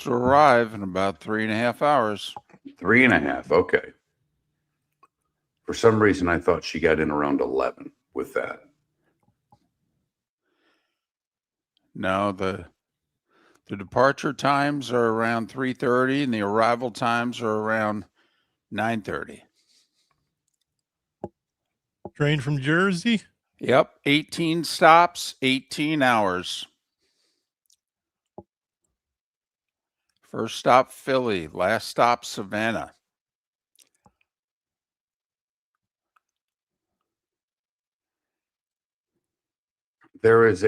to arrive in about 3.5 hours. 3.5. Okay. For some reason, I thought she got in around 11 with that. No, the departure times are around 3:30 and the arrival times are around 9:30. Train from Jersey? Yep, 18 stops, 18 hours. First stop Philly, last stop Savannah. There is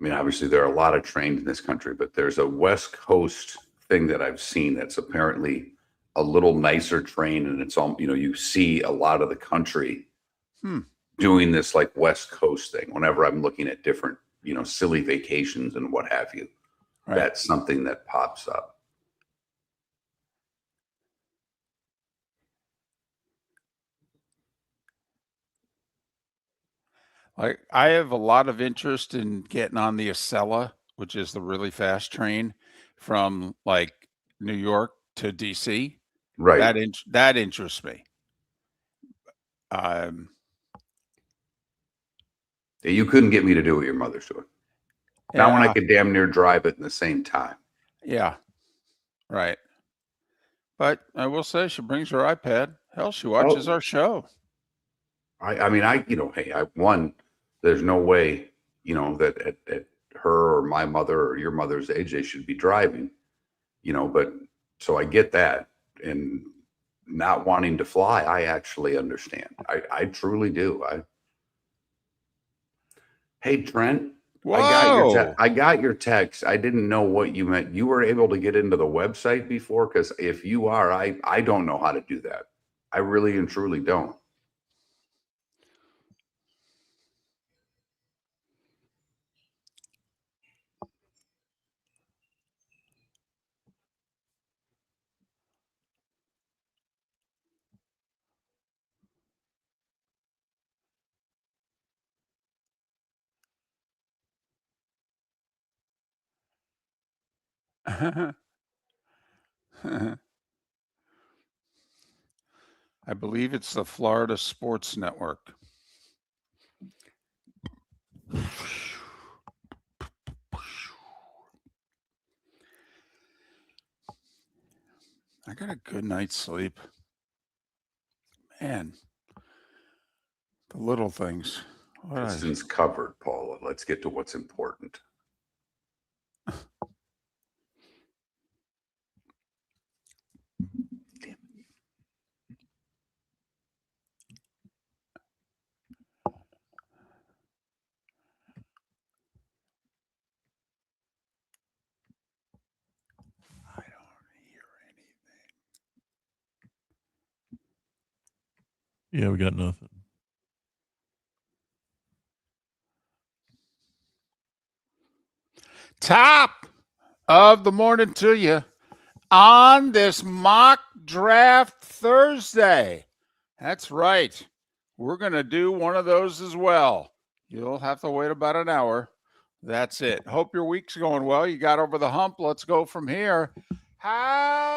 I mean, obviously there are a lot of trains in this country, but there's a West Coast thing that I've seen that's apparently a little nicer train, and it's all, you see a lot of the country doing this like West Coast thing. Whenever I'm looking at different, silly vacations and what have you, right. That's something that pops up. I have a lot of interest in getting on the Acela, which is the really fast train from like New York to DC. Right. That interests me. You couldn't get me to do what your mother's doing. Not when I could damn near drive it in the same time. Yeah. Right. But I will say she brings her iPad. Hell, she watches our show. I mean, hey, there's no way, that at her or my mother or your mother's age, they should be driving, but so I get that. And not wanting to fly, I actually understand. I truly do. Hey, Trent. Whoa. I got your text. I didn't know what you meant. You were able to get into the website before? Because if you are, I don't know how to do that. I really and truly don't. I believe it's the Florida Sports Network. I got a good night's sleep. Man, the little things. Kristen's covered, Paula. Let's get to what's important. Yeah, we got nothing. Top of the morning to you on this mock draft Thursday. That's right. We're going to do one of those as well. You'll have to wait about an hour. That's it. Hope your week's going well. You got over the hump. Let's go from here. How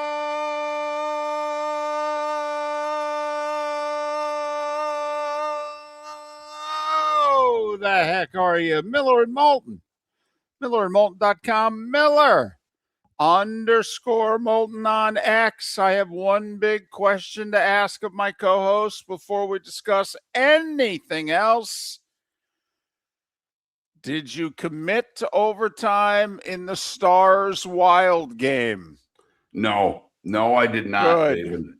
the heck are you? Miller and Moulton. MillerandMoulton.com. Miller_Moulton on X. I have one big question to ask of my co-host before we discuss anything else. Did you commit to overtime in the Stars Wild game? No, I did not, David.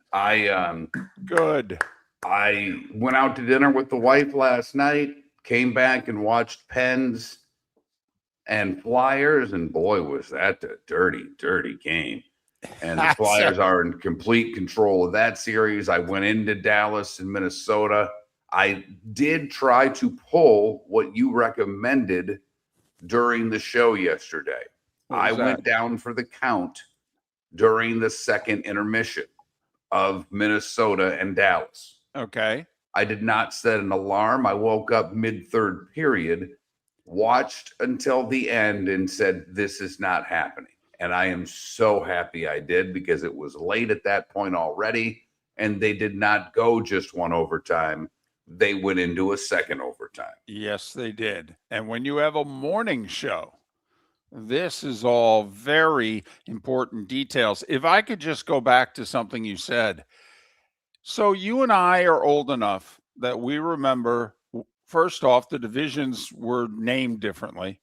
Good. I went out to dinner with the wife last night, came back and watched Pens and Flyers, and boy, was that a dirty game. And the Flyers are in complete control of that series. I went into Dallas and Minnesota. I did try to pull what you recommended during the show yesterday. I went down for the count during the second intermission of Minnesota and Dallas. Okay. I did not set an alarm. I woke up mid-third period watched until the end and said, this is not happening. And I am so happy I did, because it was late at that point already. And they did not go just one overtime. They went into a second overtime. Yes, they did. And when you have a morning show, this is all very important details. If I could just go back to something you said. So you and I are old enough that we remember, first off, the divisions were named differently,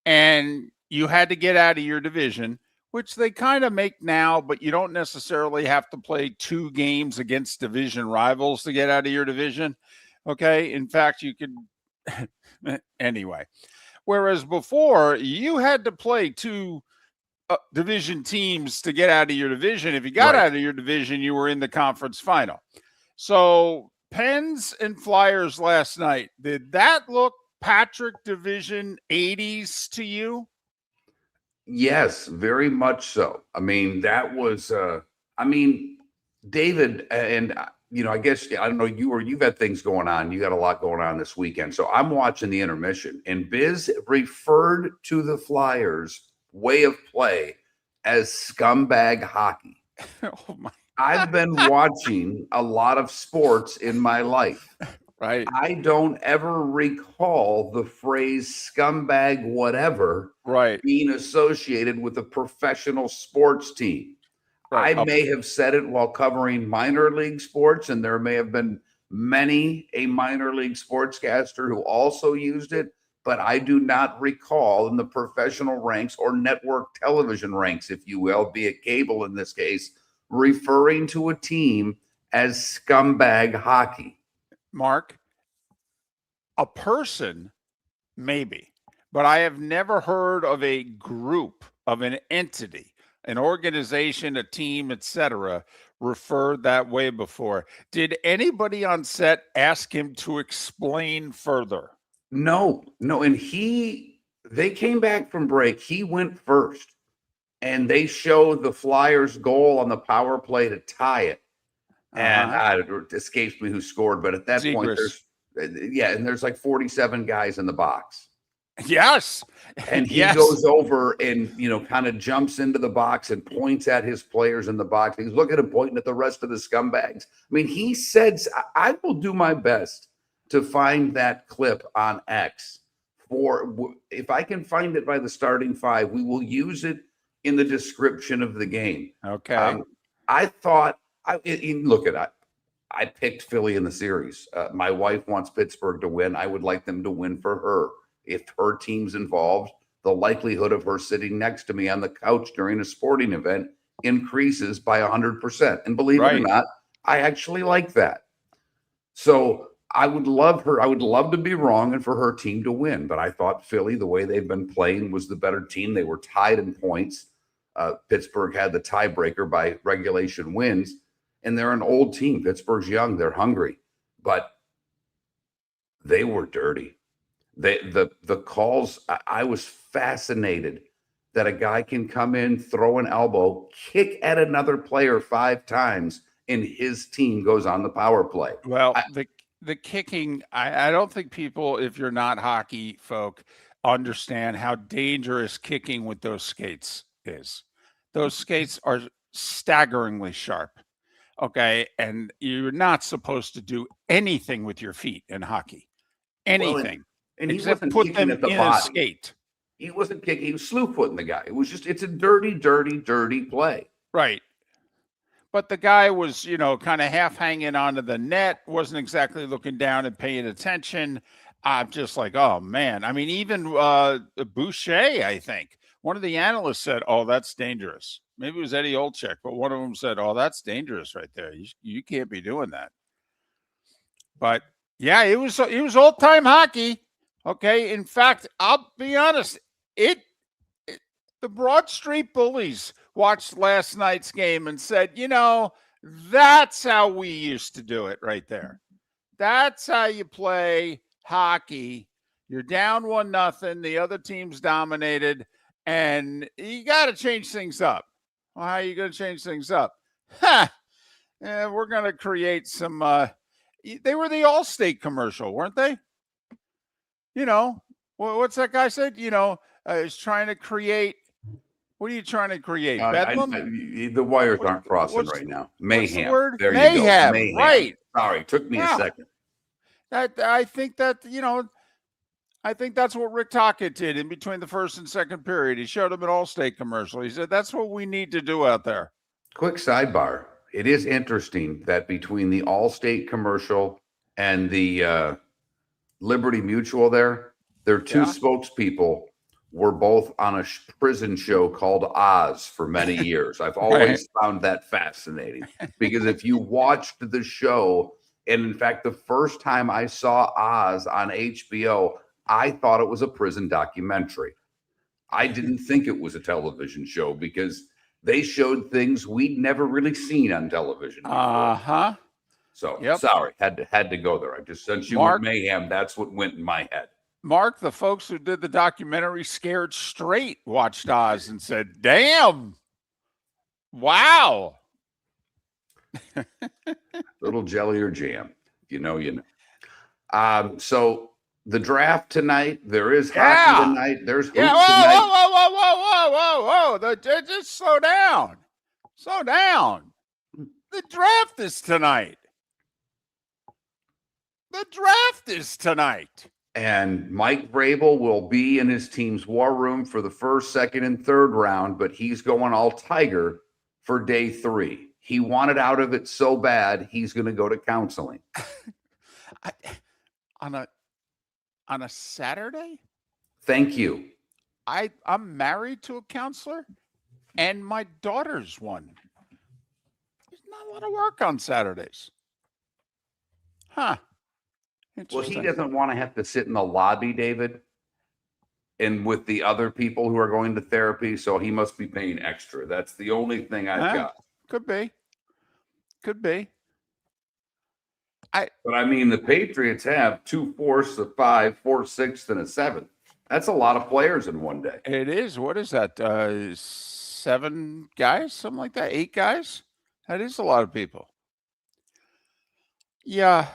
and you had to get out of your division, which they kind of make now, but you don't necessarily have to play 2 games against division rivals to get out of your division. Okay. In fact, you could anyway. Whereas before, you had to play 2 division teams to get out of your division. If you got out of your division, you were in the conference final. So Pens and Flyers last night, did that look Patrick Division 80s to you? Yes, very much so. I mean, that was, David, and I guess, I don't know, you've had things going on. You got a lot going on this weekend. So I'm watching the intermission, and Biz referred to the Flyers' way of play as scumbag hockey. Oh my. I've been watching a lot of sports in my life. Right. I don't ever recall the phrase scumbag whatever being associated with a professional sports team. Right. I may have said it while covering minor league sports, and there may have been many a minor league sportscaster who also used it, but I do not recall in the professional ranks or network television ranks, if you will, be it cable in this case, referring to a team as scumbag hockey. Mark, a person, maybe, but I have never heard of a group, of an entity, an organization, a team, etc., referred that way before. Did anybody on set ask him to explain further? No. And they came back from break. He went first, and they showed the Flyers' goal on the power play to tie it. And it escapes me who scored, but at that point, there's like 47 guys in the box. Yes. And he goes over and, kind of jumps into the box and points at his players in the box. He's looking and pointing at the rest of the scumbags. I mean, he said, I will do my best to find that clip on X. If I can find it by the starting 5, we will use it in the description of the game. Okay. I thought, I picked Philly in the series. My wife wants Pittsburgh to win. I would like them to win for her. If her team's involved, the likelihood of her sitting next to me on the couch during a sporting event increases by 100%. And believe it or not, I actually like that. So I would love to be wrong and for her team to win. But I thought Philly, the way they've been playing, was the better team. They were tied in points. Pittsburgh had the tiebreaker by regulation wins. And they're an old team. Pittsburgh's young. They're hungry. But they were dirty. The calls, I was fascinated that a guy can come in, throw an elbow, kick at another player 5 times, and his team goes on the power play. Well, the kicking, I don't think people, if you're not hockey folk, understand how dangerous kicking with those skates is. Those skates are staggeringly sharp. Okay. And you're not supposed to do anything with your feet in hockey. Anything. And he wasn't kicking at the body. Skate. He wasn't kicking. He was slew footing the guy. It's a dirty, dirty, dirty play. Right. But the guy was, kind of half hanging onto the net, wasn't exactly looking down and paying attention. I'm just like, oh, man. I mean, even Boucher, I think, one of the analysts said, oh, that's dangerous. Maybe it was Eddie Olczyk, but one of them said, oh, that's dangerous right there. You can't be doing that. But, yeah, it was old-time hockey. Okay. In fact, I'll be honest, the Broad Street Bullies watched last night's game and said, that's how we used to do it right there. That's how you play hockey. You're down 1-0. The other team's dominated, and you got to change things up. Well, how are you going to change things up? We're going to create some. They were the Allstate commercial, weren't they? Well, what's that guy said? Is trying to create. What are you trying to create? Bedlam? The wires aren't crossing what's right now. what's the Mayhem. word? There you go. Mayhem. Mayhem. Right. Sorry, took me a Yeah. second. I think that I think that's what Rick Tocchet did in between the first and second period. He showed him an Allstate commercial. He said, "That's what we need to do out there." Quick sidebar. It is interesting that between the Allstate commercial and the Liberty Mutual their two Yeah. spokespeople were both on a prison show called Oz for many years. I've always found that fascinating because if you watched the show, and in fact, the first time I saw Oz on HBO, I thought it was a prison documentary. I didn't think it was a television show because they showed things we'd never really seen on television before. So Yep. sorry, had to go there. I just since you went mayhem, that's what went in my head. Mark, the folks who did the documentary Scared Straight watched Oz and said, "Damn, wow." Little jelly or jam, you know. So the draft tonight, there is hockey tonight. There's hoops tonight. Whoa. Just slow down. Slow down. The draft is tonight. The draft is tonight. And Mike Vrabel will be in his team's war room for the first, second, and third round, but he's going all Tiger for day 3. He wanted out of it so bad, he's going to go to counseling. On a Saturday? Thank you. I'm married to a counselor, and my daughter's one. There's not a lot of work on Saturdays. Huh. Well, he doesn't want to have to sit in the lobby, David, and with the other people who are going to therapy, so he must be paying extra. That's the only thing I've got. Could be. But I mean, the Patriots have 2 fourths, a 5, 4 6, and a 7. That's a lot of players in one day. It is. What is that? 7 guys, something like that. 8 guys. That is a lot of people. Yeah,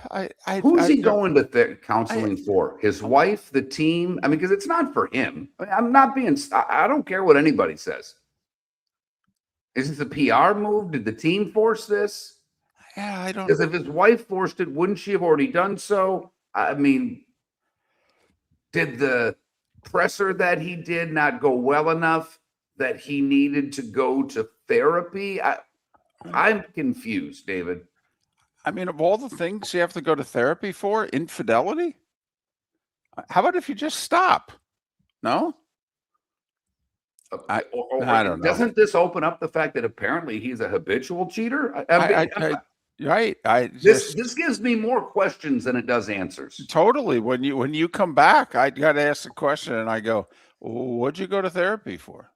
Who's he going to counseling for? His wife, the team? I mean, because it's not for him. I'm not being. I don't care what anybody says. Is this a PR move? Did the team force this? Yeah, I don't. Because if his wife forced it, wouldn't she have already done so? I mean, did the presser that he did not go well enough that he needed to go to therapy? I'm confused, David. I mean, of all the things you have to go to therapy for, infidelity? How about if you just stop? No? I don't know. Doesn't this open up the fact that apparently he's a habitual cheater? Right. This gives me more questions than it does answers. Totally. When you come back, I got to ask the question, and I go, "What'd you go to therapy for?"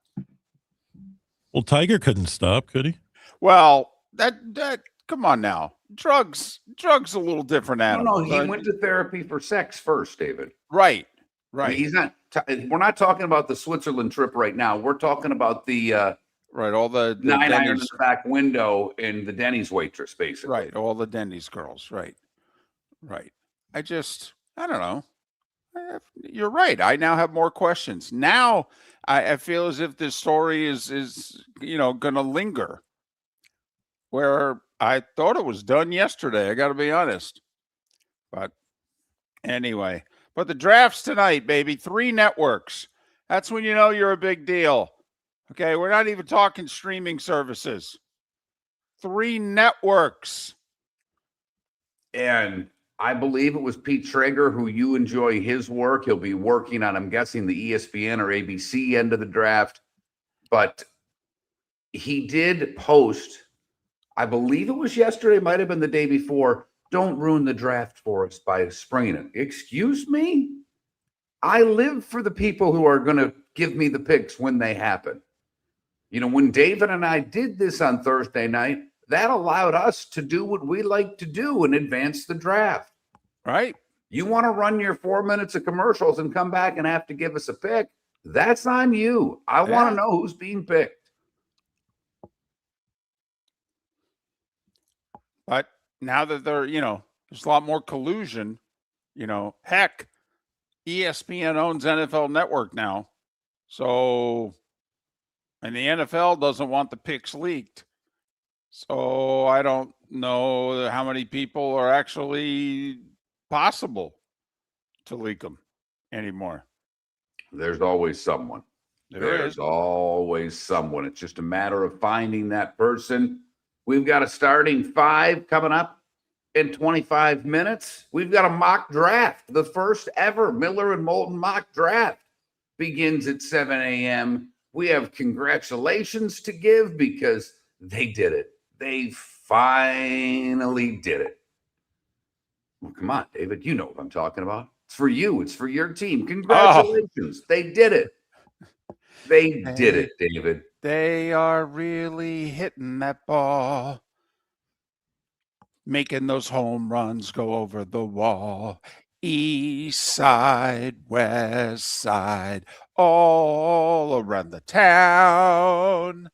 Well, Tiger couldn't stop, could he? Well, that come on now. Drugs a little different animal. No, he went to therapy for sex first, David. Right. I mean, he's not. We're not talking about the Switzerland trip right now. We're talking about the all the 9-iron in the back window and the Denny's waitress, basically. Right, all the Denny's girls. Right. I don't know. You're right. I now have more questions. Now I feel as if this story is going to linger. Where I thought it was done yesterday. I got to be honest. But anyway, but the draft's tonight, baby. 3 networks. That's when you know you're a big deal. Okay, we're not even talking streaming services. 3 networks. And I believe it was Pete Traeger, who you enjoy his work. He'll be working on, I'm guessing, the ESPN or ABC end of the draft. But he did post, I believe it was yesterday, might have been the day before, don't ruin the draft for us by springing it. Excuse me? I live for the people who are going to give me the picks when they happen. You know, when David and I did this on Thursday night, that allowed us to do what we like to do and advance the draft. Right. You want to run your 4 minutes of commercials and come back and have to give us a pick? That's on you. I want to know who's being picked. But now that there's a lot more collusion, heck, ESPN owns NFL Network now. So, and the NFL doesn't want the picks leaked. So I don't know how many people are actually possible to leak them anymore. There's always someone. There's always someone. It's just a matter of finding that person. We've got a starting five coming up in 25 minutes. We've got a mock draft. The first ever Miller and Moulton mock draft begins at 7 a.m. We have congratulations to give because they did it. They finally did it. Well, come on, David. You know what I'm talking about. It's for you. It's for your team. Congratulations. They did it. They did it, David. They are really hitting that ball, making those home runs go over the wall. East side, west side, all around the town.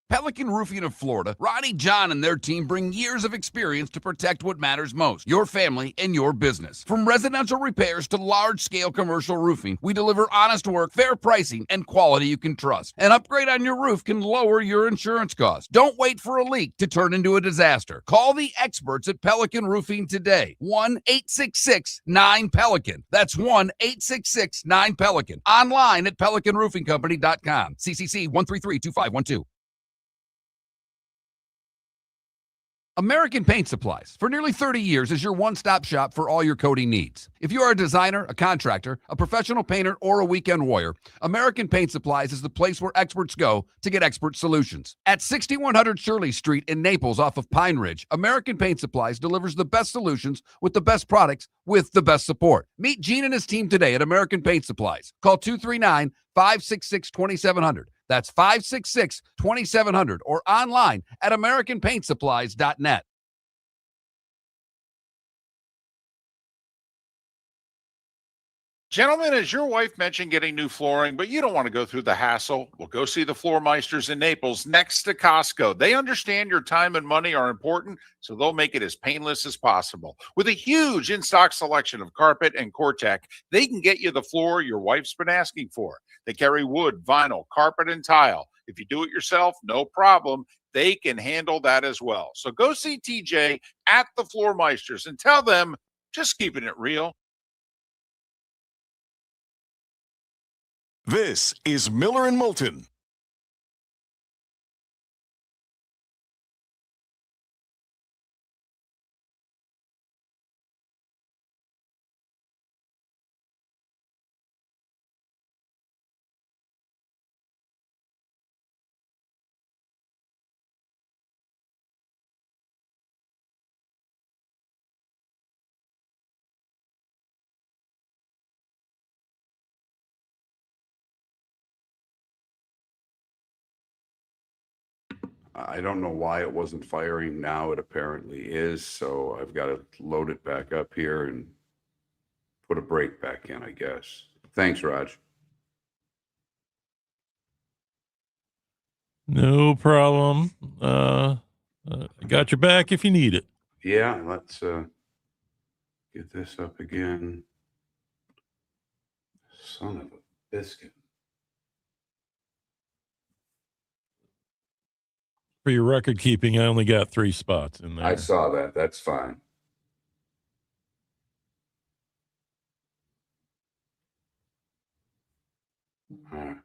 Pelican Roofing of Florida, Ronnie John and their team bring years of experience to protect what matters most, your family and your business. From residential repairs to large-scale commercial roofing, we deliver honest work, fair pricing, and quality you can trust. An upgrade on your roof can lower your insurance costs. Don't wait for a leak to turn into a disaster. Call the experts at Pelican Roofing today. 1-866-9-PELICAN. That's 1-866-9-PELICAN. Online at pelicanroofingcompany.com. CCC 1332512. American Paint Supplies, for nearly 30 years, is your one-stop shop for all your coating needs. If you are a designer, a contractor, a professional painter, or a weekend warrior, American Paint Supplies is the place where experts go to get expert solutions. At 6100 Shirley Street in Naples off of Pine Ridge, American Paint Supplies delivers the best solutions with the best products with the best support. Meet Gene and his team today at American Paint Supplies. Call 239-566-2700. That's 566-2700 or online at AmericanPaintSupplies.net. Gentlemen, as your wife mentioned getting new flooring, but you don't want to go through the hassle, well, go see the Floor Meisters in Naples next to Costco. They understand your time and money are important, so they'll make it as painless as possible. With a huge in-stock selection of carpet and Cortec, they can get you the floor your wife's been asking for. They carry wood, vinyl, carpet, and tile. If you do it yourself, no problem. They can handle that as well. So go see TJ at the Floor Meisters and tell them, just keeping it real. This is Miller and Moulton. I don't know why it wasn't firing. Now it apparently is. So I've got to load it back up here and put a break back in, I guess. Thanks, Raj. No problem. Got your back if you need it. Yeah, let's get this up again. Son of a biscuit. For your record keeping, I only got 3 spots in there. I saw that. That's fine. All right.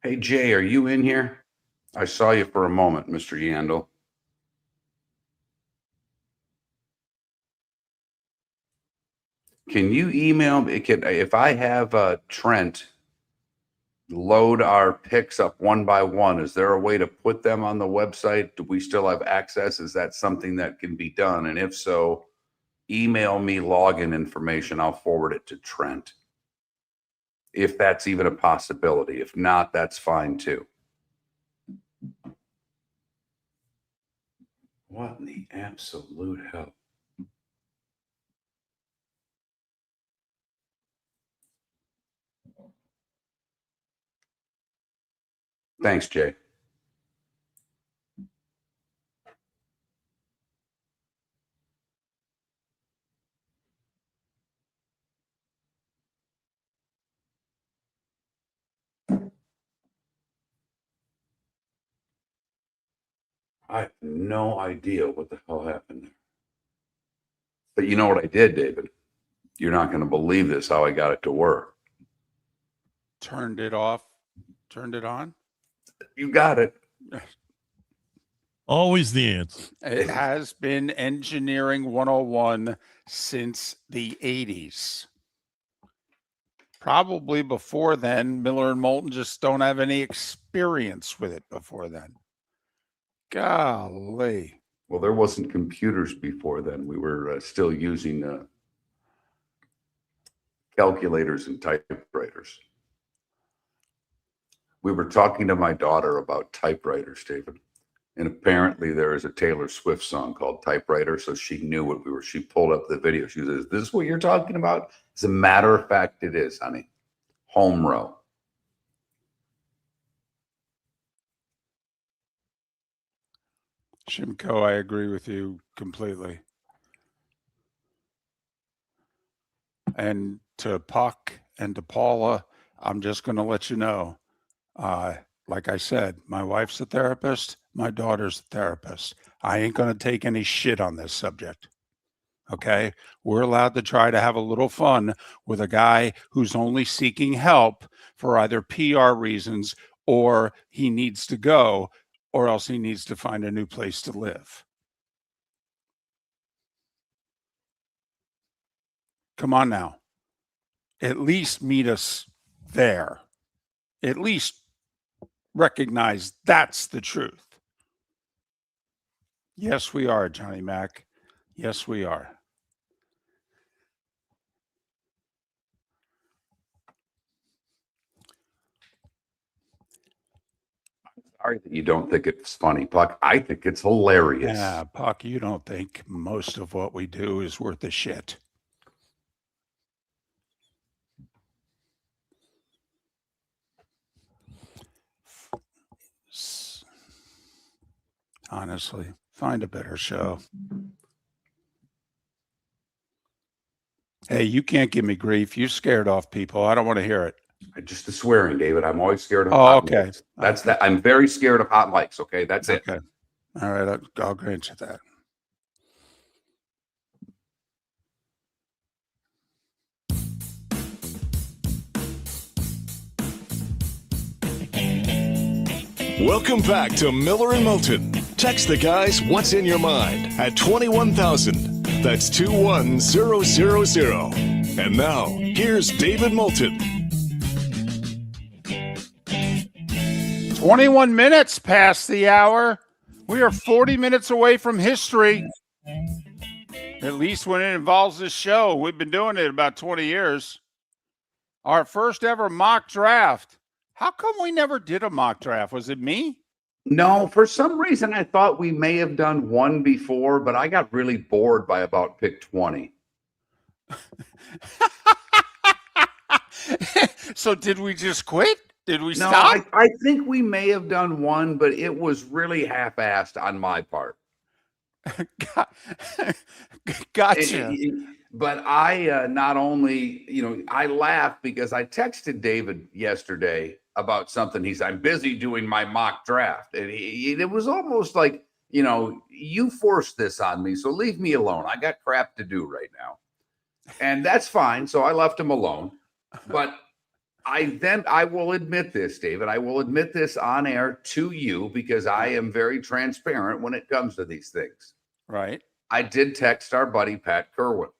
Hey, Jay, are you in here? I saw you for a moment, Mr. Yandel. Can you email me? If I have Trent load our picks up one by one, is there a way to put them on the website? Do we still have access? Is that something that can be done? And if so, email me login information. I'll forward it to Trent. If that's even a possibility. If not, that's fine too. What in the absolute hell? Thanks, Jay. I have no idea what the hell happened there. But you know what I did, David? You're not going to believe this, how I got it to work. Turned it off, turned it on. You got it. Always the answer. It has been engineering 101 since the 80s. Probably before then, Miller and Moulton just don't have any experience with it before then. Golly. Well, there wasn't computers before then. We were still using calculators and typewriters. We were talking to my daughter about typewriters, David. And apparently there is a Taylor Swift song called Typewriter. So she knew what we were. She pulled up the video. She says, "This is what you're talking about?" As a matter of fact, it is, honey. Home row. Shimko, I agree with you completely. And to Puck and to Paula, I'm just going to let you know, like I said, my wife's a therapist. My daughter's a therapist. I ain't going to take any shit on this subject. Okay? We're allowed to try to have a little fun with a guy who's only seeking help for either PR reasons or he needs to go or else he needs to find a new place to live. Come on now. At least meet us there. At least recognize that's the truth. Yes, we are, Johnny Mac. Yes, we are. Sorry that you don't think it's funny, Puck. I think it's hilarious. Yeah, Puck, you don't think most of what we do is worth a shit. Honestly, find a better show. Hey, you can't give me grief. You scared off people. I don't want to hear it. Just the swearing, David. I'm always scared of Oh, hot okay. mics. That's that. I'm very scared of hot mics. Okay, that's it. Okay. All right, I'll grant you that. Welcome back to Miller and Moulton. Text the guys what's in your mind at 21,000. That's 21000. And now, here's David Moulton. 21 minutes past the hour. We are 40 minutes away from history. At least when it involves this show. We've been doing it about 20 years. Our first ever mock draft. How come we never did a mock draft? Was it me? No, for some reason I thought we may have done one before, but I got really bored by about pick 20. So did we just quit? Did we No, stop? I think we may have done one, but it was really half-assed on my part. Gotcha. But I not only, I laughed because I texted David yesterday about something. I'm busy doing my mock draft. And it was almost like, you forced this on me, so leave me alone. I got crap to do right now. And that's fine. So I left him alone. But I will admit this, David. I will admit this on air to you because I am very transparent when it comes to these things. Right. I did text our buddy, Pat Kerwin.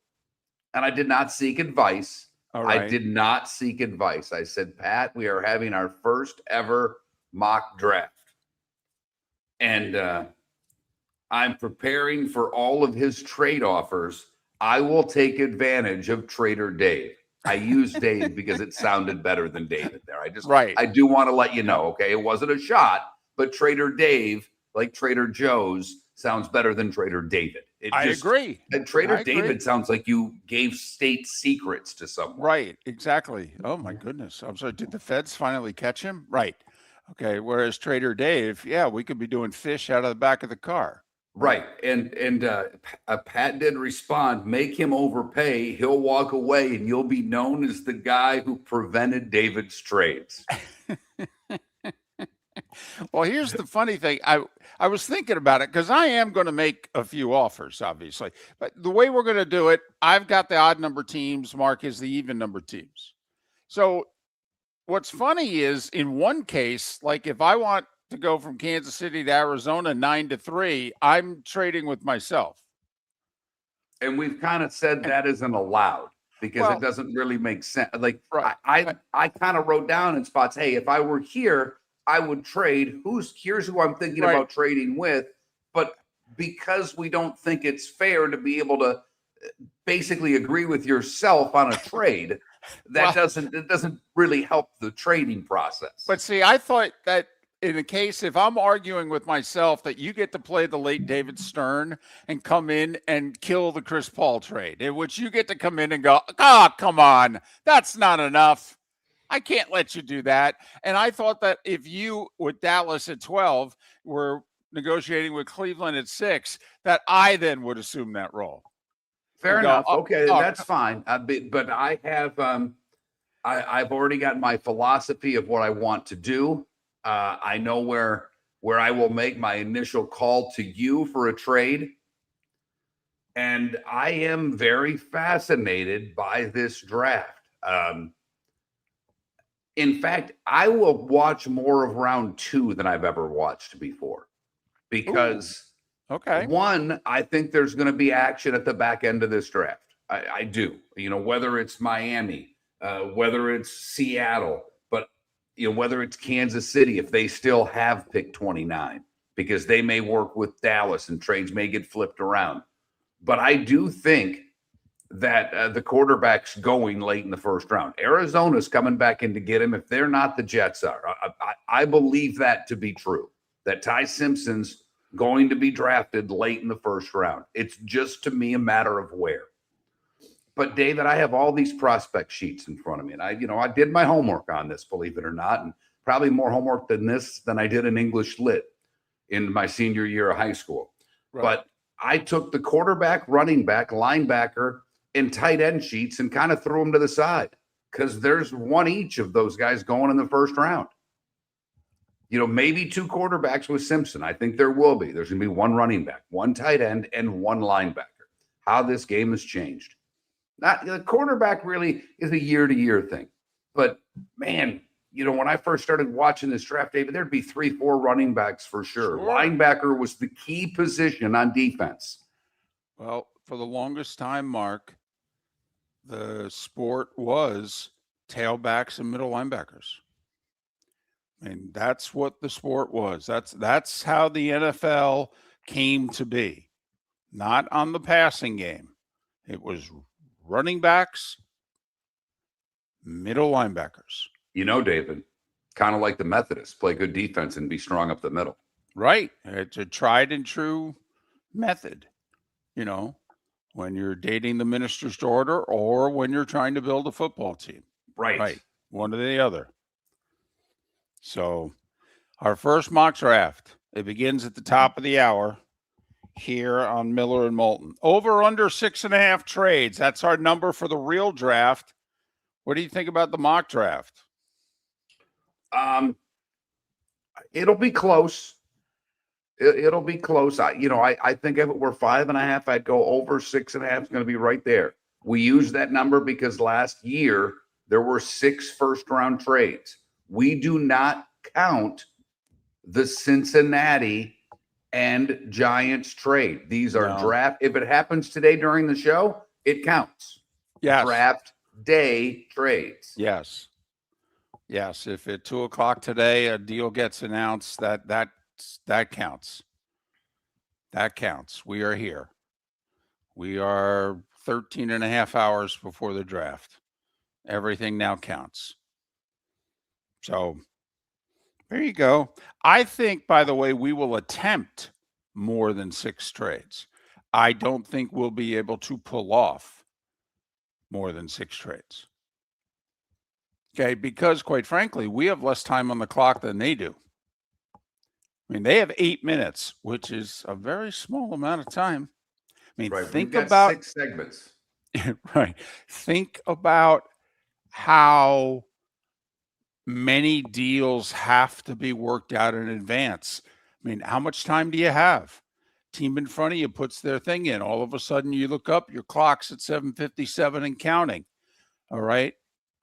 And I did not seek advice. All right. I did not seek advice. I said, Pat, we are having our first ever mock draft. And I'm preparing for all of his trade offers. I will take advantage of Trader Dave. I used Dave because it sounded better than David there. I do want to let you know, okay? It wasn't a shot, but Trader Dave, like Trader Joe's, sounds better than Trader David. I agree. And Trader I agree. David sounds like you gave state secrets to someone. Right, exactly. Oh my goodness. I'm sorry. Did the feds finally catch him? Right. Okay. Whereas Trader Dave, yeah, we could be doing fish out of the back of the car. Right. And Pat did respond, make him overpay. He'll walk away and you'll be known as the guy who prevented David's trades. Well, here's the funny thing. I was thinking about it because I am going to make a few offers, obviously. But the way we're going to do it, I've got the odd number teams. Mark is the even number teams. So what's funny is in one case, like if I want to go from Kansas City to Arizona 9-3, I'm trading with myself. And we've kind of said that isn't allowed because it doesn't really make sense. Like Right. I kind of wrote down in spots, hey, if I were here, I would trade. Here's who I'm thinking about trading with. But because we don't think it's fair to be able to basically agree with yourself on a trade, that doesn't really help the trading process. But see, I thought that in a case, if I'm arguing with myself, that you get to play the late David Stern and come in and kill the Chris Paul trade, in which you get to come in and go, oh, come on, that's not enough. I can't let you do that. And I thought that if you, with Dallas at 12, were negotiating with Cleveland at 6, that I then would assume that role. Fair enough. Okay, that's fine. But I have, I've already got my philosophy of what I want to do. I know where I will make my initial call to you for a trade. And I am very fascinated by this draft. In fact, I will watch more of round 2 than I've ever watched before because one, I think there's going to be action at the back end of this draft. I do, whether it's Miami, whether it's Seattle, but whether it's Kansas City, if they still have pick 29, because they may work with Dallas and trades may get flipped around. But I do think that the quarterback's going late in the first round. Arizona's coming back in to get him if they're not, the Jets are. I believe that to be true, that Ty Simpson's going to be drafted late in the first round. It's just, to me, a matter of where. But David, I have all these prospect sheets in front of me, and I did my homework on this, believe it or not, and probably more homework than I did in English Lit in my senior year of high school. Right. But I took the quarterback, running back, linebacker, and tight end sheets and kind of threw them to the side because there's one each of those guys going in the first round. Maybe 2 quarterbacks with Simpson. I think there will be. There's going to be 1 running back, 1 tight end, and 1 linebacker. How this game has changed. The quarterback really is a year-to-year thing. But, man, when I first started watching this draft, David, there'd be 3-4 running backs for sure. Linebacker was the key position on defense. Well, for the longest time, Mark, the sport was tailbacks and middle linebackers. And that's what the sport was. That's how the NFL came to be. Not on the passing game. It was running backs, middle linebackers. David, kind of like the Methodists, play good defense and be strong up the middle. Right. It's a tried and true method, when you're dating the minister's daughter or when you're trying to build a football team. Right. One or the other. So our first mock draft, it begins at the top of the hour here on Miller and Moulton. Over under 6.5 trades. That's our number for the real draft. What do you think about the mock draft? It'll be close. It'll be close. I think if it were 5.5, I'd go over 6.5. It's going to be right there. We use that number because last year there were 6 first-round trades. We do not count the Cincinnati and Giants trade. These are draft. If it happens today during the show, it counts. Yes. Draft day trades. Yes. If at 2:00 today a deal gets announced, that counts. That counts. We are here. We are 13 and a half hours before the draft. Everything now counts. So there you go. I think, by the way, we will attempt more than 6 trades. I don't think we'll be able to pull off more than 6 trades. Okay, because quite frankly, we have less time on the clock than they do. I mean, they have 8 minutes, which is a very small amount of time. I mean, Right. We've think got about 6 segments. right. Think about how many deals have to be worked out in advance. I mean, how much time do you have? Team in front of you puts their thing in. All of a sudden you look up, your clock's at 7:57 and counting. All right.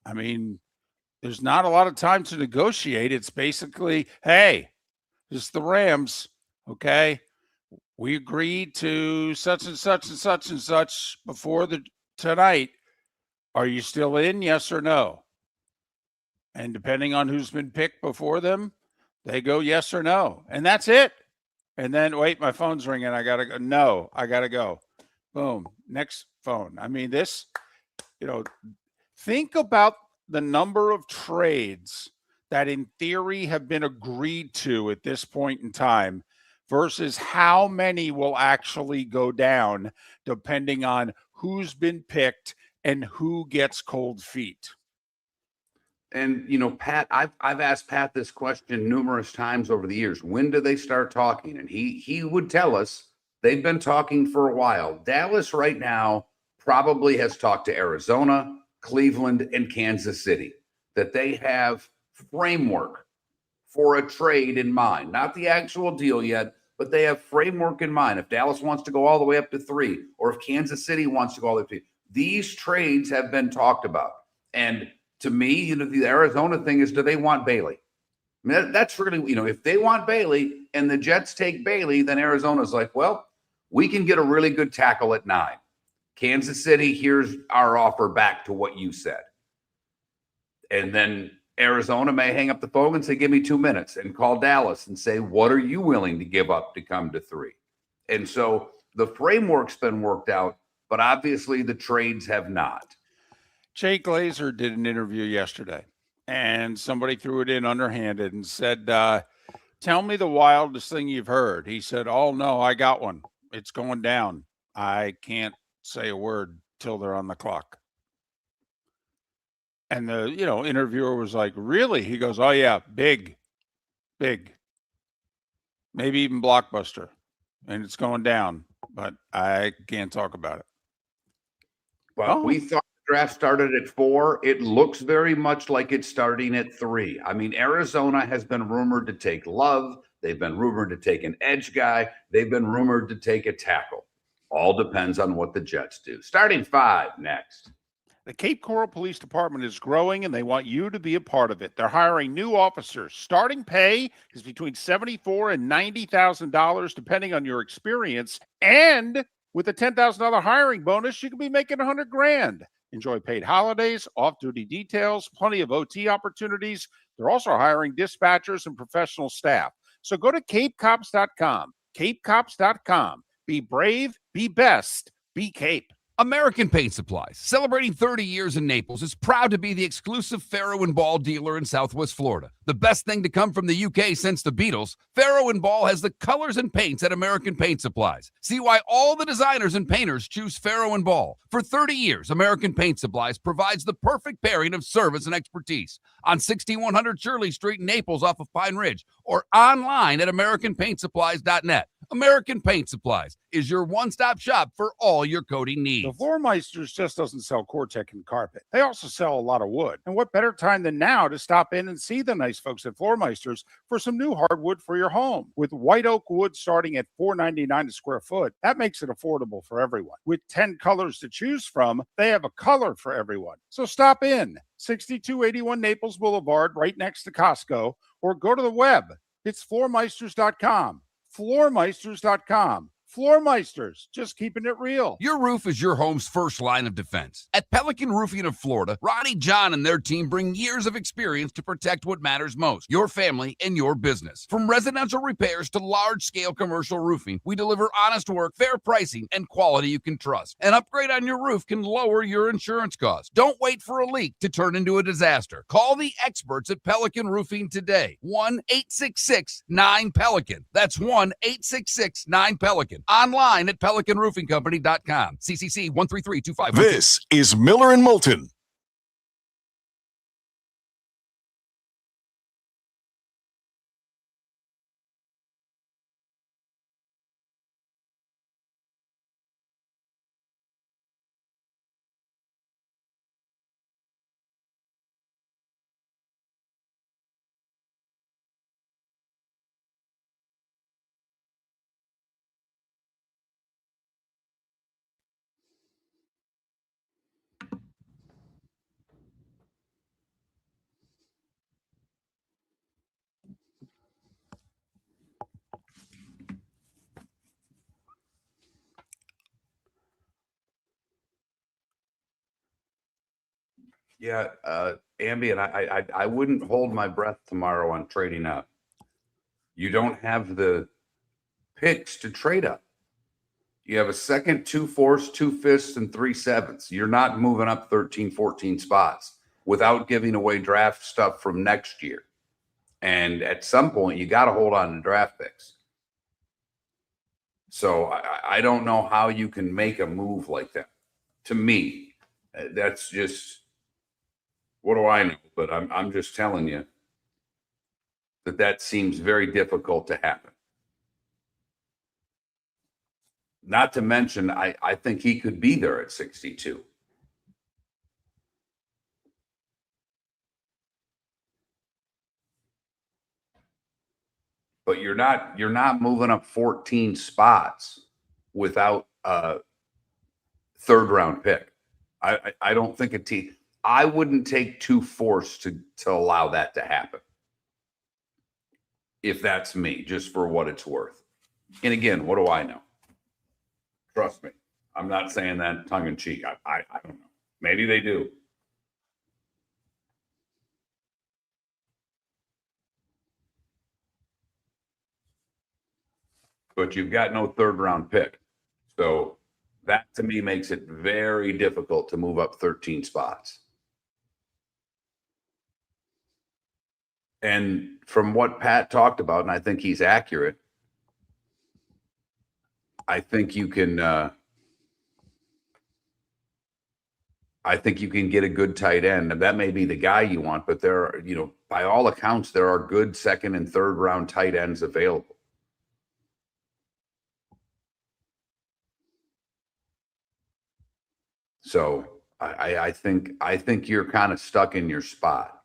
I mean, there's not a lot of time to negotiate. It's basically, hey, this is the Rams. Okay. We agreed to such and such and such and such before tonight. Are you still in? Yes or no? And depending on who's been picked before them, they go yes or no. And that's it. And then, wait, my phone's ringing. I got to go. No, I got to go. Boom. Next phone. I mean, this, think about the number of trades that in theory have been agreed to at this point in time versus how many will actually go down depending on who's been picked and who gets cold feet. And Pat, I've asked Pat this question numerous times over the years. When do they start talking? And he would tell us they've been talking for a while. Dallas right now probably has talked to Arizona, Cleveland, and Kansas City, that they have framework for a trade in mind. Not the actual deal yet, but they have framework in mind. If Dallas wants to go all the way up to 3, or if Kansas City wants to go all the way up to 3, these trades have been talked about. And to me, the Arizona thing is, do they want Bailey? I mean, that's really, if they want Bailey and the Jets take Bailey, then Arizona's like, well, we can get a really good tackle at 9. Kansas City, here's our offer back to what you said. And then Arizona may hang up the phone and say, give me 2 minutes, and call Dallas and say, what are you willing to give up to come to 3? And so the framework's been worked out, but obviously the trades have not. Jay Glazer did an interview yesterday, and somebody threw it in underhanded and said, tell me the wildest thing you've heard. He said, oh, no, I got one. It's going down. I can't say a word till they're on the clock. And the, interviewer was like, really? He goes, oh, yeah, big, maybe even blockbuster. And it's going down, but I can't talk about it. Well, we thought the draft started at 4. It looks very much like it's starting at 3. I mean, Arizona has been rumored to take Love. They've been rumored to take an edge guy. They've been rumored to take a tackle. All depends on what the Jets do. Starting 5 next. The Cape Coral Police Department is growing, and they want you to be a part of it. They're hiring new officers. Starting pay is between $74,000 and $90,000, depending on your experience. And with a $10,000 hiring bonus, you could be making $100,000. Enjoy paid holidays, off-duty details, plenty of OT opportunities. They're also hiring dispatchers and professional staff. So go to capecops.com. Capecops.com. Be brave, be best, be Cape. American Paint Supplies, celebrating 30 years in Naples, is proud to be the exclusive Farrow & Ball dealer in Southwest Florida. The best thing to come from the UK since the Beatles, Farrow & Ball has the colors and paints at American Paint Supplies. See why all the designers and painters choose Farrow & Ball. For 30 years, American Paint Supplies provides the perfect pairing of service and expertise on 6100 Shirley Street in Naples off of Pine Ridge, or online at AmericanPaintSupplies.net. American Paint Supplies is your one-stop shop for all your coating needs. The Floormeisters just doesn't sell Cortec and carpet. They also sell a lot of wood. And what better time than now to stop in and see the nice folks at Floormeisters for some new hardwood for your home. With white oak wood starting at $4.99 a square foot, that makes it affordable for everyone. With 10 colors to choose from, they have a color for everyone. So stop in. 6281 Naples Boulevard, right next to Costco, or go to the web. It's floormeisters.com. Floormeisters.com. Floormeisters, just keeping it real. Your roof is your home's first line of defense. At Pelican Roofing of Florida, Ronnie, John, and their team bring years of experience to protect what matters most, your family and your business. From residential repairs to large-scale commercial roofing, we deliver honest work, fair pricing, and quality you can trust. An upgrade on your roof can lower your insurance costs. Don't wait for a leak to turn into a disaster. Call the experts at Pelican Roofing today. 1-866-9-PELICAN. That's 1-866-9-PELICAN. Online at PelicanRoofingCompany.com. CCC 13325. This is Miller and Moulton. Yeah, Amby, and I wouldn't hold my breath tomorrow on trading up. You don't have the picks to trade up. You have a second, 2 fourths, 2 fifths, and 3 sevenths. You're not moving up 13, 14 spots without giving away draft stuff from next year. And at some point, you got to hold on to draft picks. So I don't know how you can make a move like that. To me, that's just, what do I know? But I'm just telling you that seems very difficult to happen. Not to mention, I think he could be there at 62. But you're not moving up 14 spots without a third round pick. I don't think a team. I wouldn't take 2 fourths to allow that to happen. If that's me, just for what it's worth. And again, what do I know? Trust me. I'm not saying that tongue in cheek. I don't know. Maybe they do. But you've got no third round pick. So that to me makes it very difficult to move up 13 spots. And from what Pat talked about, and I think he's accurate, I think you can get a good tight end. And that may be the guy you want, but there are, by all accounts, there are good second and third round tight ends available. So I think you're kind of stuck in your spot.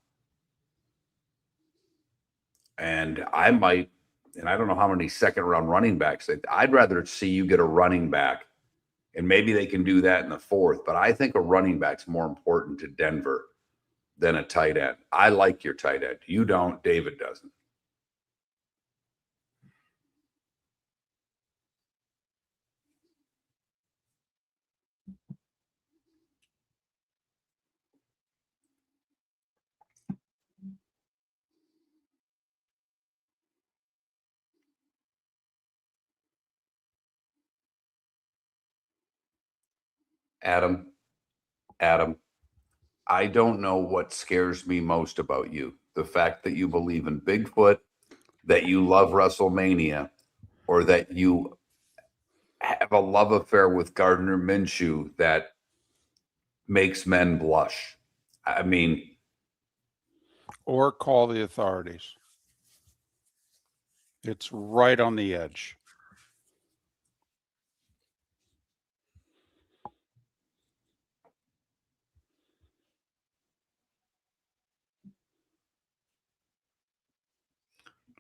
And I might, and I don't know how many second round running backs. I'd rather see you get a running back, and maybe they can do that in the 4th. But I think a running back's more important to Denver than a tight end. I like your tight end. You don't. David doesn't. Adam, I don't know what scares me most about you. The fact that you believe in Bigfoot, that you love WrestleMania, or that you have a love affair with Gardner Minshew that makes men blush. I mean, Or call the authorities. It's right on the edge.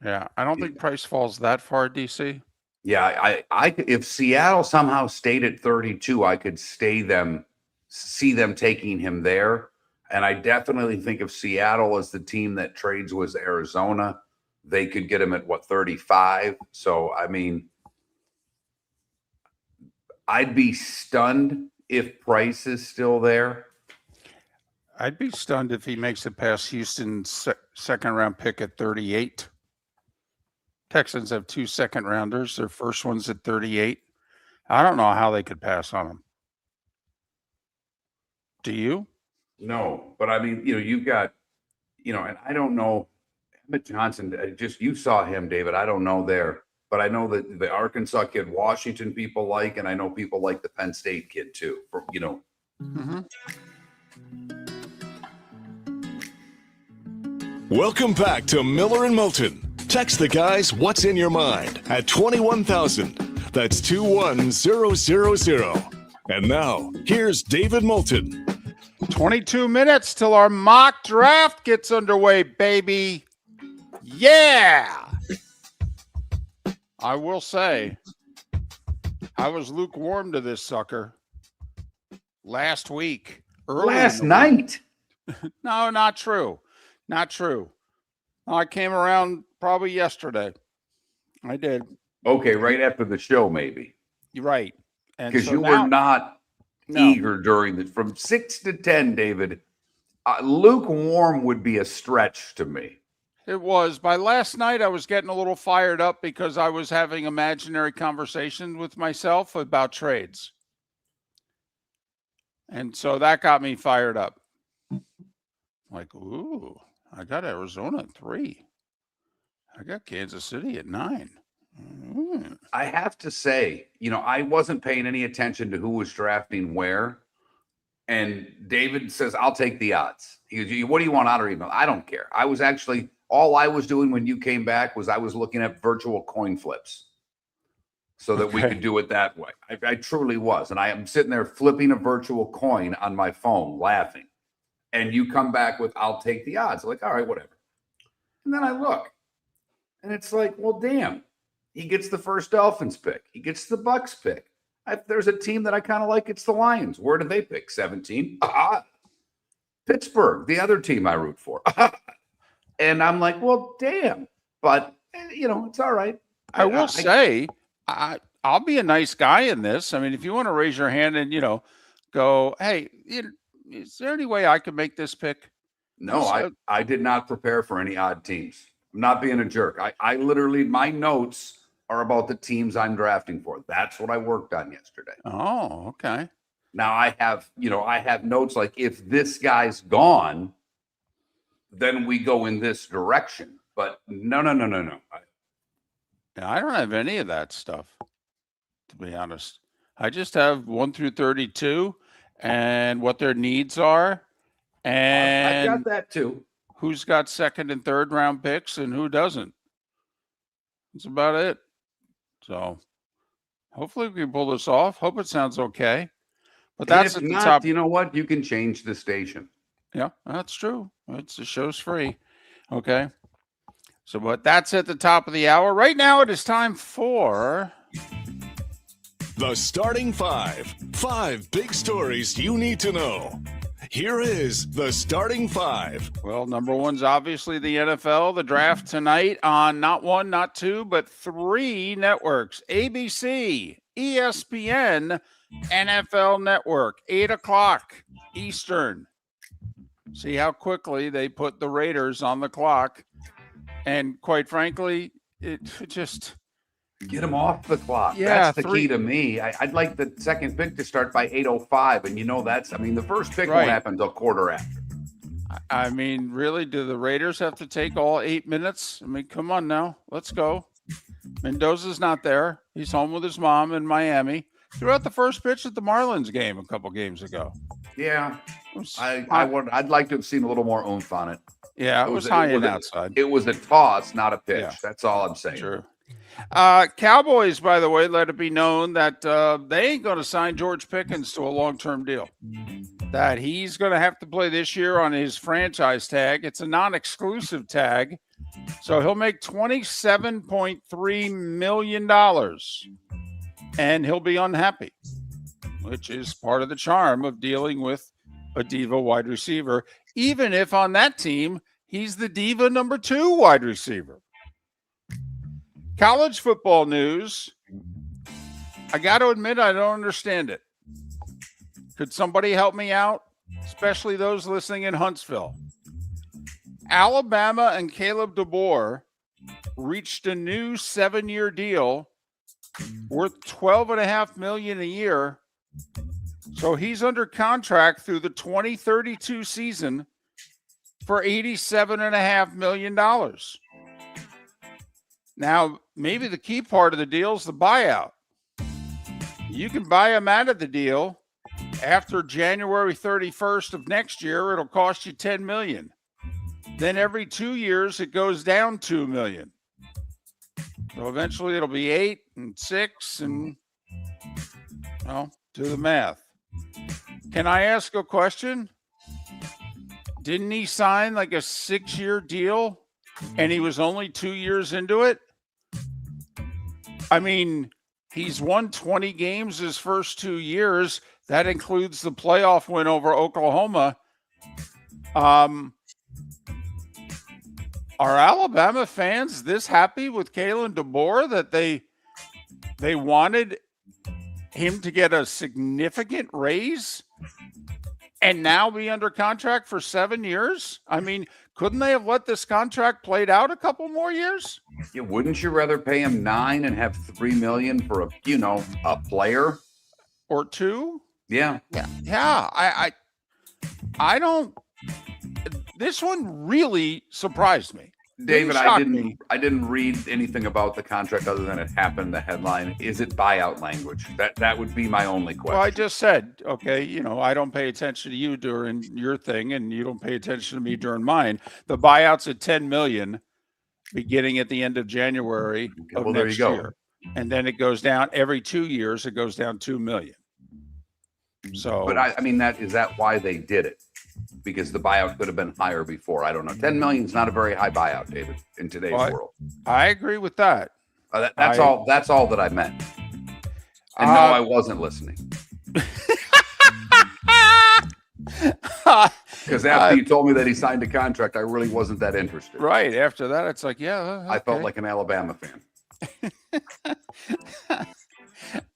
Yeah, I don't think price falls that far, DC. yeah, I if Seattle somehow stayed at 32, I could see them taking him there. And I definitely think if Seattle is the team that trades with Arizona, they could get him at 35. So, I mean, I'd be stunned if Price is still there. I'd be stunned if he makes it past Houston's second round pick at 38. Texans have 2 second rounders. Their first one's at 38. I don't know how they could pass on him. Do you? No, but I mean, you've got, and I don't know, Emmett Johnson, you saw him, David. I don't know there, but I know that the Arkansas kid, Washington people like, and I know people like the Penn State kid too, Mm-hmm. Welcome back to Miller and Moulton. Text the guys what's in your mind at 21,000. That's 21000. And now, here's David Moulton. 22 minutes till our mock draft gets underway, baby. Yeah. I will say, I was lukewarm to this sucker last week. Last night. No, not true. Not true. I came around probably yesterday. I did. Okay, right after the show, maybe. You're right. Because you were not No. eager from 6 to 10, David. Lukewarm would be a stretch to me. It was. By last night, I was getting a little fired up because I was having imaginary conversations with myself about trades. And so that got me fired up. Like, ooh, I got Arizona at 3. I got Kansas City at 9. I have to say, I wasn't paying any attention to who was drafting where. And David says, I'll take the odds. He goes, what do you want, odd or even? I don't care. All I was doing when you came back was I was looking at virtual coin flips so that we could do it that way. I truly was. And I am sitting there flipping a virtual coin on my phone, laughing. And you come back with, I'll take the odds. I'm like, all right, whatever. And then I look. And it's like, well, damn. He gets the first Dolphins pick. He gets the Bucks pick. If there's a team that I kind of like, it's the Lions. Where do they pick? 17. Pittsburgh, the other team I root for. And I'm like, well, damn. But, it's all right. I will say, I'll be a nice guy in this. I mean, if you want to raise your hand and, go, hey, is there any way I could make this pick? No, I did not prepare for any odd teams. I'm not being a jerk. I literally, my notes are about the teams I'm drafting for. That's what I worked on yesterday. Oh, okay. Now I have notes like if this guy's gone, then we go in this direction. But no. I don't have any of that stuff, to be honest. I just have 1 through 32 and what their needs are. And I've got that too. Who's got second and third round picks and who doesn't. That's about it. So hopefully we can pull this off. Hope it sounds okay. But that's at the top. You know what? You can change the station. Yeah, that's true. The show's free. Okay. So, but that's at the top of the hour. Right now it is time for The Starting Five. 5 big stories you need to know. Here is the Starting Five. Well, number one's obviously the NFL, the draft tonight on not 1, not 2, but 3 networks. ABC, ESPN, NFL Network, 8 o'clock Eastern. See how quickly they put the Raiders on the clock. And quite frankly, it just... Get them off the clock. Yeah, that's the key to me. I'd like the second pick to start by 8:05, and the first pick won't happen until quarter after. I mean, really, do the Raiders have to take all 8 minutes? I mean, come on now. Let's go. Mendoza's not there. He's home with his mom in Miami. Threw out the first pitch at the Marlins game a couple games ago. Yeah. I'd like to have seen a little more oomph on it. Yeah, it was high and outside. It was a toss, not a pitch. Yeah. That's all I'm saying. True. Cowboys, by the way, let it be known that they ain't going to sign George Pickens to a long-term deal. That he's going to have to play this year on his franchise tag. It's a non-exclusive tag. So he'll make $27.3 million. And he'll be unhappy, which is part of the charm of dealing with a diva wide receiver, even if on that team, he's the diva number 2 wide receiver. College football news. I got to admit, I don't understand it. Could somebody help me out? Especially those listening in Huntsville. Alabama and Caleb DeBoer reached a new 7-year deal worth $12.5 million a year. So he's under contract through the 2032 season for $87.5 million. Now, maybe the key part of the deal is the buyout. You can buy him out of the deal after January 31st of next year. It'll cost you $10 million. Then every 2 years, it goes down $2 million. So eventually it'll be 8 and 6 and, well, do the math. Can I ask a question? Didn't he sign like a 6-year deal and he was only 2 years into it? I mean, he's won 20 games his first 2 years. That includes the playoff win over Oklahoma. Are Alabama fans this happy with Kalen DeBoer that they wanted him to get a significant raise and now be under contract for 7 years? I mean, couldn't they have let this contract played out a couple more years? Yeah, wouldn't you rather pay him $9 million and have $3 million for a player or two? Yeah. I don't. This one really surprised me. David, Really I didn't read anything about the contract other than it happened. The headline, is it buyout language? That would be my only question. Well, I just said, okay, I don't pay attention to you during your thing, and you don't pay attention to me during mine. The buyout's at $10 million, beginning at the end of January of well, there next you go. year, and then it goes down every 2 years. It goes down $2 million. So, But I mean, is that why they did it? Because the buyout could have been higher before. I don't know. $10 million is not a very high buyout, David, in today's world. I agree with that. That's all that I meant. And no, I wasn't listening. Because after you told me that he signed a contract, I really wasn't that interested. Right. After that, it's like, yeah. Okay. I felt like an Alabama fan.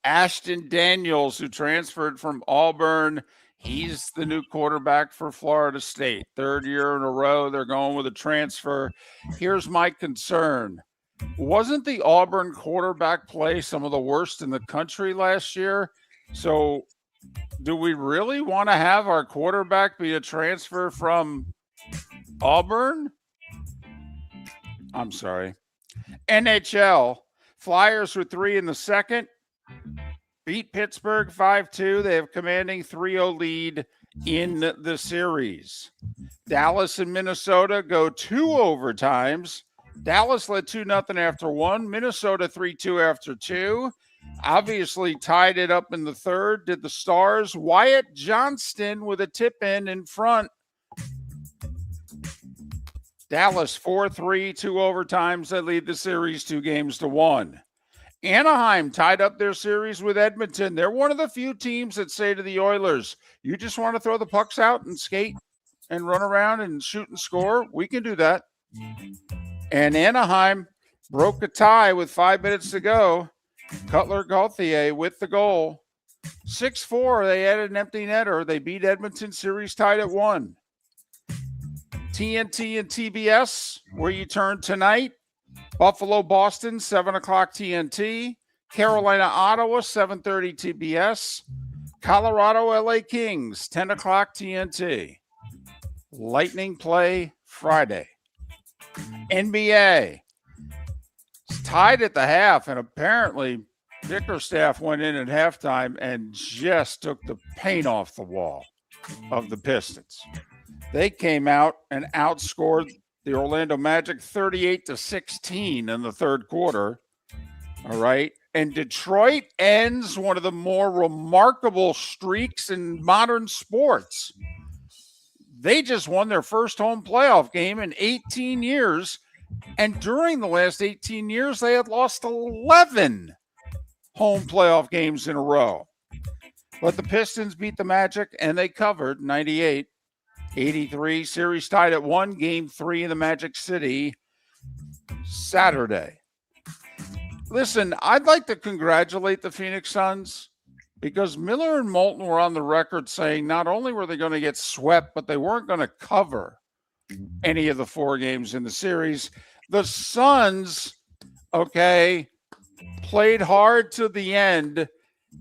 Ashton Daniels, who transferred from Auburn. He's the new quarterback for Florida State. 3rd year in a row, they're going with a transfer. Here's my concern. Wasn't the Auburn quarterback play some of the worst in the country last year? So do we really want to have our quarterback be a transfer from Auburn? I'm sorry. NHL. Flyers were 3 in the second. Beat Pittsburgh 5-2. They have commanding 3-0 lead in the series. Dallas and Minnesota go 2 overtimes. Dallas led 2-0 after 1. Minnesota 3-2 after 2. Obviously tied it up in the third. Did the Stars. Wyatt Johnston with a tip in front. Dallas 4-3, 2 overtimes. They lead the series 2-1. Anaheim tied up their series with Edmonton. They're one of the few teams that say to the Oilers, you just want to throw the pucks out and skate and run around and shoot and score? We can do that. And Anaheim broke a tie with 5 minutes to go. Cutler Gauthier with the goal. 6-4, they added an empty netter. They beat Edmonton, series tied at 1. TNT and TBS, where you turn tonight. Buffalo, Boston, 7 o'clock TNT. Carolina, Ottawa, 7:30 TBS. Colorado, LA Kings, 10 o'clock TNT. Lightning play Friday. NBA. It's tied at the half, and apparently Bickerstaff went in at halftime and just took the paint off the wall of the Pistons. They came out and outscored the Orlando Magic 38-16 in the third quarter. All right. And Detroit ends one of the more remarkable streaks in modern sports. They just won their first home playoff game in 18 years. And during the last 18 years, they had lost 11 home playoff games in a row. But the Pistons beat the Magic and they covered 98-83. Series tied at 1. Game 3 in the Magic City Saturday. Listen, I'd like to congratulate the Phoenix Suns because Miller and Moulton were on the record saying not only were they going to get swept, but they weren't going to cover any of the 4 games in the series. The Suns, okay, played hard to the end.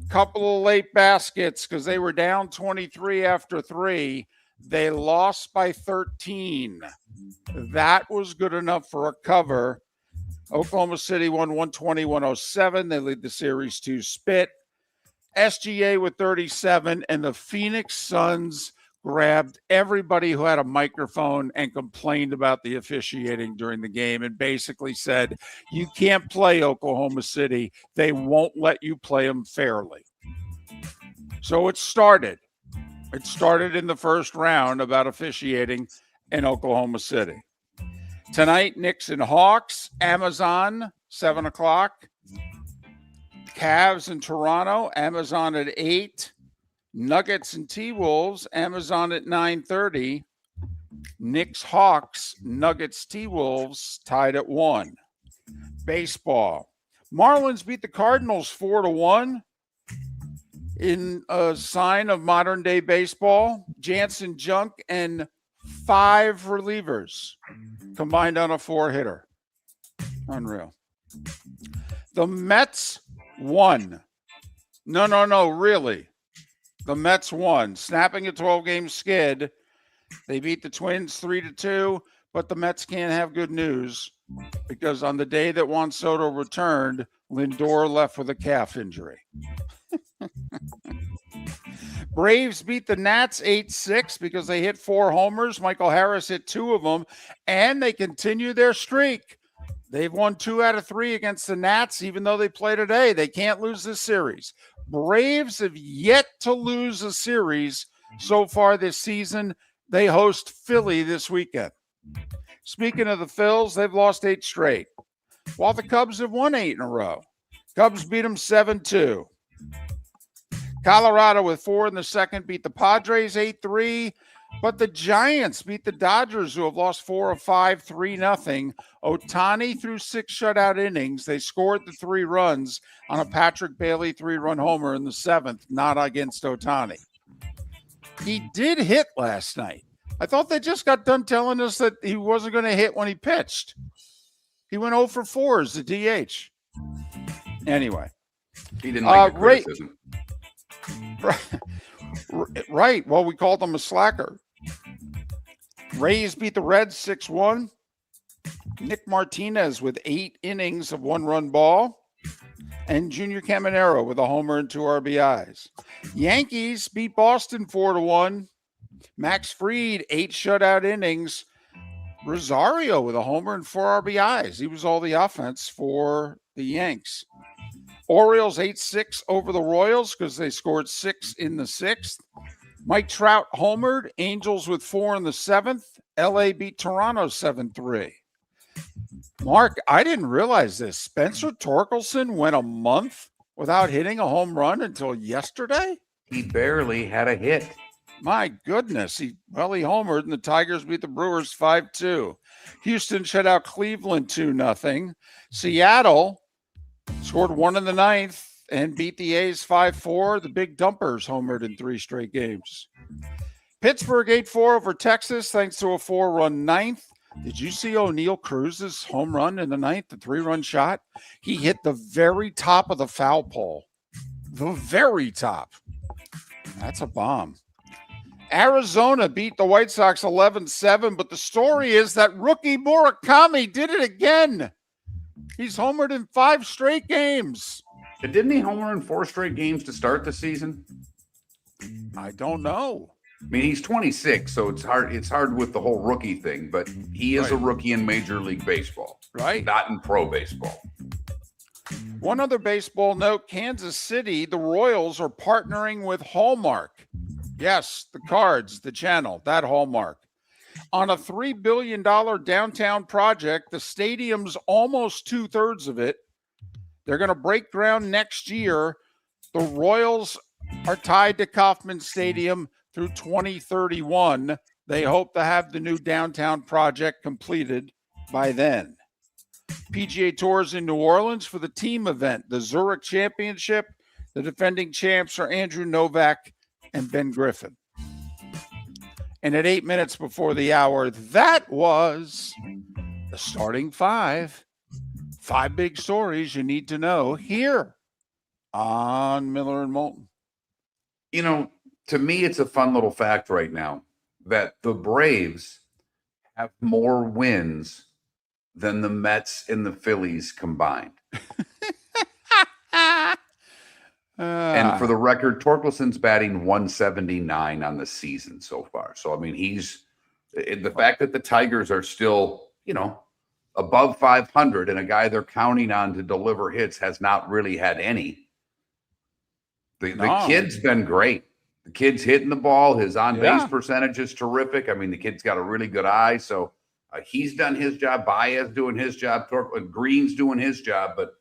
Couple of late baskets because they were down 23 after 3. They lost by 13. That was good enough for a cover. Oklahoma City won 120-107. They lead the series to spit. SGA with 37, and the Phoenix Suns grabbed everybody who had a microphone and complained about the officiating during the game and basically said, you can't play Oklahoma City. They won't let you play them fairly. So it started. It started in the first round about officiating in Oklahoma City. Tonight, Knicks and Hawks, Amazon, 7 o'clock. Cavs in Toronto, Amazon at 8. Nuggets and T-Wolves, Amazon at 9:30. Knicks, Hawks, Nuggets, T-Wolves tied at 1. Baseball. Marlins beat the Cardinals 4-1 in a sign of modern day baseball. Jansen, Junk, and 5 relievers combined on a 4-hitter. Unreal. The Mets won. No, really. The Mets won, snapping a 12-game skid. They beat the Twins 3-2, but the Mets can't have good news because on the day that Juan Soto returned, Lindor left with a calf injury. Braves beat the Nats 8-6 because they hit 4 homers. Michael Harris hit 2 of them, and they continue their streak. They've won 2 out of 3 against the Nats, even though they play today. They can't lose this series. Braves have yet to lose a series so far this season. They host Philly this weekend. Speaking of the Phils, they've lost 8 straight, while the Cubs have won 8 in a row. Cubs beat them 7-2. Colorado with 4 in the second beat the Padres 8-3. But the Giants beat the Dodgers, who have lost 4 of 5, 3-0. Ohtani threw 6 shutout innings. They scored the 3 runs on a Patrick Bailey 3-run homer in the 7th, not against Ohtani. He did hit last night. I thought they just got done telling us that he wasn't going to hit when he pitched. He went 0 for 4 as the DH. Anyway. He didn't like the criticism. Right. Well, we called him a slacker. Rays beat the Reds 6-1. Nick Martinez with 8 innings of 1-run ball. And Junior Caminero with a homer and 2 RBIs. Yankees beat Boston 4-1. Max Fried, 8 shutout innings. Rosario with a homer and 4 RBIs. He was all the offense for the Yanks. Orioles 8-6 over the Royals because they scored 6 in the 6th. Mike Trout homered. Angels with 4 in the 7th. LA beat Toronto 7-3. Mark, I didn't realize this. Spencer Torkelson went a month without hitting a home run until yesterday? He barely had a hit. My goodness. He homered, and the Tigers beat the Brewers 5-2. Houston shut out Cleveland 2-0. Seattle scored 1 in the 9th and beat the A's 5-4. The Big Dumpers homered in 3 straight games. Pittsburgh 8-4 over Texas thanks to a 4-run 9th. Did you see O'Neal Cruz's home run in the 9th, the 3-run shot? He hit the very top of the foul pole. The very top. That's a bomb. Arizona beat the White Sox 11-7, but the story is that rookie Murakami did it again. He's homered in 5 straight games. Didn't he homer in 4 straight games to start the season? I don't know. I mean, he's 26, so it's hard with the whole rookie thing, but he is a rookie in Major League Baseball, right? Not in pro baseball. One other baseball note, Kansas City, the Royals are partnering with Hallmark. Yes, the cards, the channel, that Hallmark. On a $3 billion downtown project, the stadium's almost 2/3 of it. They're going to break ground next year. The Royals are tied to Kauffman Stadium through 2031. They hope to have the new downtown project completed by then. PGA Tours in New Orleans for the team event, the Zurich Championship. The defending champs are Andrew Novak and Ben Griffin. And at 8 minutes before the hour, that was the starting five. 5 big stories you need to know here on Miller and Moulton. You know, to me, it's a fun little fact right now that the Braves have more wins than the Mets and the Phillies combined. And for the record, Torkelson's batting 179 on the season so far. So, I mean, the fact that the Tigers are still, above 500 and a guy they're counting on to deliver hits has not really had any. The kid's been great. The kid's hitting the ball. His on-base percentage is terrific. I mean, the kid's got a really good eye. So he's done his job. Baez doing his job. Green's doing his job. But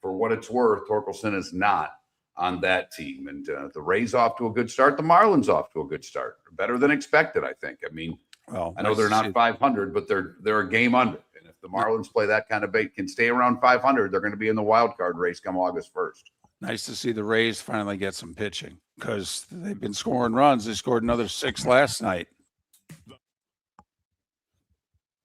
for what it's worth, Torkelson is not on that team. And the Rays off to a good start. The Marlins off to a good start. Better than expected, I think. I mean, I know they're not 500, but they're a game under. And if the Marlins play that kind of bait, can stay around 500, they're going to be in the wild card race come August 1st. Nice to see the Rays finally get some pitching because they've been scoring runs. They scored another 6 last night.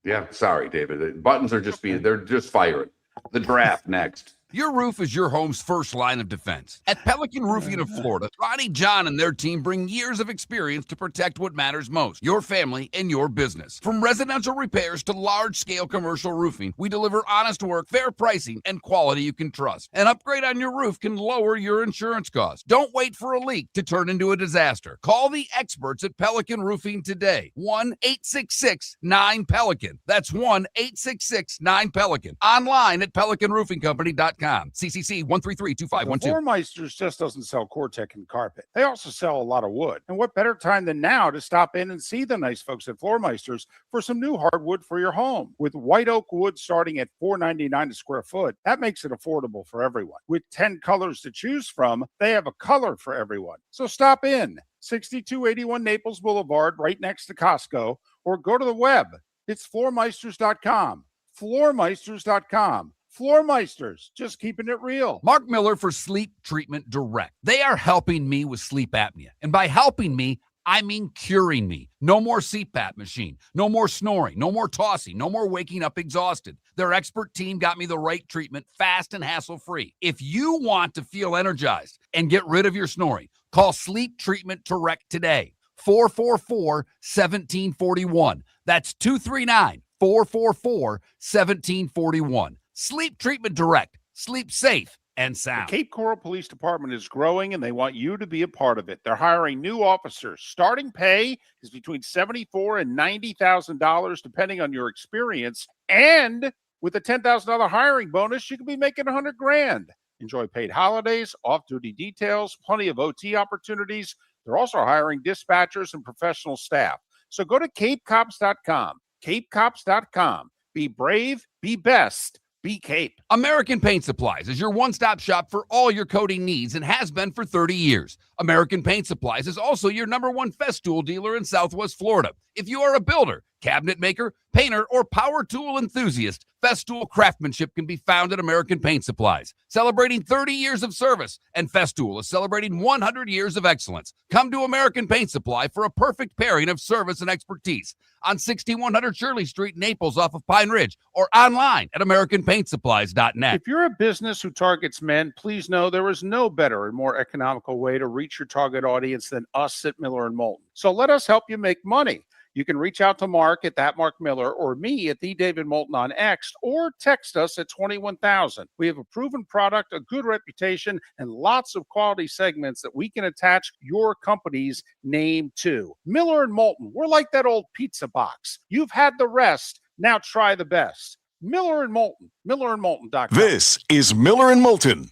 Yeah, sorry, David. The buttons are they're just firing. The draft next. Your roof is your home's first line of defense. At Pelican Roofing of Florida, Ronnie John and their team bring years of experience to protect what matters most, your family and your business. From residential repairs to large-scale commercial roofing, we deliver honest work, fair pricing, and quality you can trust. An upgrade on your roof can lower your insurance costs. Don't wait for a leak to turn into a disaster. Call the experts at Pelican Roofing today. 1-866-9-PELICAN. That's 1-866-9-PELICAN. Online at pelicanroofingcompany.com. CCC 1332512. Floormeisters just doesn't sell Cortec and carpet. They also sell a lot of wood. And what better time than now to stop in and see the nice folks at Floormeisters for some new hardwood for your home. With white oak wood starting at $4.99 a square foot, that makes it affordable for everyone. With 10 colors to choose from, they have a color for everyone. So stop in. 6281 Naples Boulevard, right next to Costco, or go to the web. It's floormeisters.com. Floormeisters.com. Floormeisters, just keeping it real. Mark Miller for Sleep Treatment Direct. They are helping me with sleep apnea. And by helping me, I mean curing me. No more CPAP machine. No more snoring. No more tossing. No more waking up exhausted. Their expert team got me the right treatment, fast and hassle-free. If you want to feel energized and get rid of your snoring, call Sleep Treatment Direct today. 444-1741. That's 239-444-1741. Sleep Treatment Direct. Sleep safe and sound. The Cape Coral Police Department is growing, and they want you to be a part of it. They're hiring new officers. Starting pay is between $74,000 and $90,000, depending on your experience. And with a $10,000 hiring bonus, you could be making $100,000. Enjoy paid holidays, off-duty details, plenty of OT opportunities. They're also hiring dispatchers and professional staff. So go to capecops.com. Capecops.com. Be brave, be best. Be Cape. American Paint Supplies is your one-stop shop for all your coating needs and has been for 30 years. American Paint Supplies is also your #1 Festool dealer in Southwest Florida. If you are a builder, cabinet maker, painter, or power tool enthusiast, Festool craftsmanship can be found at American Paint Supplies. Celebrating 30 years of service, and Festool is celebrating 100 years of excellence. Come to American Paint Supply for a perfect pairing of service and expertise on 6100 Shirley Street, Naples, off of Pine Ridge, or online at AmericanPaintSupplies.net. If you're a business who targets men, please know there is no better and more economical way to reach your target audience than us at Miller and Moulton. So let us help you make money. You can reach out to Mark at that Mark Miller or me at the David Moulton on X, or text us at 21,000. We have a proven product, a good reputation, and lots of quality segments that we can attach your company's name to. Miller and Moulton, we're like that old pizza box. You've had the rest. Now try the best. Miller and Moulton, millerandmoulton.com. This is Miller and Moulton.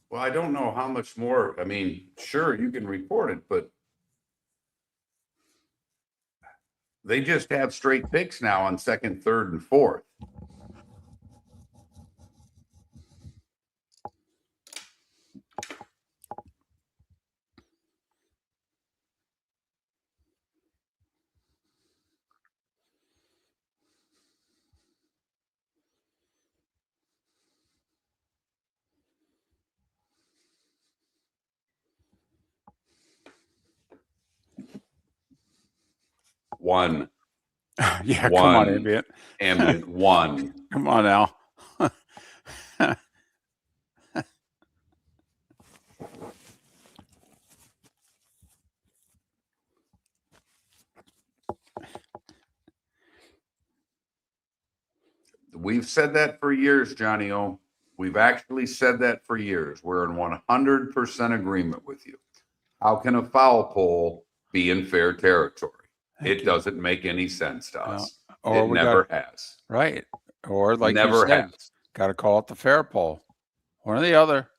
Well, I don't know how much more. I mean, sure, you can report it, but they just have straight picks now on second, third, and fourth. One. Yeah, One. come on, Ambient. Ambient. One. Come on now. We've said that for years, Johnny O. We've actually said that for years. We're in 100% agreement with you. How can a foul pole be in fair territory? It doesn't make any sense to us. Or it we never has. Right. Or like Never you said, has. got to call it the fair pole. One or the other.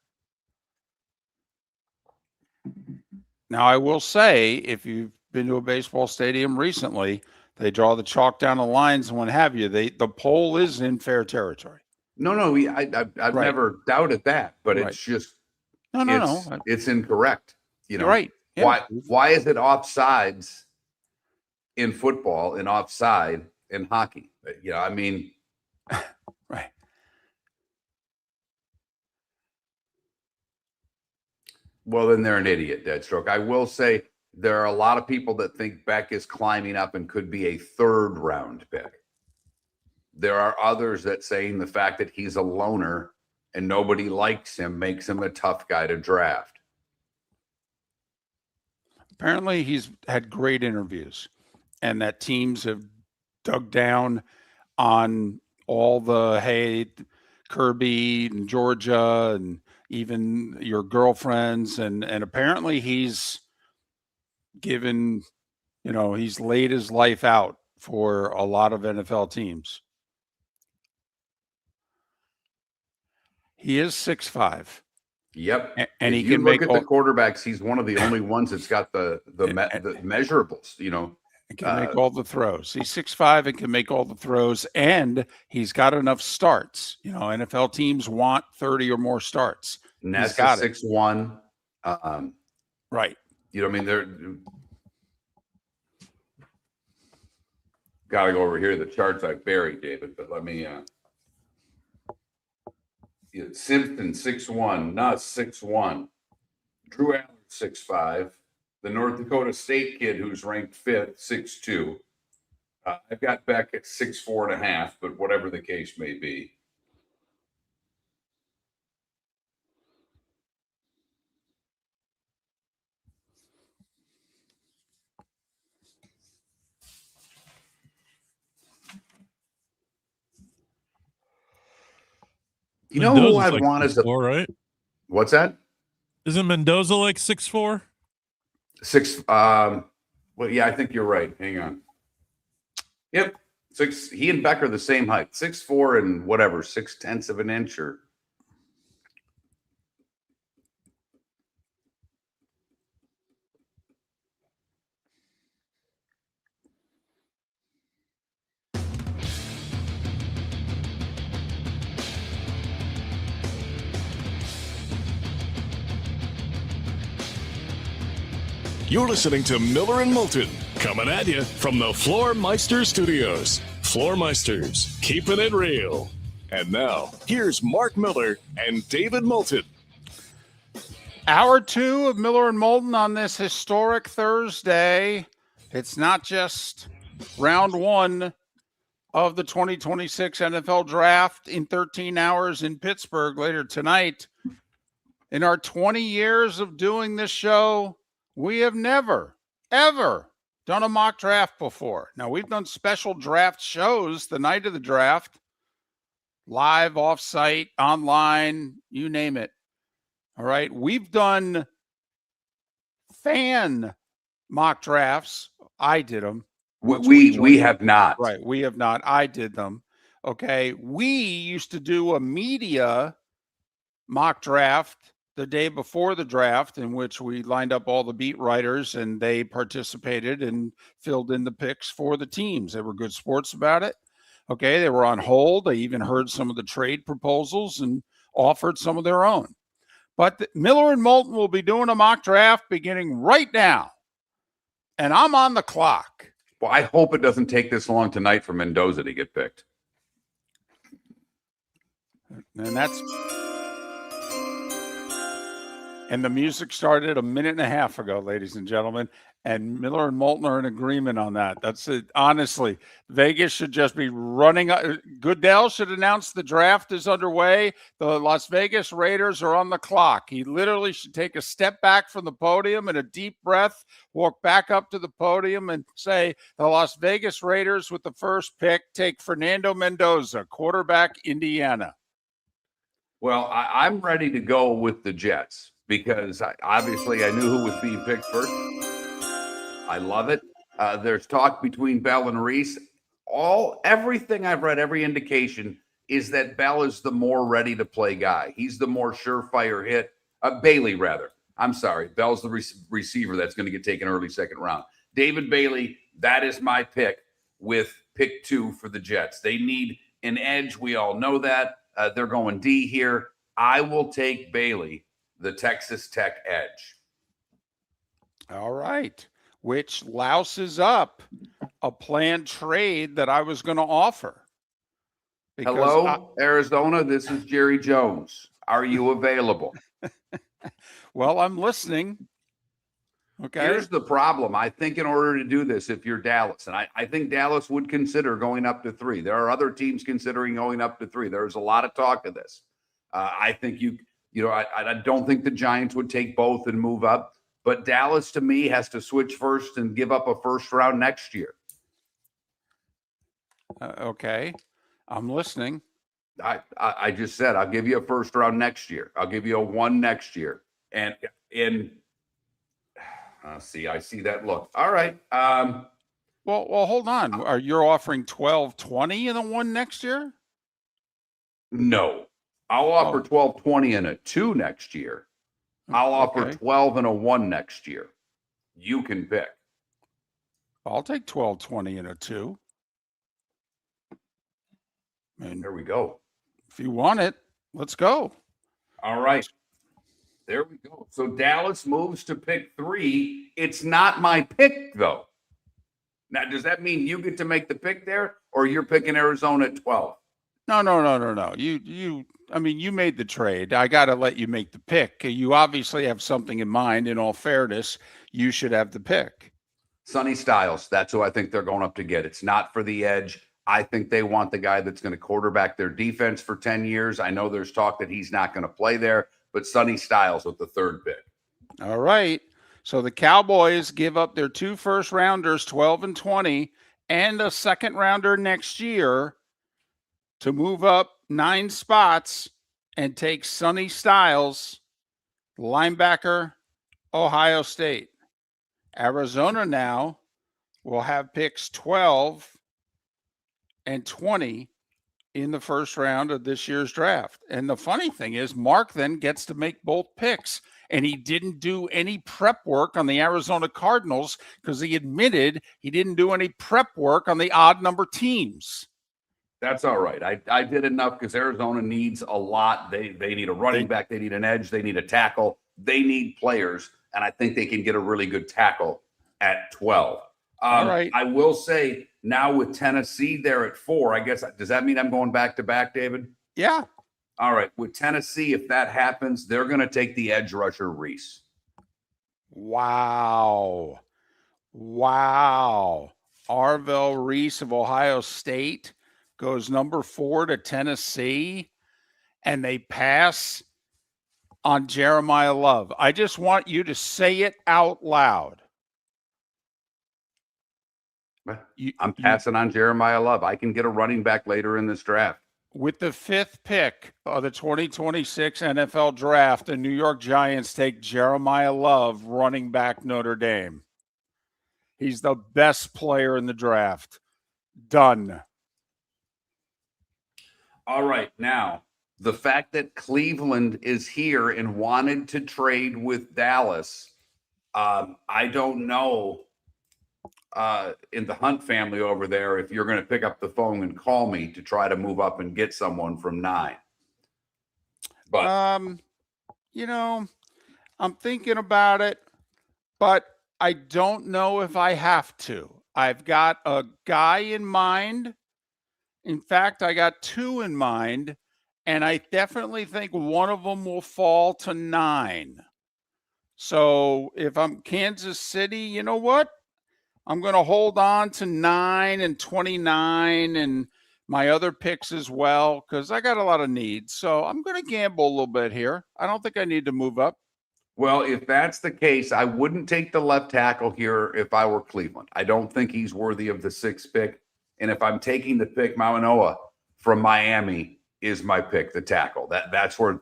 Now, I will say, if you've been to a baseball stadium recently, they draw the chalk down the lines and what have you. The pole is in fair territory. No, I've Right. never doubted that, but Right. it's just No. it's incorrect. You know, You're right. Yeah. Why is it offsides in football and offside in hockey? You know, I mean, Right. Well, then they're an idiot, Deadstroke. I will say there are a lot of people that think Beck is climbing up and could be a 3rd round pick. There are others that saying the fact that he's a loner and nobody likes him makes him a tough guy to draft. Apparently, he's had great interviews, and that teams have dug down on all the, hey, Kirby and Georgia and even your girlfriends. And apparently he's given, he's laid his life out for a lot of NFL teams. He is 6'5". Yep. And if he you can look make at the quarterbacks, he's one of the only ones that's got the measurables, He can make all the throws. He's 6'5" and can make all the throws, and he's got enough starts. NFL teams want 30 or more starts. Ness is 6'1". Right. You know what I mean? They're got to go over here. The charts I buried, David, but let me. Simpson 6'1", Nuss 6'1", Drew Allen 6'5", the North Dakota State kid who's ranked 5th 6'2". I've got Beck at 6'4.5", but whatever the case may be. You know who I want as a 6'4", right? What's that? Isn't Mendoza like 6'4"? 6. Well, yeah, I think you're right. Hang on. Yep, 6. He and Beck are the same height, 6'4" and whatever, 0.6 of an inch or. You're listening to Miller and Moulton, coming at you from the Floormeister Studios. Floormeisters, keeping it real. And now, here's Mark Miller and David Moulton. Hour 2 of Miller and Moulton on this historic Thursday. It's not just round 1 of the 2026 NFL Draft in 13 hours in Pittsburgh later tonight. In our 20 years of doing this show, we have never, ever done a mock draft before. Now, we've done special draft shows the night of the draft, live, off-site, online, you name it. All right. We've done fan mock drafts. I did them. We have not. Right. We have not. I did them. Okay. We used to do a media mock draft the day before the draft, in which we lined up all the beat writers and they participated and filled in the picks for the teams. They were good sports about it. Okay. They were on hold. They even heard some of the trade proposals and offered some of their own. But Miller and Moulton will be doing a mock draft beginning right now. And I'm on the clock. Well, I hope it doesn't take this long tonight for Mendoza to get picked. And the music started a minute and a half ago, ladies and gentlemen. And Miller and Moulton are in agreement on that. That's it. Honestly, Vegas should just be running. Goodell should announce the draft is underway. The Las Vegas Raiders are on the clock. He literally should take a step back from the podium and a deep breath, walk back up to the podium and say, the Las Vegas Raiders with the first pick take Fernando Mendoza, quarterback, Indiana. Well, I'm ready to go with the Jets because obviously I knew who was being picked first. I love it. There's talk between Bell and Reese. Everything I've read, every indication is that Bell is the more ready to play guy. He's the more surefire hit. Bailey, rather. I'm sorry. Bell's the receiver that's going to get taken early second round. David Bailey, that is my pick with pick 2 for the Jets. They need an edge. We all know that. They're going D here. I will take Bailey, the Texas Tech edge. All right. Which louses up a planned trade that I was going to offer. Hello, Arizona. This is Jerry Jones. Are you available? Well, I'm listening. Okay. Here's the problem. I think in order to do this, if you're Dallas, and I think Dallas would consider going up to 3. There are other teams considering going up to 3. There's a lot of talk of this. I think I don't think the Giants would take both and move up. But Dallas, to me, has to switch first and give up a first round next year. Okay. I'm listening. I just said, I'll give you a first round next year. I'll give you a 1 next year. And see, I see that look. All right. Well, hold on. Are you offering 12-20 in a 1 next year? No. I'll offer 12-20 and a 2 next year. I'll offer 12 and a 1 next year. You can pick. I'll take 12-20 and a 2. And there we go. If you want it, let's go. All right. There we go. So Dallas moves to pick 3. It's not my pick, though. Now, does that mean you get to make the pick there, or you're picking Arizona at 12? No. You made the trade. I got to let you make the pick. You obviously have something in mind. In all fairness, you should have the pick. Sonny Styles. That's who I think they're going up to get. It's not for the edge. I think they want the guy that's going to quarterback their defense for 10 years. I know there's talk that he's not going to play there, but Sonny Styles with the 3rd pick. All right. So the Cowboys give up their 2 first rounders, 12 and 20, and a second rounder next year to move up 9 spots and take Sonny Styles, linebacker, Ohio State. Arizona now will have picks 12 and 20 in the first round of this year's draft. And the funny thing is, Mark then gets to make both picks. And he didn't do any prep work on the Arizona Cardinals because he admitted he didn't do any prep work on the odd number teams. That's all right. I did enough because Arizona needs a lot. They need a running back. They need an edge. They need a tackle. They need players. And I think they can get a really good tackle at 12. All right. I will say now with Tennessee there at 4, I guess, does that mean I'm going back to back, David? Yeah. All right. With Tennessee, if that happens, they're going to take the edge rusher, Reese. Wow. Arvell Reese of Ohio State goes number 4 to Tennessee, and they pass on Jeremiah Love. I just want you to say it out loud. I'm passing on Jeremiah Love. I can get a running back later in this draft. With the 5th pick of the 2026 NFL draft, the New York Giants take Jeremiah Love, running back, Notre Dame. He's the best player in the draft. Done. All right. Now, the fact that Cleveland is here and wanted to trade with Dallas, I don't know in the Hunt family over there if you're going to pick up the phone and call me to try to move up and get someone from 9. But I'm thinking about it, but I don't know if I have to. I've got a guy in mind. In fact, I got 2 in mind, and I definitely think one of them will fall to 9. So if I'm Kansas City, you know what? I'm going to hold on to 9 and 29 and my other picks as well because I got a lot of needs. So I'm going to gamble a little bit here. I don't think I need to move up. Well, if that's the case, I wouldn't take the left tackle here if I were Cleveland. I don't think he's worthy of the 6th pick. And if I'm taking the pick, Mauanoa from Miami is my pick, the tackle. That's where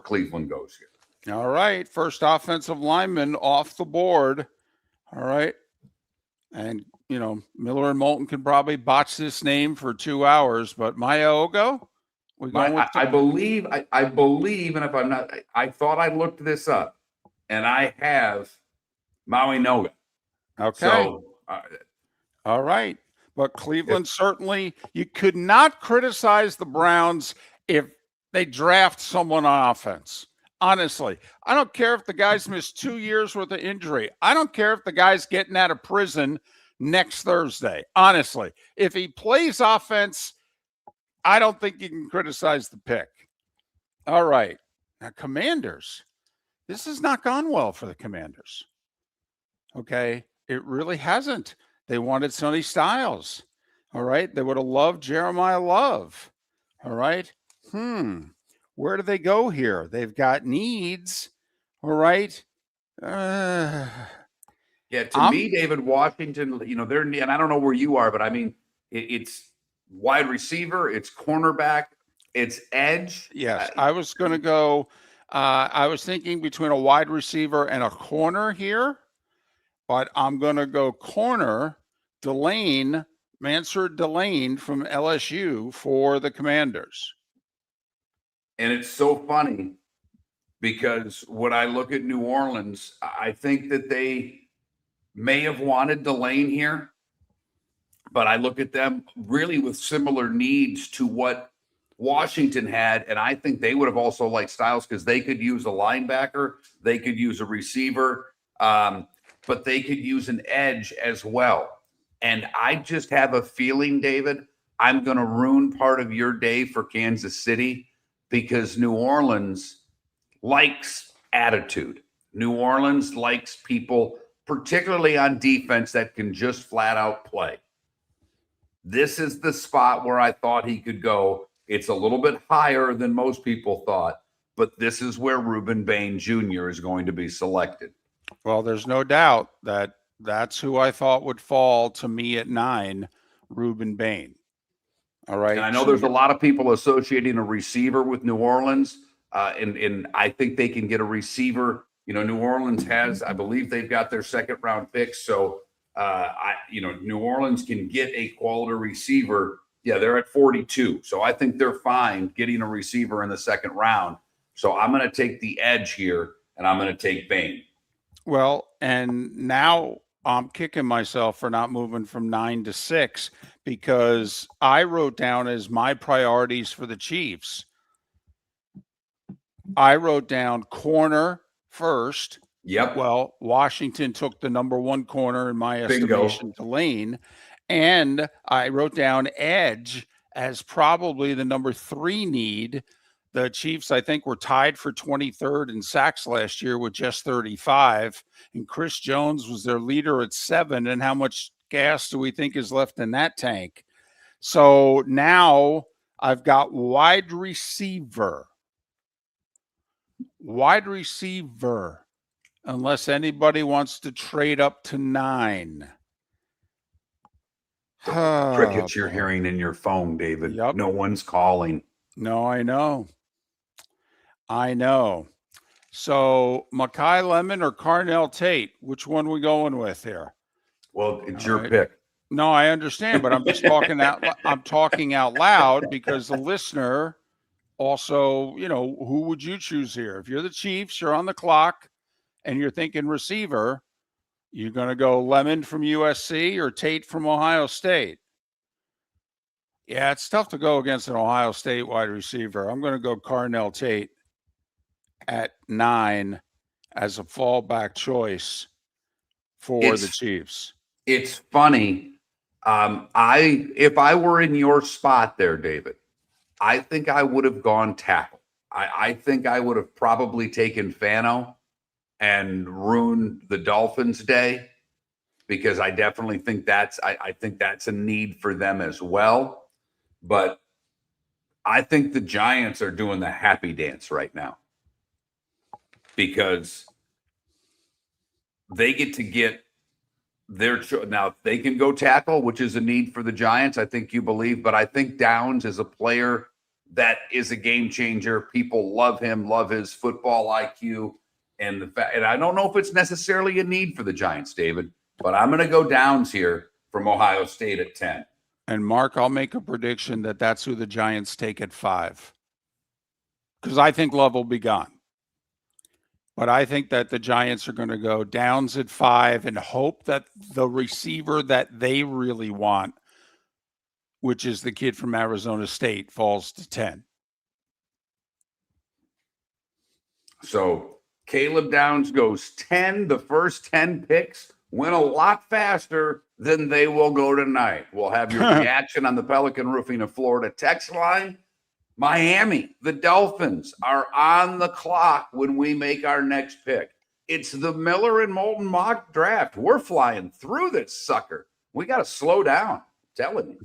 Cleveland goes here. All right. First offensive lineman off the board. All right. And, Miller and Moulton can probably botch this name for 2 hours, but Mayaogo? I believe, and if I'm not, I thought I looked this up, and I have Maui Noga. Okay. So, all right. But Cleveland certainly, you could not criticize the Browns if they draft someone on offense. Honestly, I don't care if the guy's missed 2 years worth of injury. I don't care if the guy's getting out of prison next Thursday. Honestly, if he plays offense, I don't think you can criticize the pick. All right. Now, Commanders. This has not gone well for the Commanders. Okay. It really hasn't. They wanted Sonny Styles. All right. They would have loved Jeremiah Love. All right. Where do they go here? They've got needs. All right. yeah, to me, David, Washington, they're, and I don't know where you are, but I mean, it's wide receiver, it's cornerback, it's edge. Yes. I was going to go, I was thinking between a wide receiver and a corner here, but I'm going to go corner, Mansur Delane from LSU for the Commanders. And it's so funny because when I look at New Orleans, I think that they may have wanted Delane here, but I look at them really with similar needs to what Washington had. And I think they would have also liked Styles because they could use a linebacker, they could use a receiver, but they could use an edge as well. And I just have a feeling, David, I'm going to ruin part of your day for Kansas City because New Orleans likes attitude. New Orleans likes people, particularly on defense, that can just flat out play. This is the spot where I thought he could go. It's a little bit higher than most people thought, but this is where Reuben Bain Jr. is going to be selected. Well, there's no doubt that that's who I thought would fall to me at 9, Reuben Bain. All right. And I know there's a lot of people associating a receiver with New Orleans, and I think they can get a receiver. New Orleans has, I believe they've got their 2nd round picks. So, New Orleans can get a quality receiver. Yeah, they're at 42. So I think they're fine getting a receiver in the 2nd round. So I'm going to take the edge here, and I'm going to take Bain. Well, and now I'm kicking myself for not moving from 9 to 6 because I wrote down as my priorities for the Chiefs. I wrote down corner first. Yep. Well, Washington took the number 1 corner in my estimation, Delane. And I wrote down edge as probably the number 3 need. The Chiefs, I think, were tied for 23rd in sacks last year with just 35. And Chris Jones was their leader at 7. And how much gas do we think is left in that tank? So now I've got wide receiver. Unless anybody wants to trade up to 9. Crickets you're hearing in your phone, David. Yep. No one's calling. No, I know. So Mekhi Lemon or Carnell Tate, which one are we going with here? Well, it's your pick. No, I understand, but I'm just talking out loud because the listener also, who would you choose here? If you're the Chiefs, you're on the clock and you're thinking receiver, you're going to go Lemon from USC or Tate from Ohio State. Yeah, it's tough to go against an Ohio State wide receiver. I'm going to go Carnell Tate at 9 as a fallback choice for the Chiefs. It's funny. If I were in your spot there, David, I think I would have gone tackle. I think I would have probably taken Fano and ruin the Dolphins' day, because I definitely think I think that's a need for them as well. But I think the Giants are doing the happy dance right now because they get now they can go tackle, which is a need for the Giants. I think you believe, but I think Downs is a player that is a game changer. People love him, love his football IQ, and the fact. And I don't know if it's necessarily a need for the Giants, David, but I'm going to go Downs here from Ohio State at 10. And Mark, I'll make a prediction that that's who the Giants take at 5, because I think Love will be gone. But I think that the Giants are going to go Downs at 5 and hope that the receiver that they really want, which is the kid from Arizona State, falls to 10. So Caleb Downs goes 10. The first 10 picks went a lot faster than they will go tonight. We'll have your reaction on the Pelican Roofing of Florida text line. Miami, the Dolphins are on the clock when we make our next pick. It's the Miller and Moulton mock draft. We're flying through this sucker. We got to slow down. I'm telling you.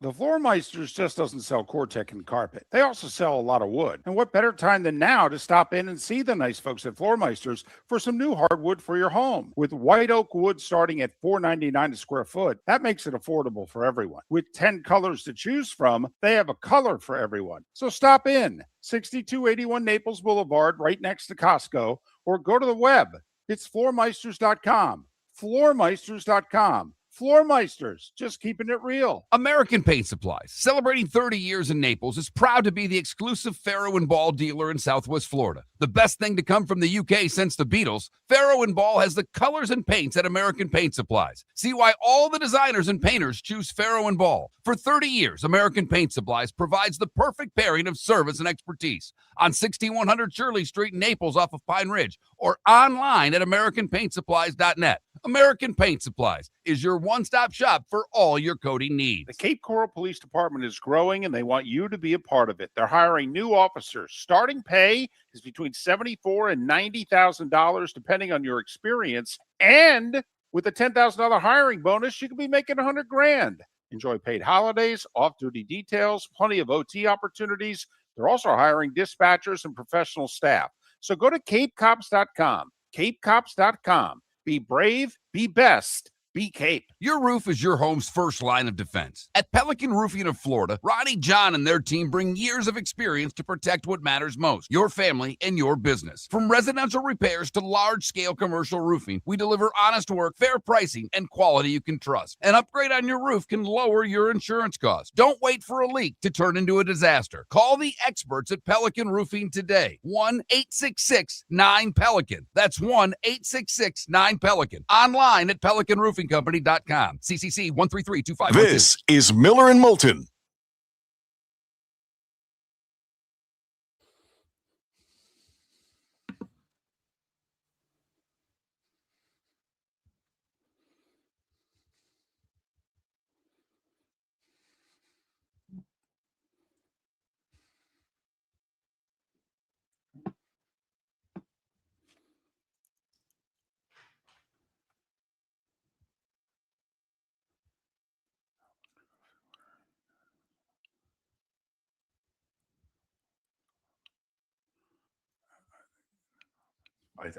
The Floormeisters just doesn't sell Cortec and carpet. They also sell a lot of wood. And what better time than now to stop in and see the nice folks at Floormeisters for some new hardwood for your home. With white oak wood starting at $4.99 a square foot, that makes it affordable for everyone. With 10 colors to choose from, they have a color for everyone. So stop in, 6281 Naples Boulevard, right next to Costco, or go to the web. It's floormeisters.com. Floormeisters.com. Floormeisters, just keeping it real. American Paint Supplies, celebrating 30 years in Naples, is proud to be the exclusive Farrow and Ball dealer in Southwest Florida. The best thing to come from the UK since the Beatles, Farrow and Ball has the colors and paints at American Paint Supplies. See why all the designers and painters choose Farrow and Ball. For 30 years, American Paint Supplies provides the perfect pairing of service and expertise on 6100 Shirley Street in Naples off of Pine Ridge, or online at AmericanPaintSupplies.net. American Paint Supplies is your one-stop shop for all your coating needs. The Cape Coral Police Department is growing, and they want you to be a part of it. They're hiring new officers. Starting pay is between $74,000 and $90,000, depending on your experience. And with a $10,000 hiring bonus, you could be making $100,000. Enjoy paid holidays, off-duty details, plenty of OT opportunities. They're also hiring dispatchers and professional staff. So go to CapeCops.com. CapeCops.com. Be brave, be best, be Cape. Your roof is your home's first line of defense. At Pelican Roofing of Florida, Ronnie John and their team bring years of experience to protect what matters most, your family and your business. From residential repairs to large-scale commercial roofing, we deliver honest work, fair pricing, and quality you can trust. An upgrade on your roof can lower your insurance costs. Don't wait for a leak to turn into a disaster. Call the experts at Pelican Roofing today. 1-866-9-PELICAN. That's 1-866-9-PELICAN. Online at PelicanRoofingCompany.com. CCC 1332512. This is Miller and Moulton.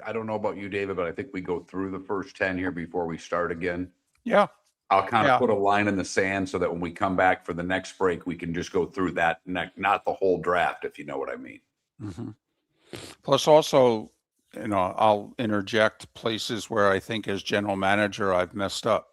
I don't know about you, David, but I think we go through the first 10 here before we start again. Yeah. I'll kind of put a line in the sand so that when we come back for the next break, we can just go through that, not the whole draft, if you know what I mean. Mm-hmm. Plus, also, I'll interject places where I think as general manager, I've messed up.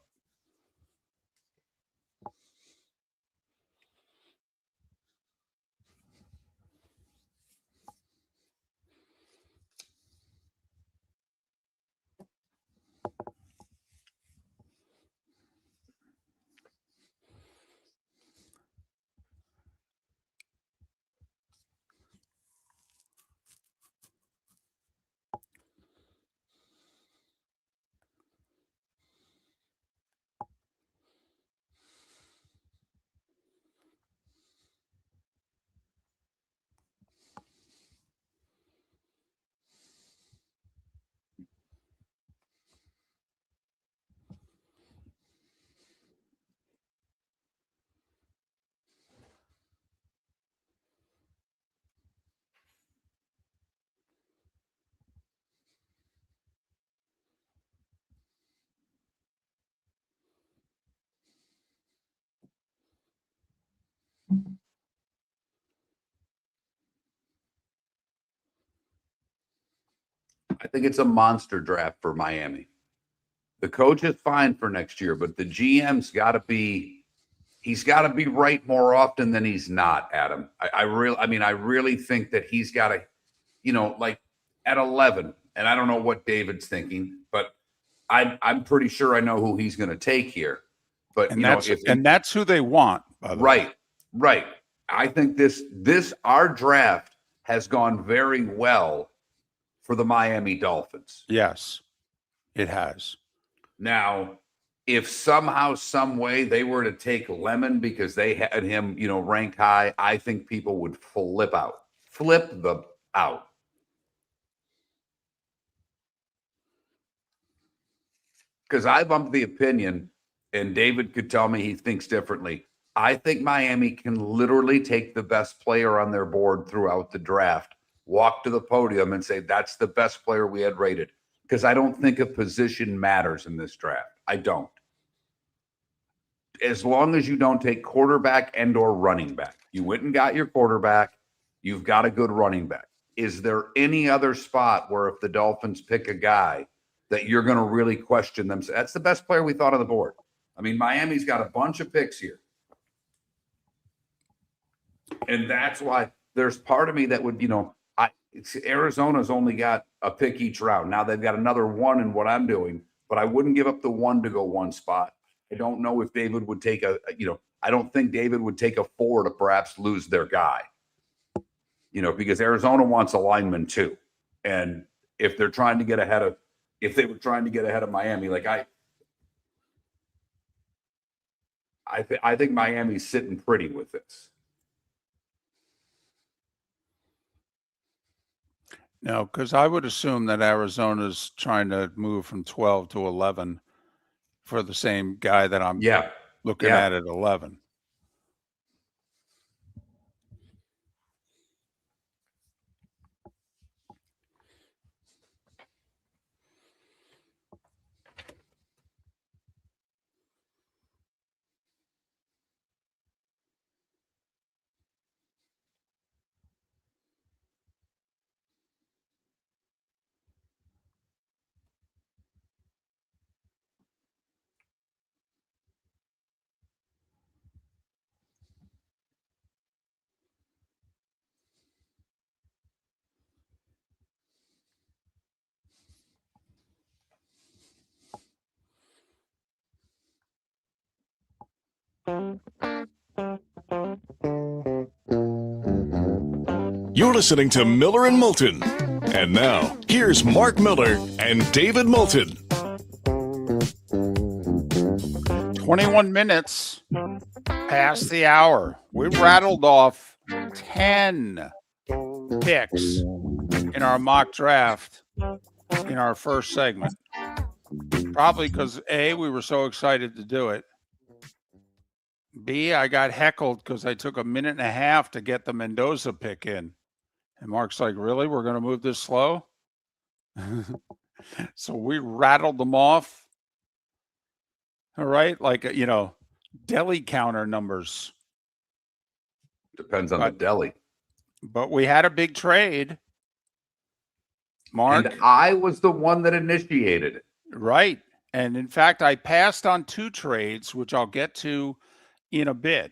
I think it's a monster draft for Miami. The coach is fine for next year, but the GM's got to be, he's got to be right more often than he's not, Adam. I really think that he's got to, like at 11, and I don't know what David's thinking, but I'm pretty sure I know who he's going to take here. But and that's who they want, by the way. Right. I think our draft has gone very well for the Miami Dolphins. Yes, it has. Now, if somehow, some way they were to take Lemon because they had him, ranked high, I think people would flip out. Because I'm of the opinion, and David could tell me he thinks differently. I think Miami can literally take the best player on their board throughout the draft, walk to the podium and say, that's the best player we had rated. Because I don't think a position matters in this draft. I don't. As long as you don't take quarterback and or running back. You went and got your quarterback. You've got a good running back. Is there any other spot where if the Dolphins pick a guy that you're going to really question them? That's the best player we thought on the board. I mean, Miami's got a bunch of picks here. And that's why there's part of me that would, Arizona's only got a pick each round. Now they've got another one in what I'm doing, but I wouldn't give up the one to go one spot. I don't know if David would take I don't think David would take a 4 to perhaps lose their guy, because Arizona wants a lineman too. And if they're trying to get ahead of, Miami, like I think Miami's sitting pretty with this. No, because I would assume that Arizona's trying to move from 12 to 11 for the same guy that I'm looking at 11. You're listening to Miller and Moulton. And now, here's Mark Miller and David Moulton. 21 minutes past the hour. We rattled off 10 picks in our mock draft in our first segment. Probably because A, we were so excited to do it. B, I got heckled because I took a minute and a half to get the Mendoza pick in. And Mark's like, really? We're going to move this slow? So we rattled them off. All right. Like, deli counter numbers. Depends on the deli. But we had a big trade. Mark. And I was the one that initiated it. Right. And in fact, I passed on 2 trades, which I'll get to in a bit.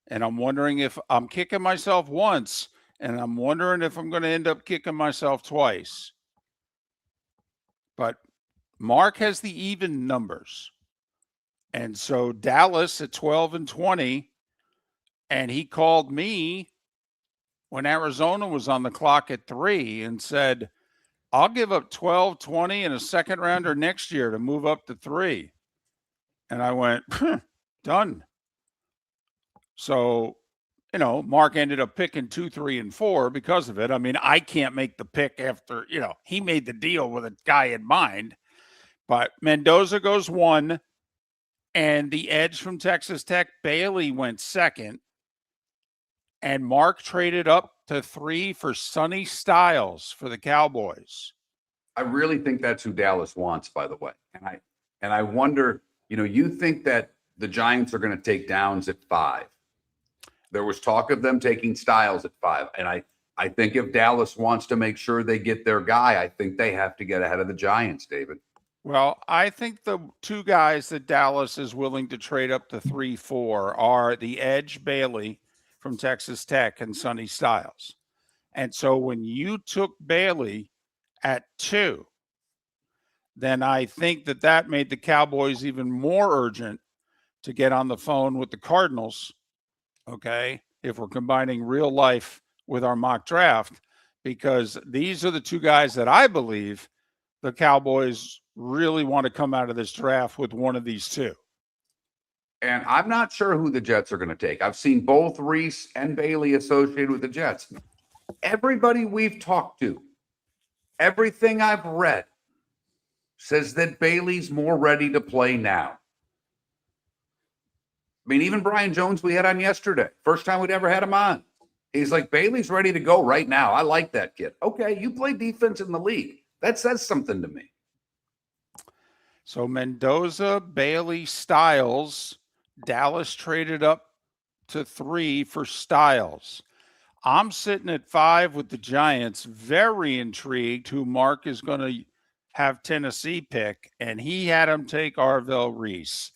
And I'm wondering if I'm kicking myself once, and I'm wondering if I'm going to end up kicking myself twice. But Mark has the even numbers. And so Dallas at 12 and 20, and he called me when Arizona was on the clock at 3 and said, I'll give up 12, 20 and a second rounder next year to move up to 3. And I went, done. So, Mark ended up picking 2, 3, and 4 because of it. I mean, I can't make the pick after, he made the deal with a guy in mind. But Mendoza goes 1, and the edge from Texas Tech, Bailey, went 2nd. And Mark traded up to 3 for Sonny Styles for the Cowboys. I really think that's who Dallas wants, by the way. And I wonder, you think that the Giants are going to take Downs at 5. There was talk of them taking Styles at 5. And I think if Dallas wants to make sure they get their guy, I think they have to get ahead of the Giants, David. Well, I think the two guys that Dallas is willing to trade up to 3-4 are the edge Bailey from Texas Tech and Sonny Styles. And so when you took Bailey at 2, then I think that made the Cowboys even more urgent to get on the phone with the Cardinals, okay, if we're combining real life with our mock draft, because these are the two guys that I believe the Cowboys really want to come out of this draft with one of these two. And I'm not sure who the Jets are going to take. I've seen both Reese and Bailey associated with the Jets. Everybody we've talked to, everything I've read says that Bailey's more ready to play now. I mean, even Brian Jones we had on yesterday, first time we'd ever had him on. He's like, Bailey's ready to go right now. I like that kid. Okay, you play defense in the league. That says something to me. So Mendoza, Bailey, Styles, Dallas traded up to 3 for Styles. I'm sitting at 5 with the Giants, very intrigued who Mark is going to have Tennessee pick, and he had him take Arvell Reese.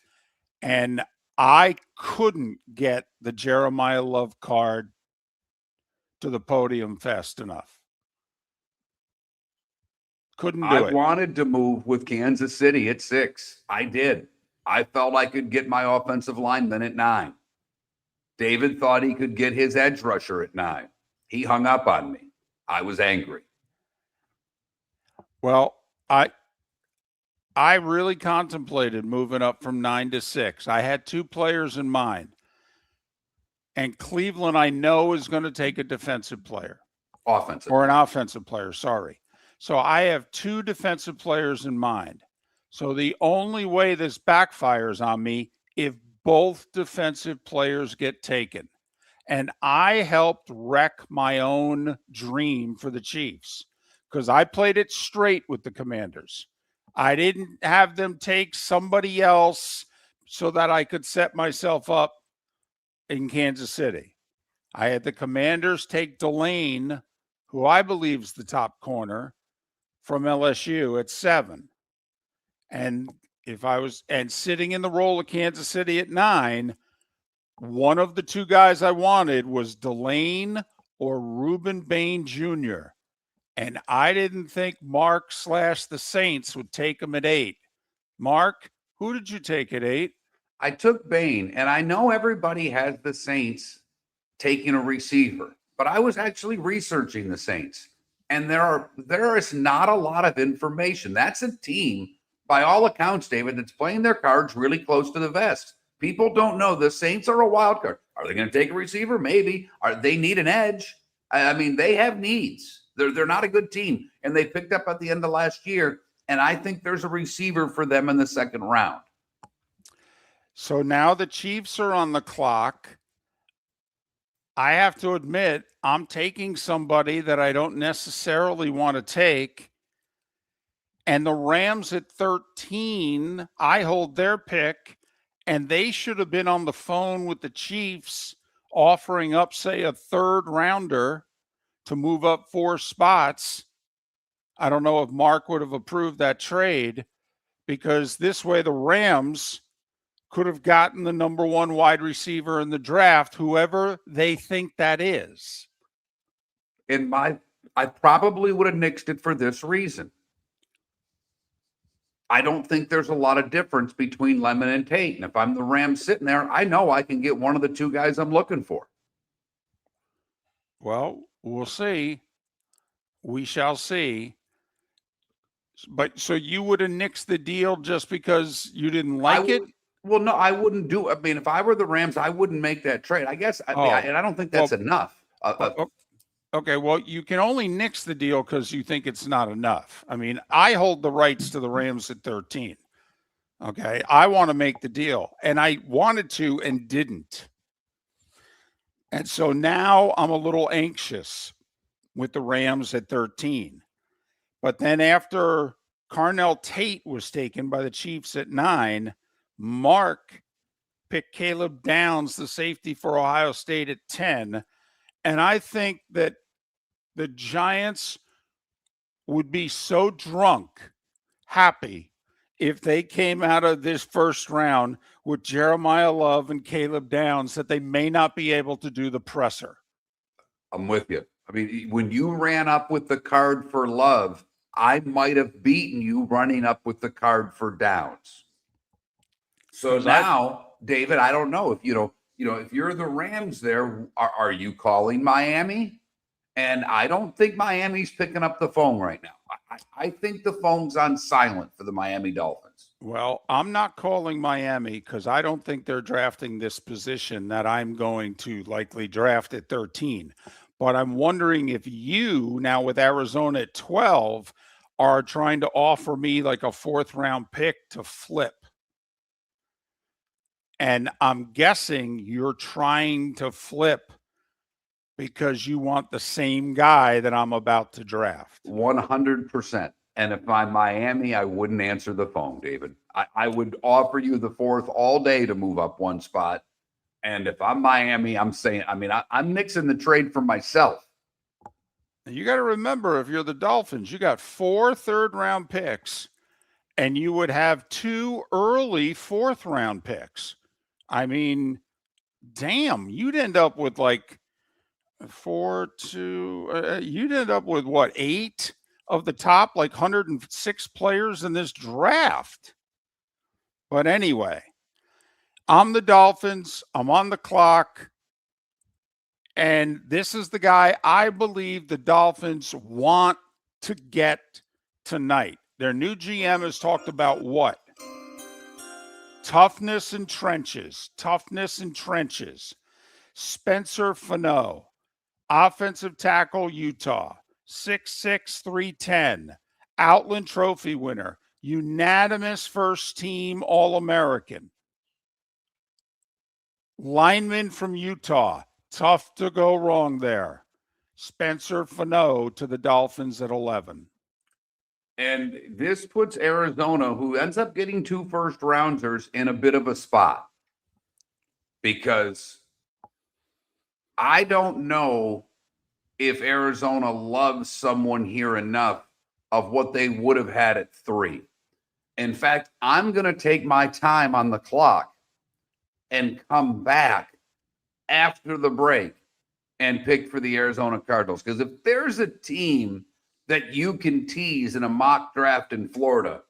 And I couldn't get the Jeremiah Love card to the podium fast enough. Couldn't do it. I wanted to move with Kansas City at 6. I did. I felt I could get my offensive lineman at 9. David thought he could get his edge rusher at 9. He hung up on me. I was angry. Well, I really contemplated moving up from 9 to 6. I had 2 players in mind. And Cleveland, I know, is going to take a defensive player. Offensive. Or an offensive player, sorry. So I have 2 defensive players in mind. So the only way this backfires on me, if both defensive players get taken. And I helped wreck my own dream for the Chiefs because I played it straight with the Commanders. I didn't have them take somebody else so that I could set myself up in Kansas City. I had the Commanders take Delane, who I believe is the top corner, from LSU at 7. And sitting in the role of Kansas City at 9, one of the 2 guys I wanted was Delane or Reuben Bain Jr. And I didn't think Mark / the Saints would take him at 8. Mark, who did you take at 8? I took Bain, and I know everybody has the Saints taking a receiver, but I was actually researching the Saints, and there is not a lot of information. That's a team, by all accounts, David, that's playing their cards really close to the vest. People don't know the Saints are a wild card. Are they going to take a receiver? Maybe. They need an edge? I mean, they have needs. They're not a good team, and they picked up at the end of last year, and I think there's a receiver for them in the second round. So now the Chiefs are on the clock. I have to admit, I'm taking somebody that I don't necessarily want to take. And the Rams at 13, I hold their pick, and they should have been on the phone with the Chiefs offering up, say, a 3rd rounder to move up 4 spots. I don't know if Mark would have approved that trade, because this way the Rams could have gotten the number 1 wide receiver in the draft, whoever they think that is. I probably would have nixed it for this reason. I don't think there's a lot of difference between Lemon and Tate. And if I'm the Rams sitting there, I know I can get one of the 2 guys I'm looking for. Well, we'll see. We shall see. But so you would have nixed the deal just because you didn't like it? Well, no, I wouldn't do. I mean, if I were the Rams, I wouldn't make that trade. I guess, and I don't think that's enough. Okay, well, you can only nix the deal because you think it's not enough. I mean, I hold the rights to the Rams at 13. Okay, I want to make the deal, and I wanted to and didn't. And so now I'm a little anxious with the Rams at 13. But then after Carnell Tate was taken by the Chiefs at 9, Mark picked Caleb Downs, the safety for Ohio State, at 10. And I think that the Giants would be so drunk, happy, if they came out of this first round with Jeremiah Love and Caleb Downs that they may not be able to do the presser. I'm with you. I mean, when you ran up with the card for Love, I might have beaten you running up with the card for Downs. So now, David, I don't know if if you're the Rams there, are you calling Miami? And I don't think Miami's picking up the phone right now. I think the phone's on silent for the Miami Dolphins. Well, I'm not calling Miami because I don't think they're drafting this position that I'm going to likely draft at 13. But I'm wondering if you, now with Arizona at 12, are trying to offer me like a 4th-round pick to flip. And I'm guessing you're trying to flip because you want the same guy that I'm about to draft. 100%. And if I'm Miami, I wouldn't answer the phone, David. I would offer you the 4th all day to move up one spot. And if I'm Miami, I'm saying, I'm nixing the trade for myself. You got to remember, if you're the Dolphins, you got 4 3rd-round picks, and you would have 2 early 4th-round picks. I mean, damn, you'd end up with like you'd end up with what, 8 of the top, like 106 players in this draft. But anyway, I'm the Dolphins. I'm on the clock. And this is the guy I believe the Dolphins want to get tonight. Their new GM has talked about what? Toughness in trenches. Spencer Fano, offensive tackle, Utah, 6'6", 310, Outland Trophy winner, unanimous first team All-American. Lineman from Utah, tough to go wrong there. Spencer Fano to the Dolphins at 11. And this puts Arizona, who ends up getting 2 first-rounders, in a bit of a spot. Because I don't know if Arizona loves someone here enough of what they would have had at 3. In fact, I'm going to take my time on the clock and come back after the break and pick for the Arizona Cardinals. Because if there's a team that you can tease in a mock draft in Florida,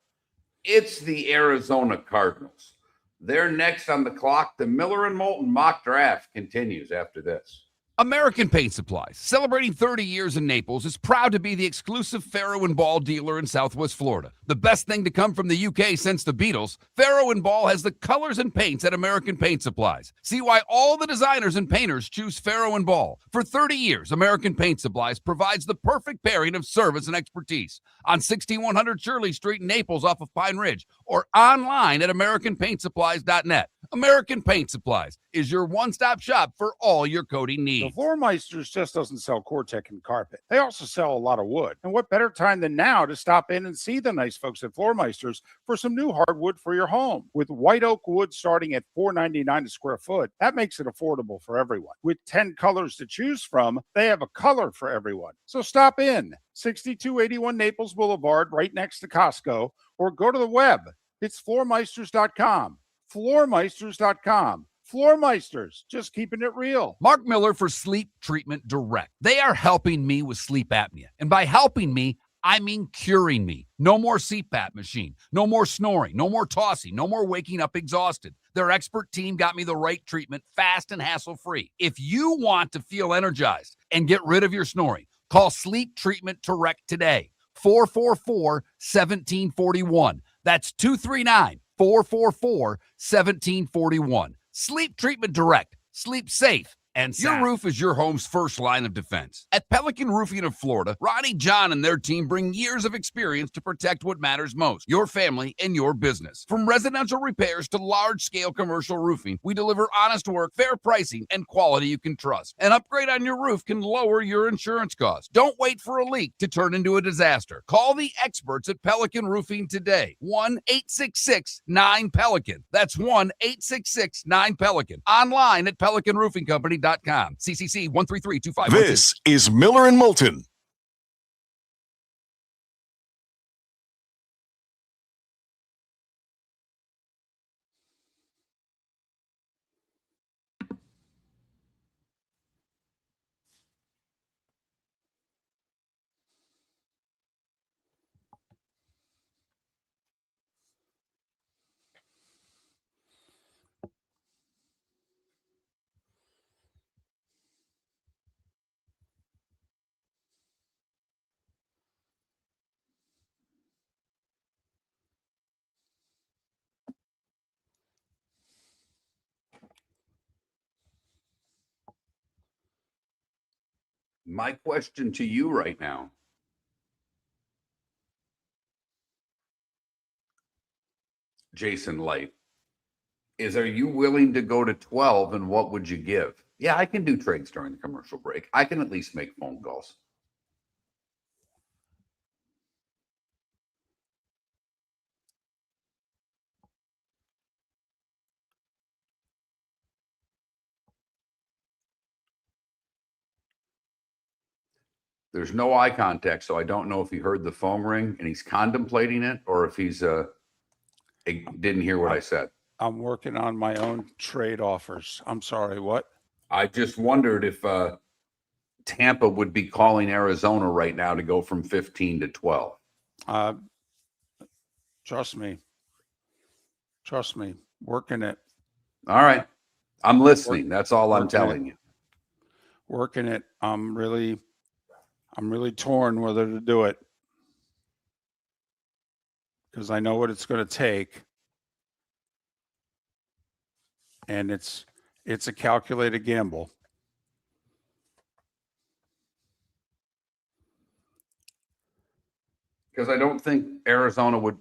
it's the Arizona Cardinals. They're next on the clock. The Miller and Moulton mock draft continues after this. American Paint Supplies, celebrating 30 years in Naples, is proud to be the exclusive Farrow & Ball dealer in Southwest Florida. The best thing to come from the UK since the Beatles, Farrow & Ball has the colors and paints at American Paint Supplies. See why all the designers and painters choose Farrow & Ball. For 30 years, American Paint Supplies provides the perfect pairing of service and expertise. On 6100 Shirley Street in Naples off of Pine Ridge, or online at AmericanPaintSupplies.net. American Paint Supplies is your one-stop shop for all your coating needs. The Floormeisters just doesn't sell Cortec and carpet. They also sell a lot of wood. And what better time than now to stop in and see the nice folks at Floormeisters for some new hardwood for your home. With white oak wood starting at $4.99 a square foot, that makes it affordable for everyone. With 10 colors to choose from, they have a color for everyone. So stop in. 6281 Naples Boulevard, right next to Costco, or go to the web. It's floormeisters.com. Floormeisters.com. Floormeisters, just keeping it real. Mark Miller for Sleep Treatment Direct. They are helping me with sleep apnea. And by helping me, I mean curing me. No more CPAP machine. No more snoring. No more tossing. No more waking up exhausted. Their expert team got me the right treatment, fast and hassle-free. If you want to feel energized and get rid of your snoring, call Sleep Treatment Direct today. 444-1741. That's 239-444-1741. Sleep Treatment Direct. Sleep safe and sound. Your roof is your home's first line of defense. At Pelican Roofing of Florida, Ronnie John and their team bring years of experience to protect what matters most, your family and your business. From residential repairs to large-scale commercial roofing, we deliver honest work, fair pricing, and quality you can trust. An upgrade on your roof can lower your insurance costs. Don't wait for a leak to turn into a disaster. Call the experts at Pelican Roofing today. 1-866-9-PELICAN. That's 1-866-9-PELICAN. Online at PelicanRoofingCompany.com. CCC 13325. This is Miller and Moulton. My question to you right now, Jason Light, is are you willing to go to 12 and what would you give? Yeah, I can do trades during the commercial break. I can at least make phone calls. There's no eye contact, so I don't know if he heard the phone ring and he's contemplating it or if he's he didn't hear what I said. I'm working on my own trade offers. I'm sorry, what? I just wondered if Tampa would be calling Arizona right now to go from 15 to 12. Trust me. Trust me. Working it. All right. I'm listening. That's all I'm telling you. Working it. I'm really torn whether to do it because I know what it's going to take. And it's a calculated gamble. Because I don't think Arizona would,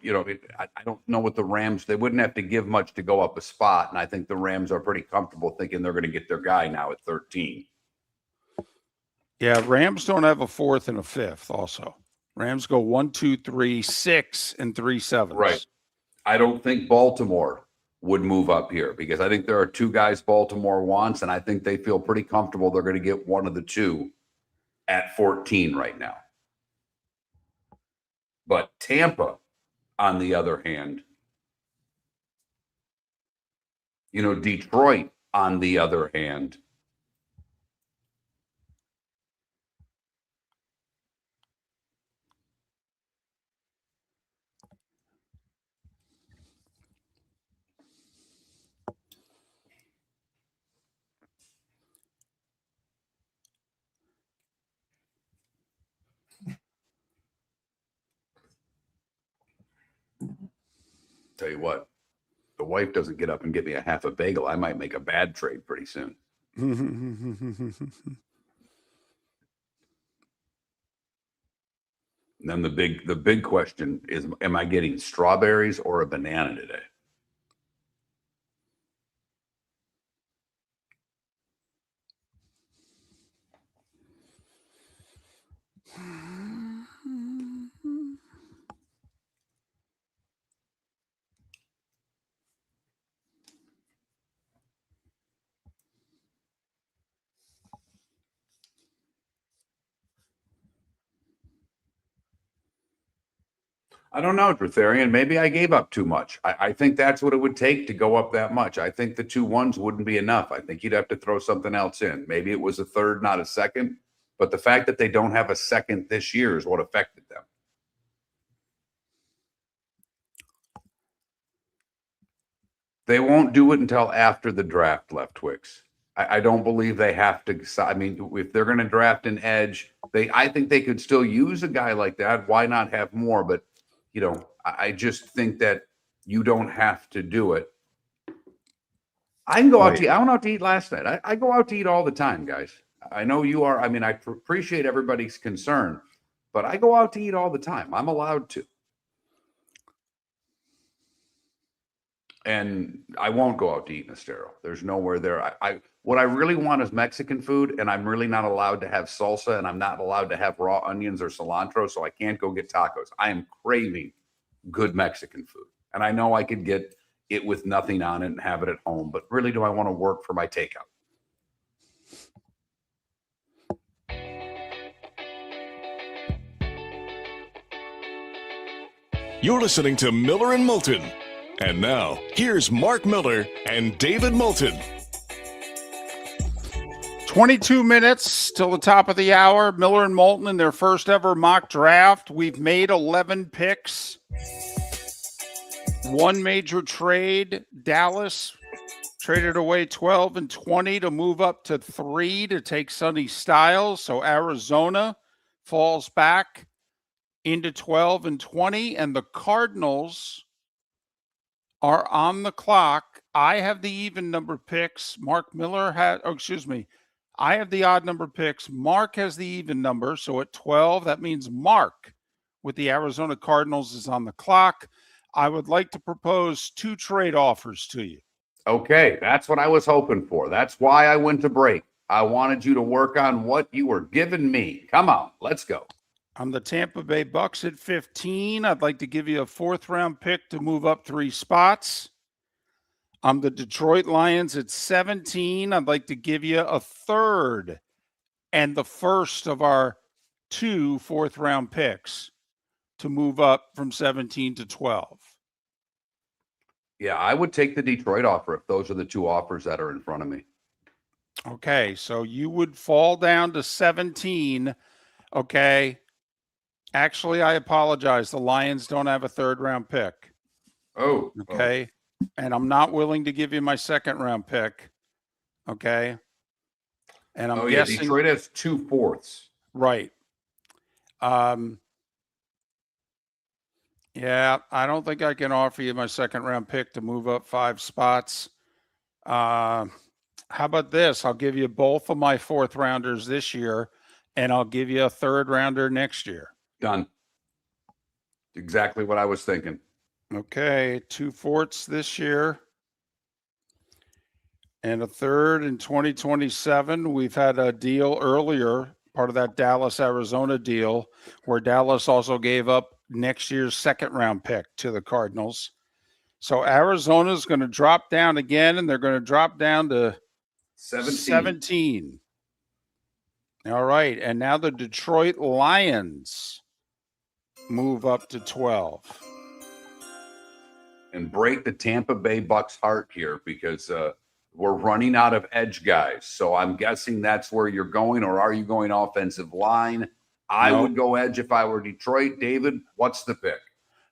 I don't know what the Rams, they wouldn't have to give much to go up a spot. And I think the Rams are pretty comfortable thinking they're going to get their guy now at 13. Yeah, Rams don't have a fourth and a fifth also. Rams go 1, 2, 3, 6, and 3 7s. Right. I don't think Baltimore would move up here because I think there are two guys Baltimore wants, and I think they feel pretty comfortable they're going to get one of the two at 14 right now. But Tampa, on the other hand, Detroit, on the other hand, tell you what, the wife doesn't get up and get me a half a bagel, I might make a bad trade pretty soon. And then the big question is, am I getting strawberries or a banana today? I don't know, Drutharian. Maybe I gave up too much. I think that's what it would take to go up that much. I think the 2 1s wouldn't be enough. I think you'd have to throw something else in. Maybe it was a third, not a second. But the fact that they don't have a second this year is what affected them. They won't do it until after the draft, Left Twix. I don't believe they have to. I mean, if they're going to draft an edge, I think they could still use a guy like that. Why not have more? But I just think that you don't have to do it. I can go out to eat. I went out to eat last night. I go out to eat all the time, guys. I know you are. I mean, I appreciate everybody's concern, but I go out to eat all the time. I'm allowed to. And I won't go out to eat in Estero. There's nowhere there. What I really want is Mexican food, and I'm really not allowed to have salsa, and I'm not allowed to have raw onions or cilantro, so I can't go get tacos. I am craving good Mexican food, and I know I could get it with nothing on it and have it at home, but really, do I want to work for my takeout? You're listening to Miller and Moulton. And now, here's Mark Miller and David Moulton. 22 minutes till the top of the hour. Miller and Moulton in their first ever mock draft. We've made 11 picks. One major trade. Dallas traded away 12 and 20 to move up to 3 to take Sonny Styles. So Arizona falls back into 12 and 20. And the Cardinals are on the clock. I have the even number picks. Mark Miller had, I have the odd number picks. Mark has the even number. So at 12, that means Mark with the Arizona Cardinals is on the clock. I would like to propose 2 trade offers to you. Okay, that's what I was hoping for. That's why I went to break. I wanted you to work on what you were giving me. Come on, let's go. I'm the Tampa Bay Bucks at 15. I'd like to give you a 4th round pick to move up 3 spots. I'm the Detroit Lions at 17. I'd like to give you a 3rd and the first of our 2 4th round picks to move up from 17 to 12. Yeah, I would take the Detroit offer if those are the 2 offers that are in front of me. Okay, so you would fall down to 17. Okay. Actually, I apologize. The Lions don't have a 3rd round pick. Oh, Okay. And I'm not willing to give you my 2nd round pick. Okay. And I'm guessing Detroit has 2 fourths. right. Yeah, I don't think I can offer you my 2nd round pick to move up 5 spots. How about this? I'll give you both of my 4th rounders this year, and I'll give you a 3rd rounder next year. Done. Exactly what I was thinking. Okay, 2 fourths this year and a 3rd in 2027. We've had a deal earlier, part of that Dallas, Arizona deal, where Dallas also gave up next year's 2nd round pick to the Cardinals. So Arizona's going to drop down again, and they're going to drop down to 17. All right, and now the Detroit Lions move up to 12. And break the Tampa Bay Bucks heart here because we're running out of edge guys. So I'm guessing that's where you're going, or are you going offensive line? I would go edge if I were Detroit. David, what's the pick?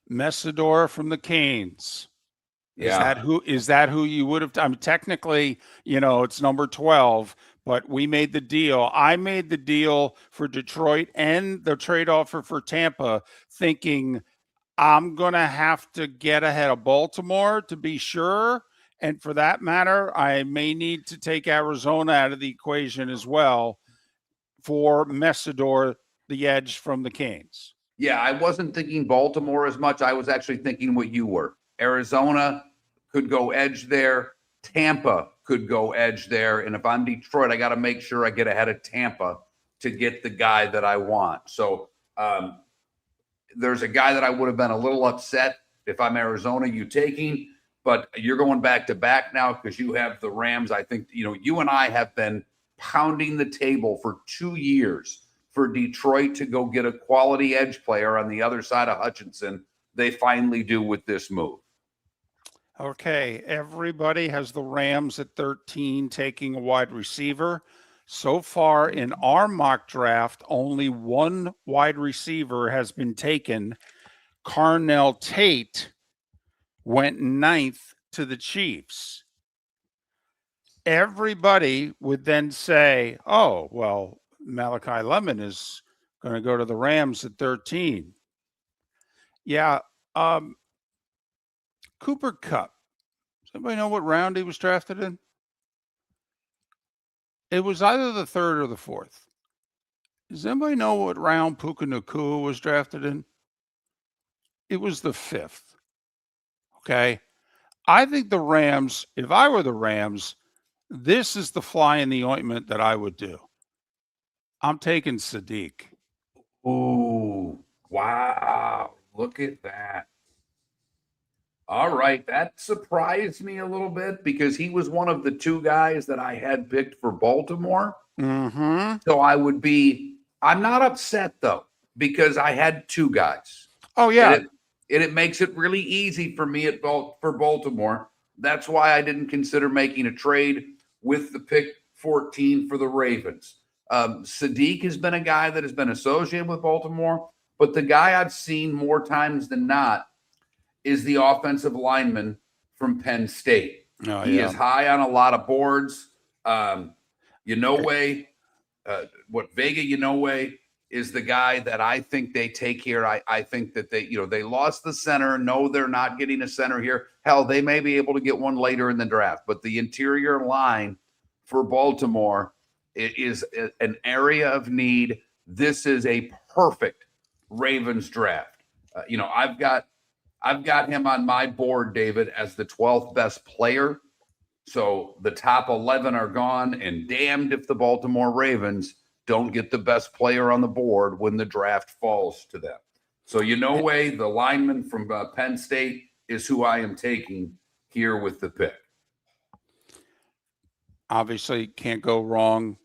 Messidor from the Canes. Yeah. Is that who you would have? I mean, technically, it's number 12, but we made the deal. I made the deal for Detroit and the trade offer for Tampa, thinking I'm going to have to get ahead of Baltimore to be sure. And for that matter, I may need to take Arizona out of the equation as well for Messidor, the edge from the Canes. Yeah, I wasn't thinking Baltimore as much. I was actually thinking what you were. Arizona could go edge there. Tampa could go edge there. And if I'm Detroit, I got to make sure I get ahead of Tampa to get the guy that I want. So there's a guy that I would have been a little upset if I'm Arizona, you taking, but you're going back to back now because you have the Rams. I think, you and I have been pounding the table for 2 years for Detroit to go get a quality edge player on the other side of Hutchinson. They finally do with this move. Okay, everybody has the Rams at 13 taking a wide receiver. So far in our mock draft, only 1 wide receiver has been taken. Carnell Tate went 9th to the Chiefs. Everybody would then say, oh, well, Malachi Lemon is going to go to the Rams at 13. Yeah. Cooper Kupp. Does anybody know what round he was drafted in? It was either the 3rd or the 4th. Does anybody know what round Puka Nacua was drafted in? It was the 5th. Okay. I think the Rams, if I were the Rams, this is the fly in the ointment that I would do. I'm taking Sadiq. Oh, wow. Look at that. All right. That surprised me a little bit because he was one of the 2 guys that I had picked for Baltimore. Mm-hmm. So I'm not upset though, because I had 2 guys. Oh, yeah. And it makes it really easy for me for Baltimore. That's why I didn't consider making a trade with the pick 14 for the Ravens. Sadiq has been a guy that has been associated with Baltimore, but the guy I've seen more times than not is the offensive lineman from Penn State. He is high on a lot of boards. Vega Inoue is the guy that I think they take here. I think that they lost the center. No, they're not getting a center here. Hell, they may be able to get one later in the draft, but the interior line for Baltimore It is an area of need. This is a perfect Ravens draft. I've got him on my board, David, as the 12th best player. So the top 11 are gone, and damned if the Baltimore Ravens don't get the best player on the board when the draft falls to them. So way the lineman from Penn State is who I am taking here with the pick. Obviously, can't go wrong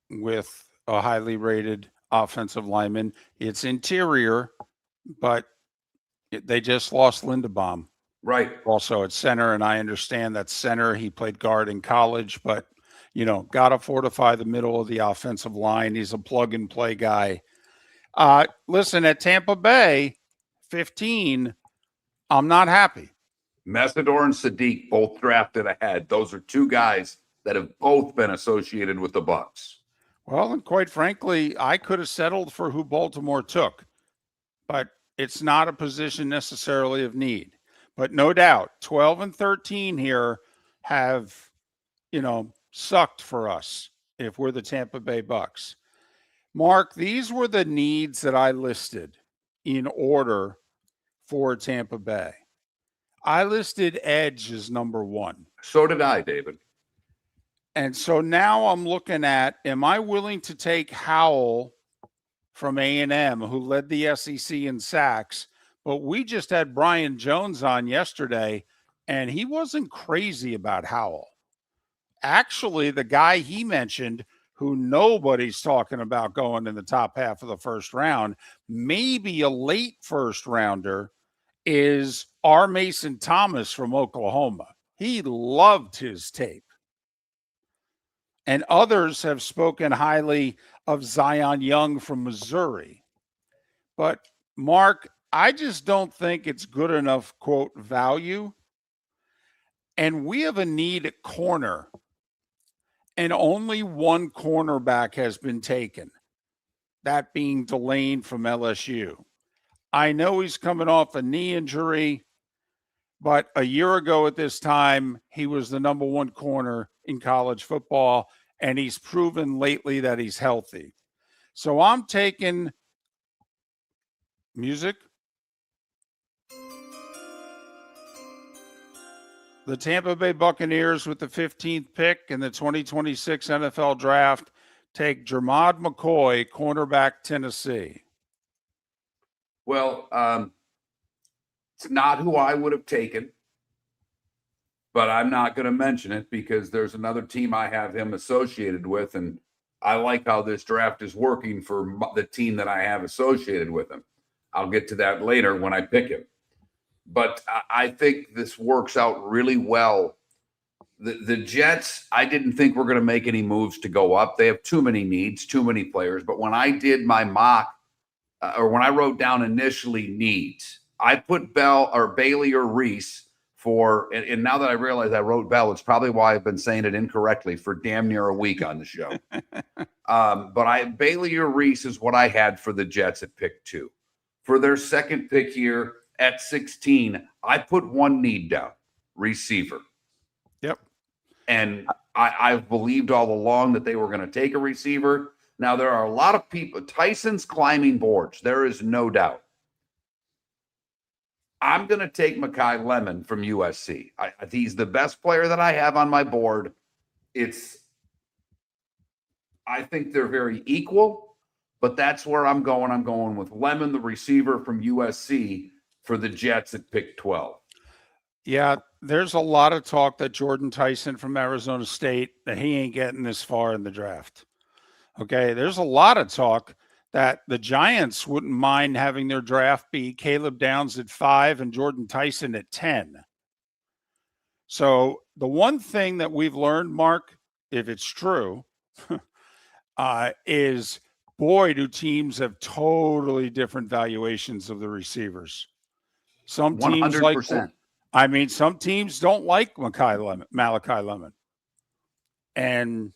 with a highly rated offensive lineman. It's interior, but they just lost Linderbaum. Right. Also at center, and I understand that center. He played guard in college, but got to fortify the middle of the offensive line. He's a plug and play guy. Listen, at Tampa Bay, 15, I'm not happy. Messidor and Sadiq both drafted ahead. Those are two guys that have both been associated with the Bucs. Well, and quite frankly, I could have settled for who Baltimore took, but it's not a position necessarily of need. But no doubt, 12 and 13 here have, sucked for us if we're the Tampa Bay Bucs. Mark, these were the needs that I listed in order for Tampa Bay. I listed edge as number one. So did I, David. And so now I'm looking at, am I willing to take Howell from A&M, who led the SEC in sacks? But we just had Brian Jones on yesterday, and he wasn't crazy about Howell. Actually, the guy he mentioned, who nobody's talking about going in the top half of the first round, maybe a late first rounder, is R. Mason Thomas from Oklahoma. He loved his tape. And others have spoken highly of Zion Young from Missouri. But, Mark, I just don't think it's good enough, quote, value. And we have a need at corner. And only one cornerback has been taken, that being Delane from LSU. I know he's coming off a knee injury, but a year ago at this time, he was the number one corner in college football, and he's proven lately that he's healthy. So I'm taking music. The Tampa Bay Buccaneers with the 15th pick in the 2026 NFL Draft take Jermod McCoy, cornerback, Tennessee. Well, it's not who I would have taken, but I'm not going to mention it because there's another team I have him associated with, and I like how this draft is working for the team that I have associated with him. I'll get to that later when I pick him. But I think this works out really well. The Jets, I didn't think were going to make any moves to go up. They have too many needs, too many players. But when I did my mock, or when I wrote down initially needs, I put Bailey or Reese for, and now that I realize I wrote Bell, it's probably why I've been saying it incorrectly for damn near a week on the show. But Bailey or Reese is what I had for the Jets at pick 2. For their second pick here at 16, I put one need down, receiver. Yep. And I've believed all along that they were going to take a receiver. Now, there are a lot of people. Tyson's climbing boards. There is no doubt. I'm going to take Mekhi Lemon from USC. He's the best player that I have on my board. I think they're very equal, but that's where I'm going. I'm going with Lemon, the receiver from USC, for the Jets at pick 12. Yeah, there's a lot of talk that Jordan Tyson from Arizona State, that he ain't getting this far in the draft. Okay, there's a lot of talk that the Giants wouldn't mind having their draft be Caleb Downs at 5 and Jordan Tyson at 10. So the one thing that we've learned, Mark, if it's true, is, boy, do teams have totally different valuations of the receivers. Some teams 100%. some teams don't like Malachi Lemon. And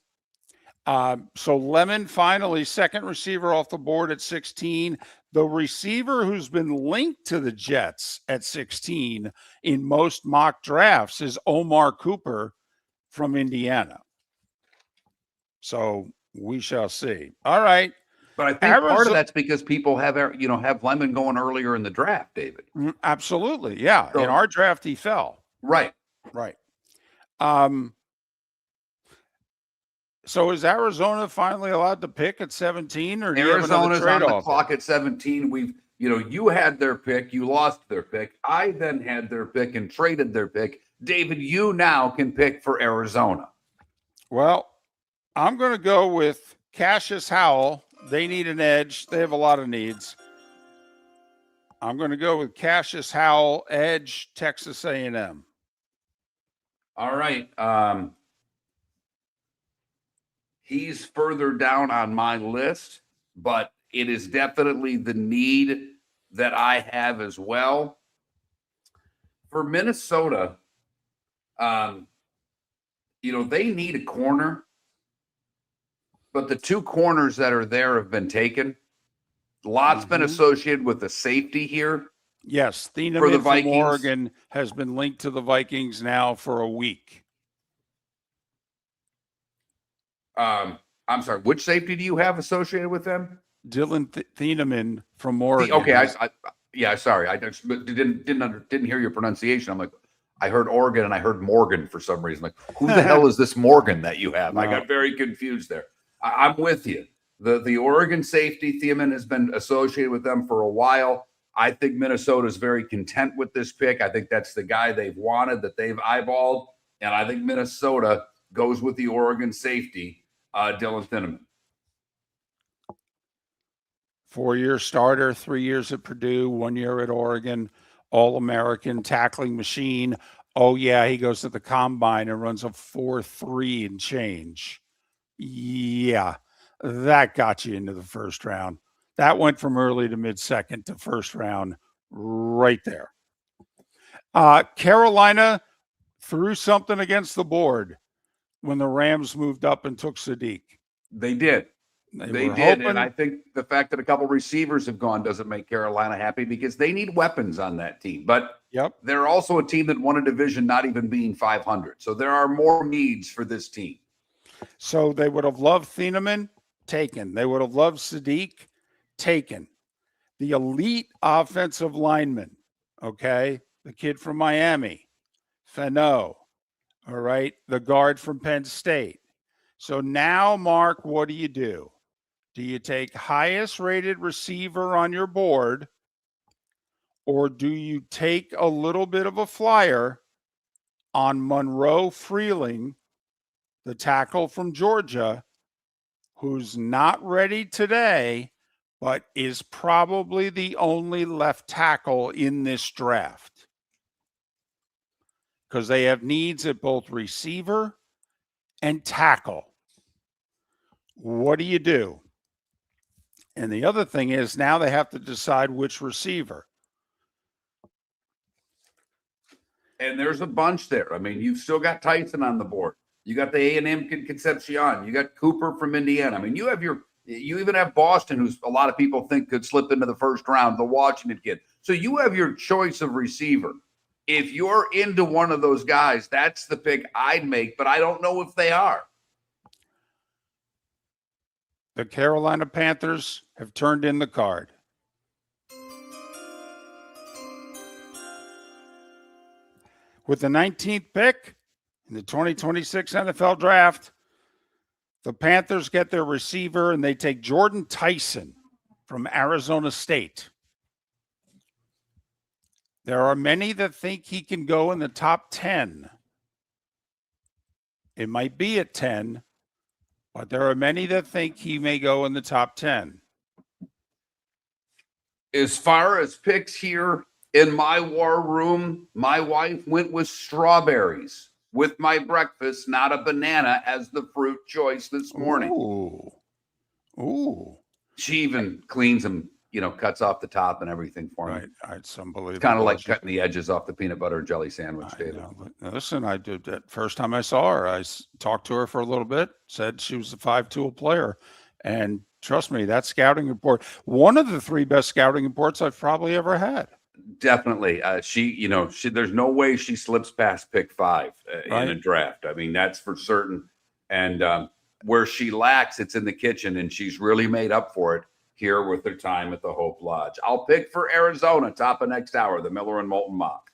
so Lemon finally, second receiver off the board at 16. The receiver who's been linked to the Jets at 16 in most mock drafts is Omar Cooper from Indiana. So We shall see. All right. But I think part Arizona- of that's because people have Lemon going earlier in the draft, David. Absolutely. Yeah. So- In our draft, he fell. Right. Right. So is Arizona finally allowed to pick at 17, or do you have another Arizona's on the trade-off? clock at 17. You had their pick, you lost their pick. I then had their pick and traded their pick. David, you now can pick for Arizona. Well, I'm going to go with Cassius Howell. They need an edge. They have a lot of needs. I'm going to go with Cassius Howell, edge, Texas A&M. All right. He's further down on my list, but it is definitely the need that I have as well. For Minnesota, they need a corner, but the two corners that are there have been taken. A lot's been associated with the safety here. Yes, For the Thieneman from Vikings. Oregon has been linked to the Vikings now for a week. I'm sorry, which safety do you have associated with them? Dylan Thieneman from Oregon. Okay, sorry, I just didn't hear your pronunciation. I'm like, I heard Oregon and I heard Morgan for some reason. Like, who the hell is this Morgan that you have? No. I got very confused there. I'm with you. The Oregon safety, Thiemann, has been associated with them for a while. I think Minnesota is very content with this pick. I think that's the guy they've wanted, that they've eyeballed, and I think Minnesota goes with the Oregon safety, Dylan Thieneman. 4-year starter, 3 years at Purdue, 1 year at Oregon, All-American tackling machine. Oh, yeah, he goes to the combine and runs a 4.3 and change. Yeah, that got you into the first round. That went from early to mid-second to first round right there. Carolina threw something against the board when the Rams moved up and took Sadiq. They did. They were did, hoping- and I think the fact that a couple receivers have gone doesn't make Carolina happy because they need weapons on that team. But Yep. they're also a team that won a division not even being 500. So there are more needs for this team. So they would have loved Thieneman, taken. They would have loved Sadiq, taken. The elite offensive lineman, okay? The kid from Miami, Fano, all right? The guard from Penn State. So now, Mark, what do? Do you take highest rated receiver on your board, or do you take a little bit of a flyer on Monroe Freeling, the tackle from Georgia, who's not ready today, but is probably the only left tackle in this draft? Because they have needs at both receiver and tackle. What do you do? And the other thing is now they have to decide which receiver. And there's a bunch there. I mean, you've still got Tyson on the board. You got the A&M kid Concepcion. You got Cooper from Indiana. I mean, you even have Boston, who's a lot of people think could slip into the first round, the Washington kid. So you have your choice of receiver. If you're into one of those guys, that's the pick I'd make, but I don't know if they are. The Carolina Panthers have turned in the card. With the 19th pick in the 2026 NFL Draft, the Panthers get their receiver and they take Jordan Tyson from Arizona State. There are many that think he can go in the top 10. It might be at 10, but there are many that think he may go in the top 10. As far as picks here in my war room, my wife went with strawberries with my breakfast, not a banana as the fruit choice this morning. Ooh. She even cleans them, cuts off the top and everything for me. Right. It's unbelievable. It's kind of like cutting the edges off the peanut butter and jelly sandwich, I David. know, but listen, I did that first time I saw her. I talked to her for a little bit, said she was a 5-tool player. And trust me, that scouting report, one of the 3 best scouting reports I've probably ever had. Definitely. She there's no way she slips past pick 5 in a draft. I mean, that's for certain. And where she lacks, it's in the kitchen, and she's really made up for it here with her time at the Hope Lodge. I'll pick for Arizona, top of next hour, the Miller and Moulton Mock.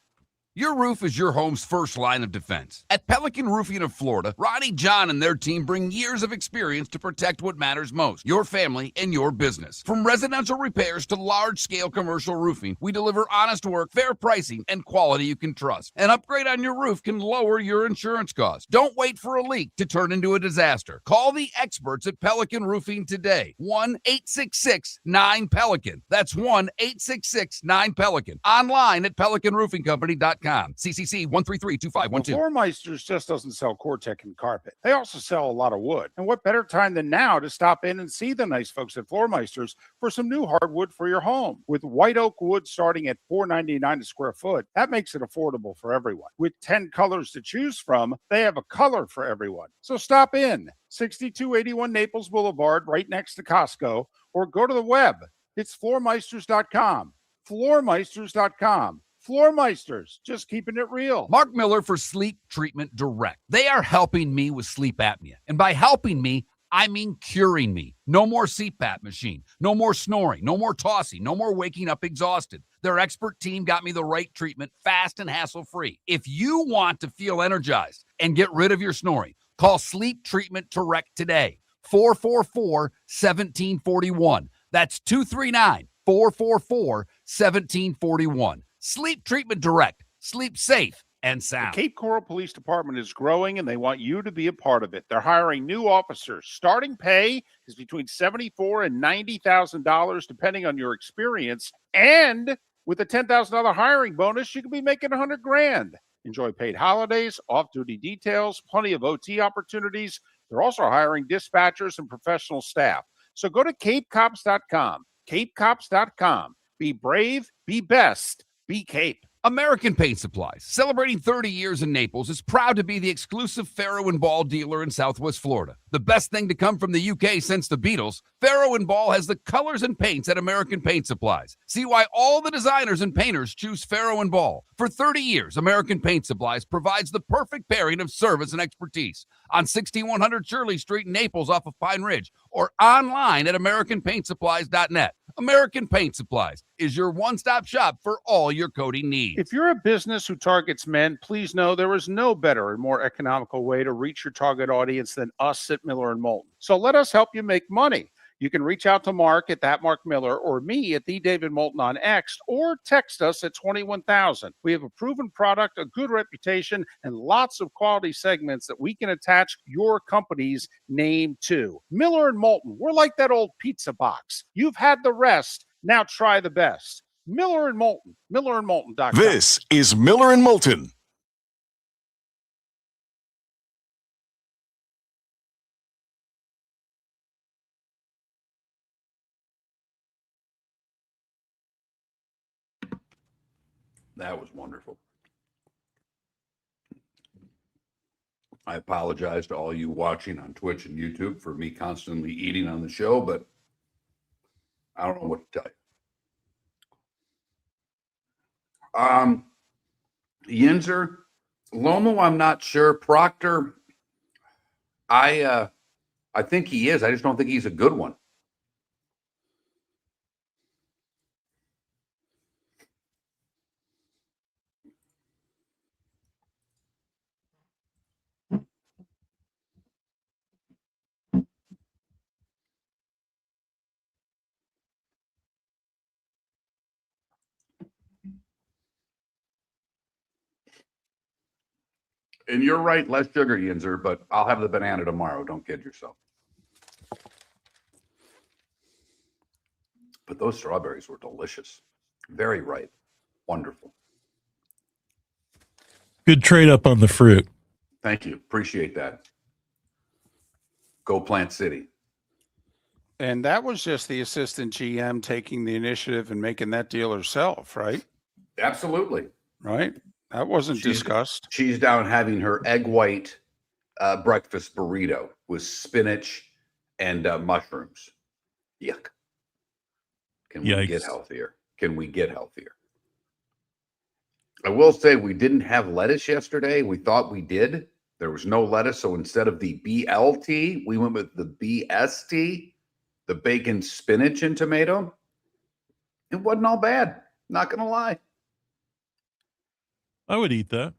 Your roof is your home's first line of defense. At Pelican Roofing of Florida, Ronnie John and their team bring years of experience to protect what matters most, your family and your business. From residential repairs to large-scale commercial roofing, we deliver honest work, fair pricing, and quality you can trust. An upgrade on your roof can lower your insurance costs. Don't wait for a leak to turn into a disaster. Call the experts at Pelican Roofing today. 1-866-9-PELICAN. That's 1-866-9-PELICAN. Online at pelicanroofingcompany.com. CCC 1332512. Floor Meisters just doesn't sell Cortec and carpet. They also sell a lot of wood. And what better time than now to stop in and see the nice folks at Floor Meisters for some new hardwood for your home. With white oak wood starting at $4.99 a square foot, that makes it affordable for everyone. With 10 colors to choose from, they have a color for everyone. So stop in, 6281 Naples Boulevard, right next to Costco, or go to the web. It's floormeisters.com. Floormeisters.com. Floor Meisters, just keeping it real. Mark Miller for Sleep Treatment Direct. They are helping me with sleep apnea. And by helping me, I mean curing me. No more CPAP machine. No more snoring. No more tossing. No more waking up exhausted. Their expert team got me the right treatment, fast and hassle-free. If you want to feel energized and get rid of your snoring, call Sleep Treatment Direct today. 444-1741. That's 239-444-1741. Sleep Treatment Direct. Sleep safe and sound. The Cape Coral Police Department is growing, and they want you to be a part of it. They're hiring new officers. Starting pay is between $74,000 and $90,000, depending on your experience. And with a $10,000 hiring bonus, you could be making $100,000. Enjoy paid holidays, off-duty details, plenty of OT opportunities. They're also hiring dispatchers and professional staff. So go to capecops.com. Capecops.com. Be brave, be best. Be Cape. American Paint Supplies, celebrating 30 years in Naples, is proud to be the exclusive Farrow & Ball dealer in Southwest Florida. The best thing to come from the UK since the Beatles, Farrow & Ball has the colors and paints at American Paint Supplies. See why all the designers and painters choose Farrow & Ball. For 30 years, American Paint Supplies provides the perfect pairing of service and expertise on 6100 Shirley Street in Naples off of Pine Ridge, or online at AmericanPaintSupplies.net. American Paint Supplies is your one-stop shop for all your coating needs. If you're a business who targets men, please know there is no better and more economical way to reach your target audience than us at Miller & Moulton. So let us help you make money. You can reach out to Mark at that Mark Miller or me at the David Moulton on X, or text us at 21,000. We have a proven product, a good reputation, and lots of quality segments that we can attach your company's name to. Miller & Moulton, we're like that old pizza box. You've had the rest, now try the best. Miller & Moulton, millerandmoulton.com. This is Miller and Moulton. That was wonderful. I apologize to all you watching on Twitch and YouTube for me constantly eating on the show, but I don't know what to tell you. Yinzer, Lomo, I'm not sure. Proctor, I think he is. I just don't think he's a good one. And you're right, less sugar, Yinzer, but I'll have the banana tomorrow. Don't kid yourself. But those strawberries were delicious. Very ripe. Wonderful. Good trade up on the fruit. Thank you. Appreciate that. Go Plant City. And that was just the assistant GM taking the initiative and making that deal herself, right? Absolutely. Right? That wasn't discussed. She's down having her egg white breakfast burrito with spinach and mushrooms. Yuck. Can we get healthier? Can we get healthier? I will say we didn't have lettuce yesterday. We thought we did. There was no lettuce, so instead of the BLT, we went with the BST, the bacon, spinach, and tomato. It wasn't all bad. Not gonna lie. I would eat that.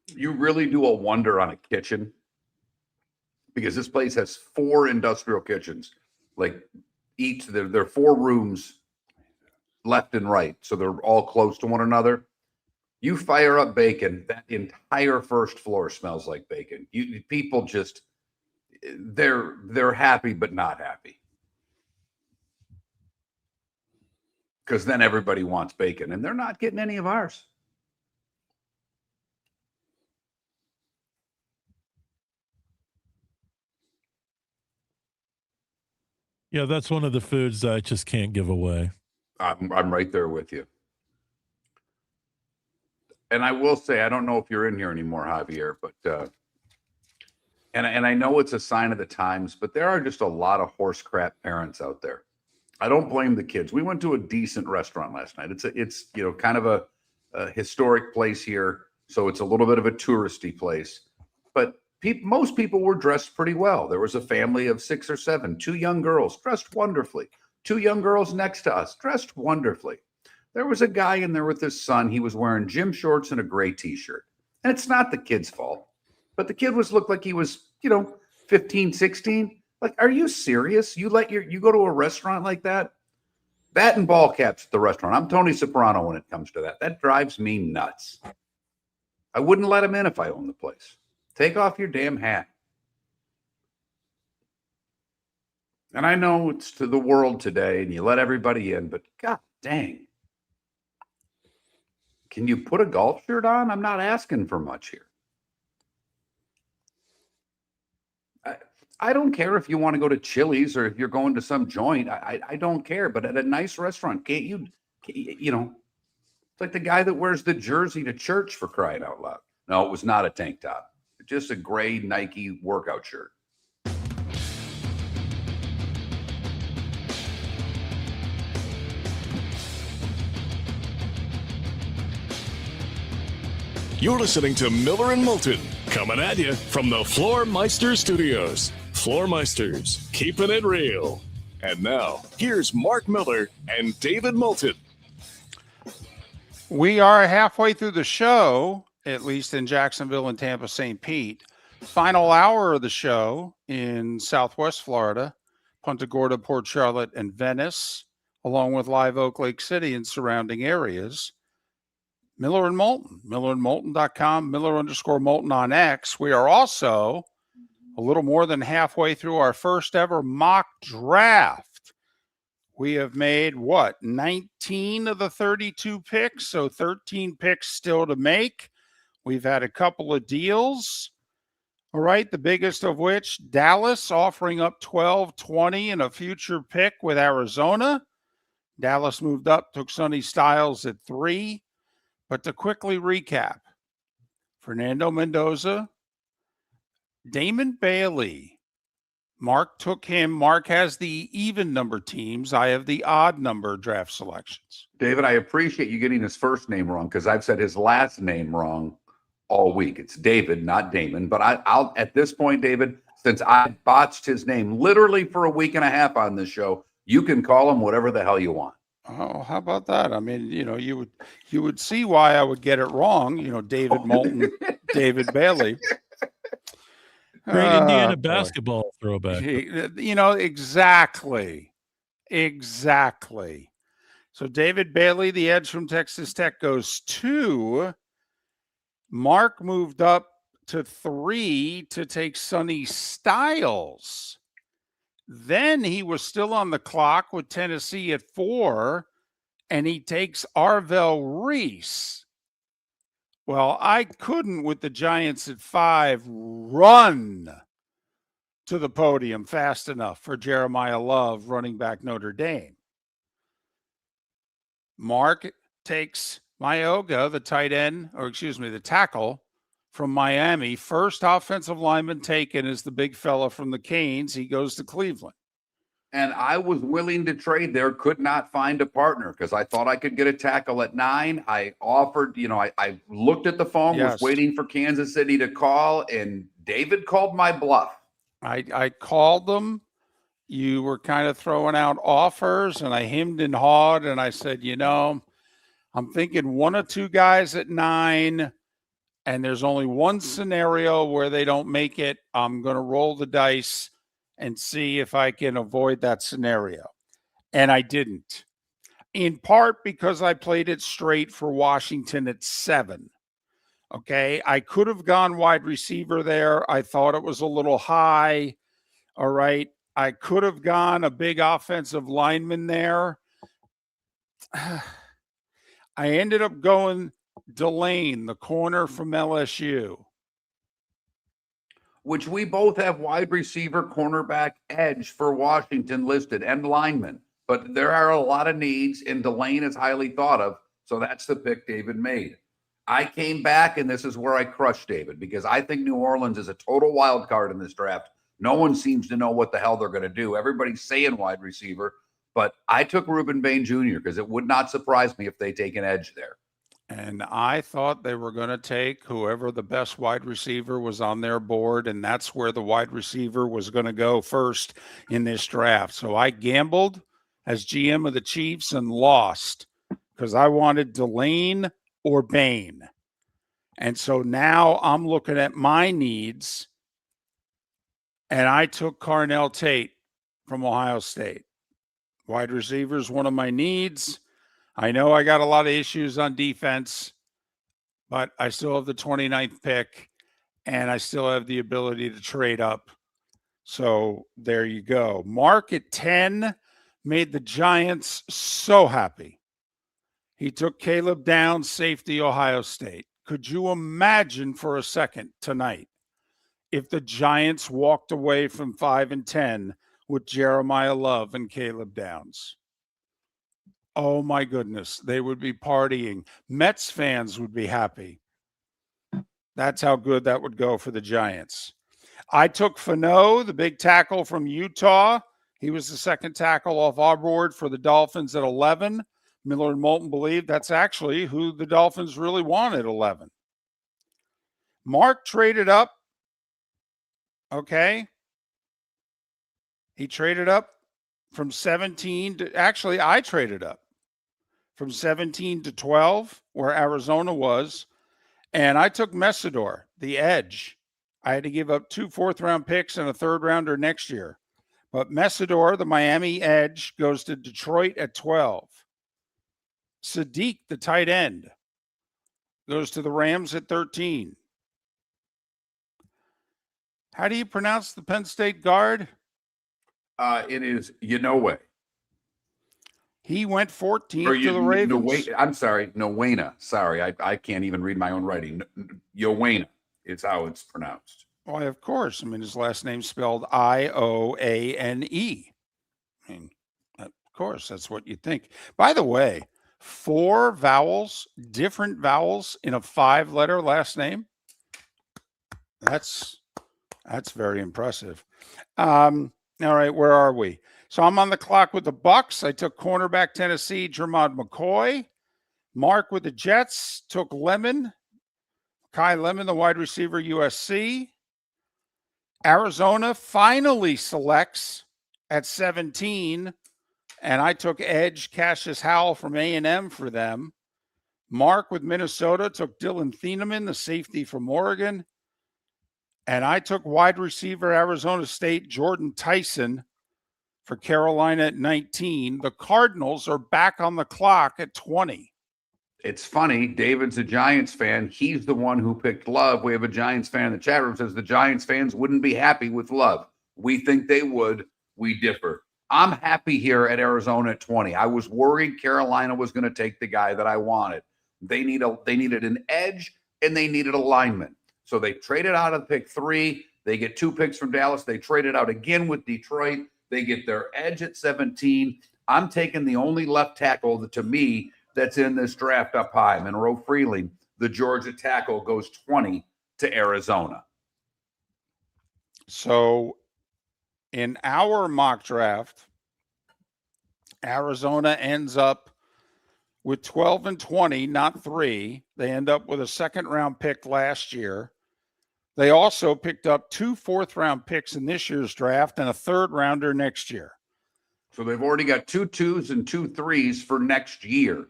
You really do a wonder on a kitchen, because this place has 4 industrial kitchens. Like each, there are 4 rooms left and right, so they're all close to one another. You fire up bacon, that entire first floor smells like bacon. People just, they're happy but not happy, because then everybody wants bacon, and they're not getting any of ours. Yeah, that's one of the foods that I just can't give away. I'm right there with you. And I will say, I don't know if you're in here anymore, Javier, but and I know it's a sign of the times, but there are just a lot of horse crap parents out there. I don't blame the kids. We went to a decent restaurant last night. It's kind of a historic place here, so it's a little bit of a touristy place. But most people were dressed pretty well. There was a family of 6 or 7, 2 young girls dressed wonderfully. 2 young girls next to us dressed wonderfully. There was a guy in there with his son. He was wearing gym shorts and a gray t-shirt. And it's not the kid's fault, but the kid looked like he was, 15, 16. Like, are you serious? You go to a restaurant like that? That and ball caps at the restaurant. I'm Tony Soprano when it comes to that. That drives me nuts. I wouldn't let him in if I owned the place. Take off your damn hat. And I know it's to the world today and you let everybody in, but god dang. Can you put a golf shirt on? I'm not asking for much here. I don't care if you want to go to Chili's or if you're going to some joint. I don't care. But at a nice restaurant, can't you, it's like the guy that wears the jersey to church, for crying out loud. No, it was not a tank top. Just a gray Nike workout shirt. You're listening to Miller and Moulton, coming at you from the Floormeister Studios. Floormeisters, keeping it real. And now, here's Mark Miller and David Moulton. We are halfway through the show, at least in Jacksonville and Tampa, St. Pete. Final hour of the show in Southwest Florida, Punta Gorda, Port Charlotte, and Venice, along with Live Oak, Lake City, and surrounding areas. Miller and Moulton, millerandmoulton.com, Miller_Moulton on X. We are also a little more than halfway through our first ever mock draft. We have made, 19 of the 32 picks, so 13 picks still to make. We've had a couple of deals. All right, the biggest of which, Dallas offering up 12-20 and a future pick with Arizona. Dallas moved up, took Sonny Styles at 3. But to quickly recap, Fernando Mendoza, Damon Bailey. Mark took him. Mark has the even number teams. I have the odd number draft selections. David, I appreciate you getting his first name wrong, because I've said his last name wrong all week. It's David, not Damon. But I'll at this point, David, since I botched his name literally for a week and a half on this show, you can call him whatever the hell you want. Oh, how about that? I mean, you would see why I would get it wrong. David Moulton, David Bailey. Great Indiana basketball throwback. Exactly. So David Bailey, the edge from Texas Tech, goes 2. Mark moved up to 3 to take Sonny Styles. Then he was still on the clock with Tennessee at 4, and he takes Arvell Reese. Well, I couldn't, with the Giants at 5, run to the podium fast enough for Jeremiah Love, running back Notre Dame. Mark takes Mayoga, the tackle from Miami. First offensive lineman taken is the big fella from the Canes. He goes to Cleveland. And I was willing to trade there, could not find a partner because I thought I could get a tackle at 9. I offered, I looked at the phone, Yes. was waiting for Kansas City to call, and David called my bluff. I called them. You were kind of throwing out offers, and I hemmed and hawed, and I said, I'm thinking 1 or 2 guys at 9, and there's only one scenario where they don't make it. I'm going to roll the dice and see if I can avoid that scenario. And I didn't, in part because I played it straight for Washington at 7. Okay. I could have gone wide receiver there. I thought it was a little high. All right. I could have gone a big offensive lineman there. I ended up going Delane, the corner from LSU. Which we both have wide receiver, cornerback, edge for Washington listed, and lineman. But there are a lot of needs, and Delane is highly thought of. So that's the pick David made. I came back, and this is where I crushed David, because I think New Orleans is a total wild card in this draft. No one seems to know what the hell they're going to do. Everybody's saying wide receiver, but I took Reuben Bain Jr. because it would not surprise me if they take an edge there. And I thought they were going to take whoever the best wide receiver was on their board, and that's where the wide receiver was going to go first in this draft. So I gambled as GM of the Chiefs and lost because I wanted Delane or Bain. And so now I'm looking at my needs, and I took Carnell Tate from Ohio State. Wide receiver is one of my needs. I know I got a lot of issues on defense, but I still have the 29th pick, and I still have the ability to trade up. So there you go. Mark at 10 made the Giants so happy. He took Caleb Downs, safety, Ohio State. Could you imagine for a second tonight if the Giants walked away from 5 and 10 with Jeremiah Love and Caleb Downs? Oh my goodness, they would be partying. Mets fans would be happy. That's how good that would go for the Giants. I took Fano, the big tackle from Utah. He was the second tackle off our board for the Dolphins at 11. Miller and Moulton believe that's actually who the Dolphins really want at 11. Mark traded up. Okay. He traded up from 17 to, actually, I traded up from 17 to 12, where Arizona was, and I took Messidor, the edge. I had to give up 2 fourth-round picks and a third-rounder next year. But Messidor, the Miami edge, goes to Detroit at 12. Sadiq, the tight end, goes to the Rams at 13. How do you pronounce the Penn State guard? It is Inoue. He went 14th to the Ravens. I'm sorry, Nowena. Sorry, I can't even read my own writing. Yowena is how it's pronounced. Why, of course. I mean, his last name's spelled Ioane. I mean, of course, that's what you think. By the way, 4 vowels, different vowels in a 5-letter last name. That's very impressive. All right, where are we? So I'm on the clock with the Bucks. I took cornerback Tennessee, Jermod McCoy. Mark with the Jets took Lemon, Kai Lemon, the wide receiver, USC. Arizona finally selects at 17, and I took edge Cassius Howell from A&M for them. Mark with Minnesota took Dylan Thieneman, the safety from Oregon. And I took wide receiver Arizona State, Jordan Tyson, for Carolina at 19. The Cardinals are back on the clock at 20. It's funny. David's a Giants fan. He's the one who picked Love. We have a Giants fan in the chat room says the Giants fans wouldn't be happy with Love. We think they would. We differ. I'm happy here at Arizona at 20. I was worried Carolina was going to take the guy that I wanted. They needed an edge, and they needed a lineman. So they traded out of pick 3. They get 2 picks from Dallas. They traded out again with Detroit. They get their edge at 17. I'm taking the only left tackle that, to me, that's in this draft up high. Monroe Freeling, the Georgia tackle, goes 20 to Arizona. So in our mock draft, Arizona ends up with 12 and 20, not 3. They end up with a second-round pick last year. They also picked up 2 fourth-round picks in this year's draft and a third-rounder next year. So they've already got 2 2s and 2 3s for next year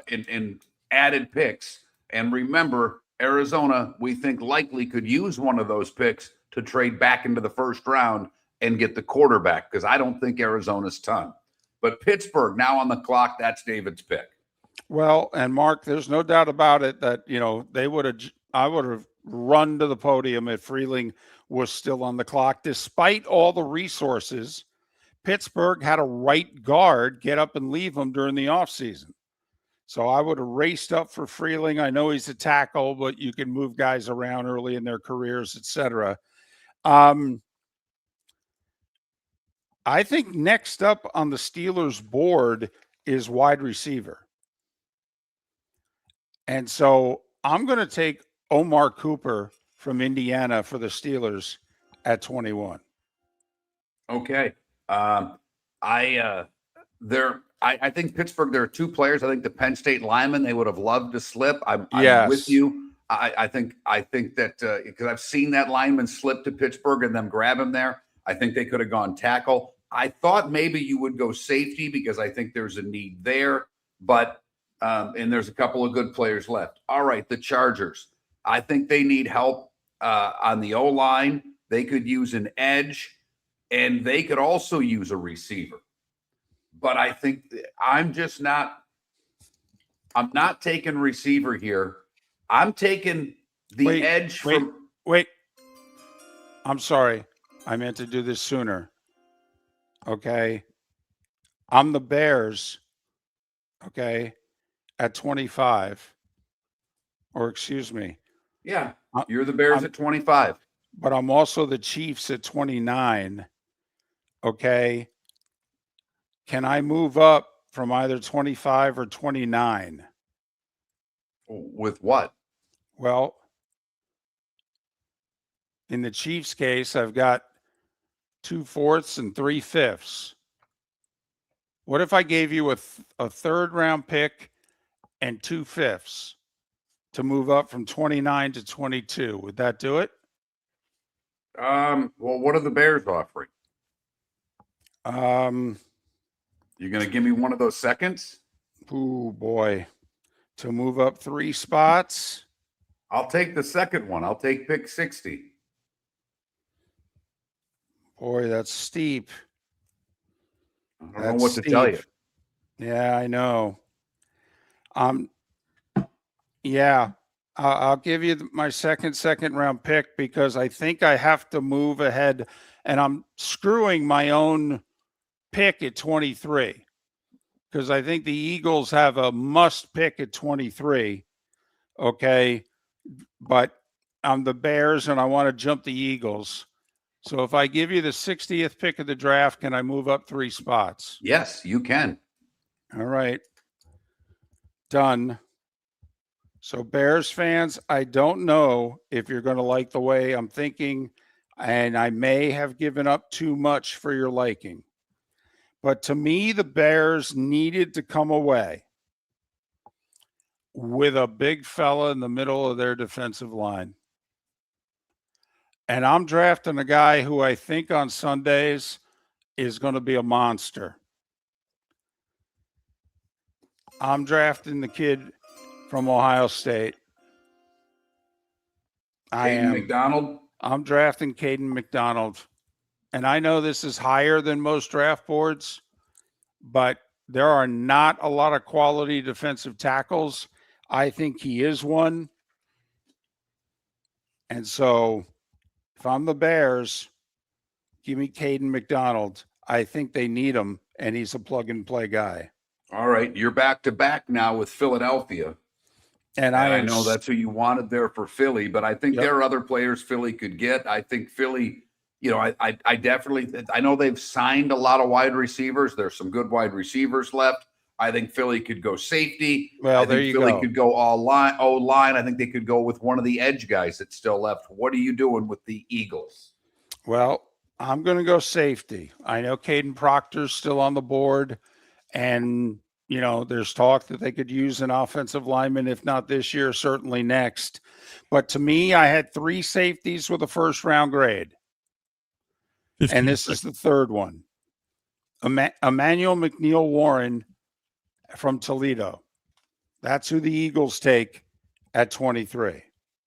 in added picks. And remember, Arizona, we think likely could use one of those picks to trade back into the first round and get the quarterback, because I don't think Arizona's ton. But Pittsburgh now on the clock, that's David's pick. Well, and Mark, there's no doubt about it that, I would have run to the podium if Freeling was still on the clock. Despite all the resources, Pittsburgh had a right guard get up and leave him during the offseason. So I would have raced up for Freeling. I know he's a tackle, but you can move guys around early in their careers, etc. I think next up on the Steelers board is wide receiver. And so I'm going to take Omar Cooper from Indiana for the Steelers at 21. Okay. I think Pittsburgh, there are 2 players. I think the Penn State lineman, they would have loved to slip. I'm with you. I think that because I've seen that lineman slip to Pittsburgh and them grab him there. I think they could have gone tackle. I thought maybe you would go safety because I think there's a need there, but and there's a couple of good players left. All right, the Chargers. I think they need help on the O-line. They could use an edge, and they could also use a receiver. But I think I'm not taking receiver here. I'm taking the edge from. Wait. I'm sorry. I meant to do this sooner. Okay. I'm the Bears. Okay. At 25. Or excuse me. Yeah. You're the Bears at 25. But I'm also the Chiefs at 29. Okay. Can I move up from either 25 or 29? With what? Well, in the Chiefs case, I've got 2 fourths and 3 fifths. What if I gave you a third round pick and 2 fifths to move up from 29 to 22? Would that do it? Well, what are the Bears offering? You're going to give me one of those seconds? Oh boy. To move up 3 spots? I'll take the second one. I'll take pick 60. Boy, that's steep. I don't know what to tell you. Yeah, I know. Yeah, I'll give you my second round pick because I think I have to move ahead, and I'm screwing my own pick at 23 because I think the Eagles have a must pick at 23. Okay, but I'm the Bears and I want to jump the Eagles. So if I give you the 60th pick of the draft, can I move up 3 spots? Yes, you can. All right. Done. So Bears fans, I don't know if you're going to like the way I'm thinking, and I may have given up too much for your liking. But to me, the Bears needed to come away with a big fella in the middle of their defensive line. And I'm drafting a guy who I think on Sundays is going to be a monster. I'm drafting the kid from Ohio State. Caden McDonald? I'm drafting Caden McDonald. And I know this is higher than most draft boards, but there are not a lot of quality defensive tackles. I think he is one. And so if I'm the Bears, give me Caden McDonald. I think they need him, and he's a plug-and-play guy. All right, you're back-to-back now with Philadelphia. And I know that's who you wanted there for Philly, but I think there are other players Philly could get. I think Philly, I definitely – I know they've signed a lot of wide receivers. There's some good wide receivers left. I think Philly could go safety. Well, there you go. Philly could go O-line. I think they could go with one of the edge guys that's still left. What are you doing with the Eagles? Well, I'm going to go safety. I know Caden Proctor's still on the board, And, there's talk that they could use an offensive lineman, if not this year, certainly next. But to me, I had 3 safeties with a first-round grade. 15 And this is the third one. Emmanuel McNeil Warren from Toledo. That's who the Eagles take at 23.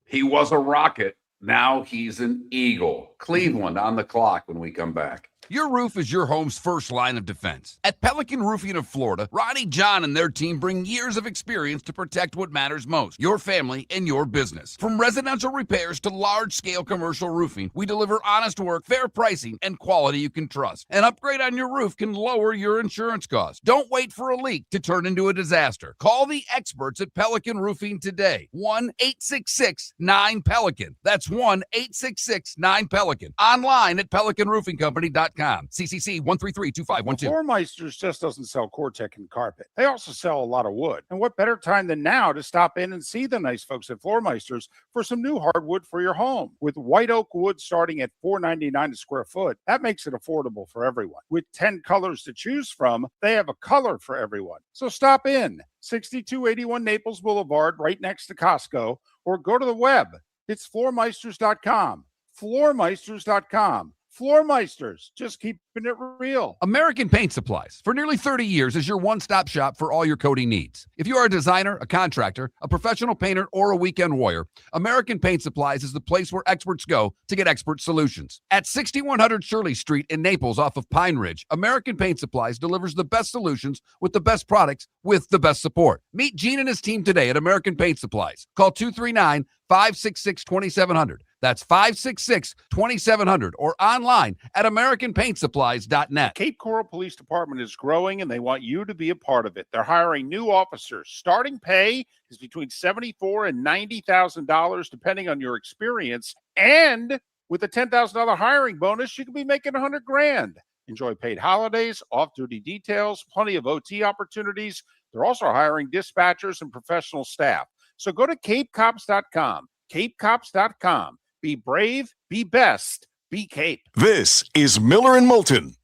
He was a Rocket. Now he's an Eagle. Cleveland on the clock when we come back. Your roof is your home's first line of defense. At Pelican Roofing of Florida, Ronnie John and their team bring years of experience to protect what matters most, your family and your business. From residential repairs to large-scale commercial roofing, we deliver honest work, fair pricing, and quality you can trust. An upgrade on your roof can lower your insurance costs. Don't wait for a leak to turn into a disaster. Call the experts at Pelican Roofing today. 1-866-9-PELICAN. That's 1-866-9-PELICAN. Online at pelicanroofingcompany.com. CCC 1332512. Floormeisters just doesn't sell Cortec and carpet. They also sell a lot of wood. And what better time than now to stop in and see the nice folks at Floormeisters for some new hardwood for your home. With white oak wood starting at $4.99 a square foot, that makes it affordable for everyone. With 10 colors to choose from, they have a color for everyone. So stop in, 6281 Naples Boulevard, right next to Costco, or go to the web. It's floormeisters.com. Floormeisters.com. Floormeisters, just keeping it real. American Paint Supplies, for nearly 30 years, is your one-stop shop for all your coating needs. If you are a designer, a contractor, a professional painter, or a weekend warrior, American Paint Supplies is the place where experts go to get expert solutions. At 6100 Shirley Street in Naples off of Pine Ridge, American Paint Supplies delivers the best solutions with the best products with the best support. Meet Gene and his team today at American Paint Supplies. Call 239-566-2700. That's 566-2700 or online at AmericanPaintSupplies.net. Cape Coral Police Department is growing and they want you to be a part of it. They're hiring new officers. Starting pay is between $74,000 and $90,000 depending on your experience. And with a $10,000 hiring bonus, you can be making $100,000. Enjoy paid holidays, off-duty details, plenty of OT opportunities. They're also hiring dispatchers and professional staff. So go to CapeCops.com. CapeCops.com. Be brave, be best, be Cape. This is Miller and Moulton.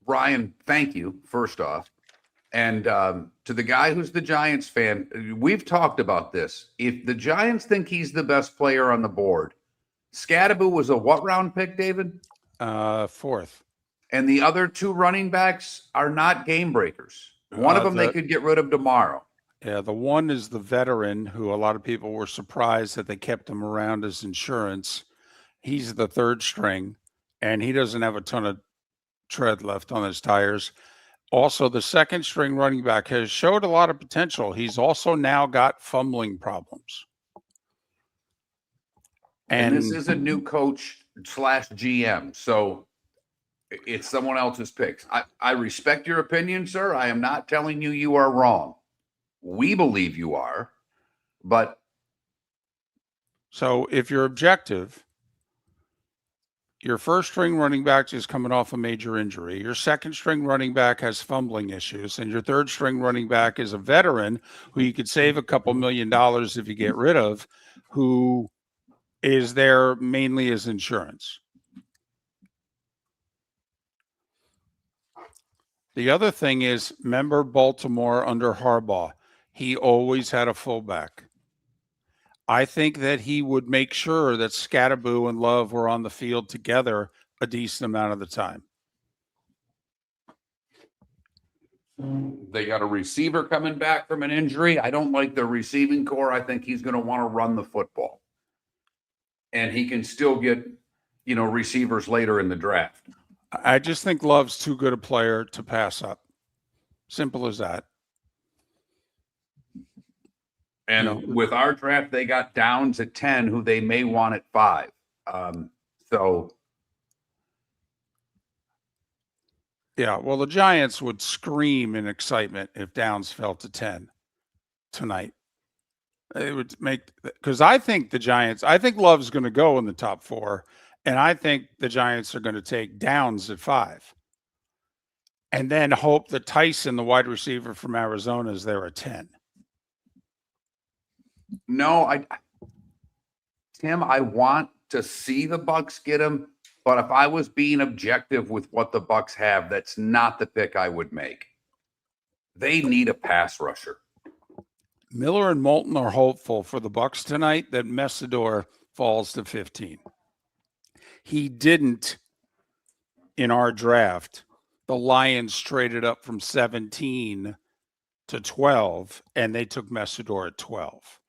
Ryan, thank you, first off. And to the guy who's the Giants fan, we've talked about this. If the Giants think he's the best player on the board, Scadaboo was a what round pick, David? 4th. And the other 2 running backs are not game breakers. One of them they could get rid of tomorrow. Yeah, the one is the veteran who a lot of people were surprised that they kept him around as insurance. He's the 3rd string, and he doesn't have a ton of tread left on his tires. Also, the 2nd string running back has showed a lot of potential. He's also now got fumbling problems. And this is a new coach / GM. So it's someone else's picks. I respect your opinion, sir. I am not telling you you are wrong. We believe you are, but. So if you're objective, your 1st string running back is coming off a major injury. Your 2nd string running back has fumbling issues, and your 3rd string running back is a veteran who you could save a couple $1 million if you get rid of, who is there mainly as insurance. The other thing is, remember Baltimore under Harbaugh, he always had a fullback. I think that he would make sure that Scadaboo and Love were on the field together a decent amount of the time. They got a receiver coming back from an injury. I don't like the receiving core. I think he's going to want to run the football. And he can still get, receivers later in the draft. I just think Love's too good a player to pass up. Simple as that. And with our draft, they got Downs at 10, who they may want at 5. Yeah, well, the Giants would scream in excitement if Downs fell to 10 tonight. It would make, because I think Love's going to go in the top 4, and I think the Giants are going to take Downs at 5, and then hope that Tyson, the wide receiver from Arizona, is there at 10. No, Tim, I want to see the Bucks get him, but if I was being objective with what the Bucks have, that's not the pick I would make. They need a pass rusher. Miller and Moulton are hopeful for the Bucks tonight that Messidor falls to 15. He didn't in our draft. The Lions traded up from 17 to 12, and they took Messidor at 12.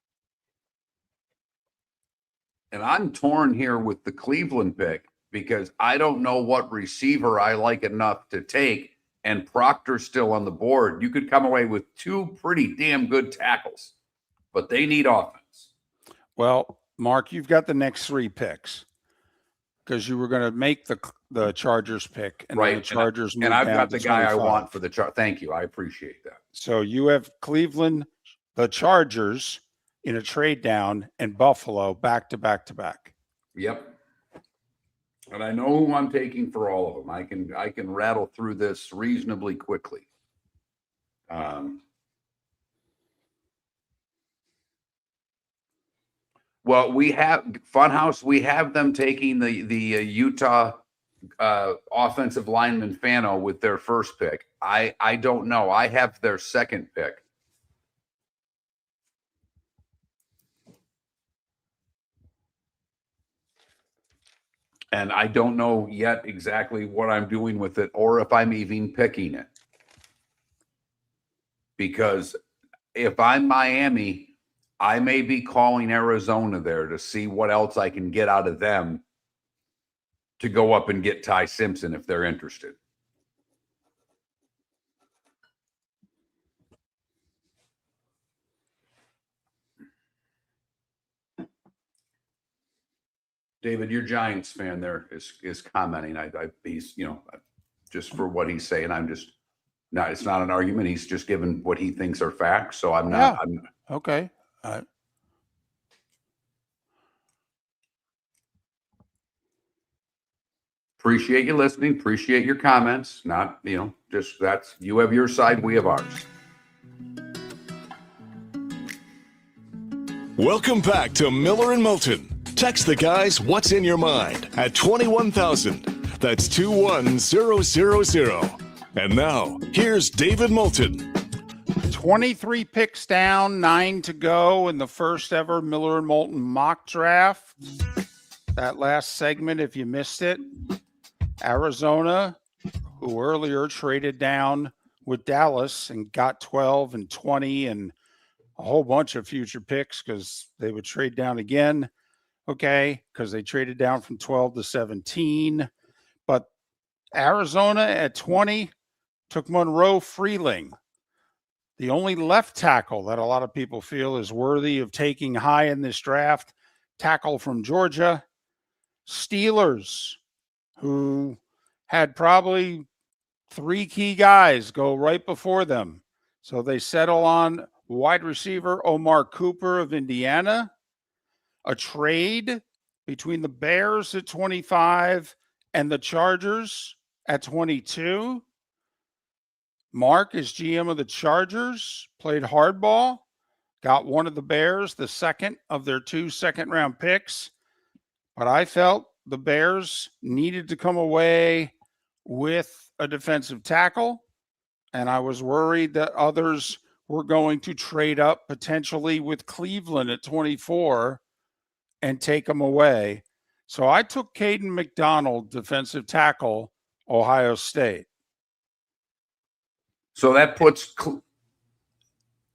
And I'm torn here with the Cleveland pick because I don't know what receiver I like enough to take, and Proctor's still on the board. You could come away with two pretty damn good tackles, but they need offense. Well, Mark, you've got the next 3 picks because you were going to make the Chargers pick, and right. the Chargers and I've got the guy 25. I want for the chart. Thank you. I appreciate that. So you have Cleveland, the Chargers in a trade down, and Buffalo back to back to back. Yep. And I know who I'm taking for all of them. I can rattle through this reasonably quickly. Well, we have Funhouse. We have them taking the Utah offensive lineman Fano with their first pick. I don't know. I have their second pick. And I don't know yet exactly what I'm doing with it or if I'm even picking it. Because if I'm Miami, I may be calling Arizona there to see what else I can get out of them to go up and get Ty Simpson if they're interested. David, your Giants fan there is commenting. He's, just for what he's saying, I'm just not. It's not an argument. He's just given what he thinks are facts. So I'm not. Yeah. Okay. Appreciate you listening. Appreciate your comments. Not, just that's you have your side. We have ours. Welcome back to Miller and Moulton. Text the guys what's in your mind at 21,000. That's 21000. And now, here's David Moulton. 23 picks down, 9 to go in the first ever Miller and Moulton mock draft. That last segment, if you missed it, Arizona, who earlier traded down with Dallas and got 12 and 20 and a whole bunch of future picks because they would trade down again. Okay, because they traded down from 12 to 17. But Arizona at 20 took Monroe Freeling, the only left tackle that a lot of people feel is worthy of taking high in this draft. Tackle from Georgia. Steelers, who had probably 3 key guys go right before them. So they settle on wide receiver Omar Cooper of Indiana. A trade between the Bears at 25 and the Chargers at 22. Mark is GM of the Chargers, played hardball, got one of the Bears, the second of their 2 second-round picks. But I felt the Bears needed to come away with a defensive tackle, and I was worried that others were going to trade up potentially with Cleveland at 24 and take them away. So I took Caden McDonald, defensive tackle, Ohio State. So that puts,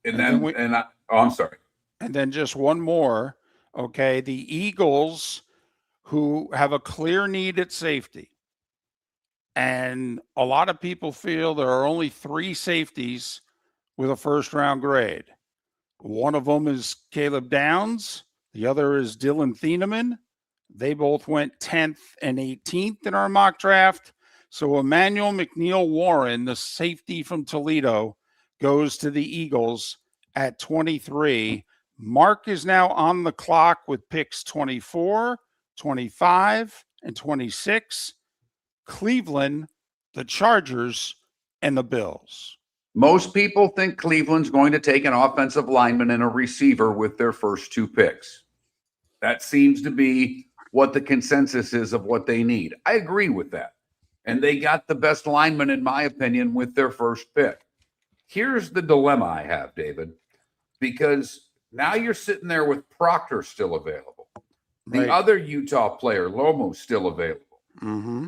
I'm sorry. And then just one more. Okay, the Eagles, who have a clear need at safety. And a lot of people feel there are only 3 safeties with a first-round grade. One of them is Caleb Downs. The other is Dylan Thieneman. They both went 10th and 18th in our mock draft. So Emmanuel McNeil-Warren, the safety from Toledo, goes to the Eagles at 23. Mark is now on the clock with picks 24, 25, and 26. Cleveland, the Chargers, and the Bills. Most people think Cleveland's going to take an offensive lineman and a receiver with their first 2 picks. That seems to be what the consensus is of what they need. I agree with that. And they got the best lineman, in my opinion, with their first pick. Here's the dilemma I have, David, because now you're sitting there with Proctor still available. The other Utah player, Lomo, still available. Mm-hmm.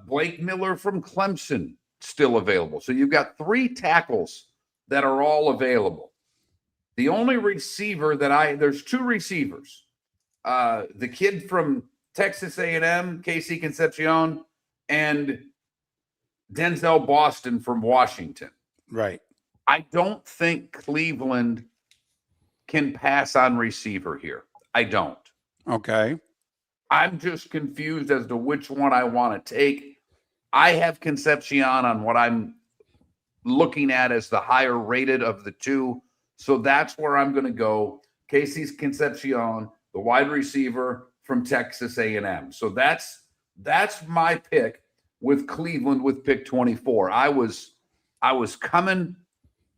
Blake Miller from Clemson still available. So you've got 3 tackles that are all available. The only receiver there's 2 receivers. The kid from Texas A&M, Casey Concepcion, and Denzel Boston from Washington. Right. I don't think Cleveland can pass on receiver here. I don't. Okay. I'm just confused as to which one I want to take. I have Concepcion on what I'm looking at as the higher rated of the 2. So that's where I'm going to go. Casey's Concepcion, the wide receiver from Texas A&M. So that's my pick with Cleveland with pick 24. I was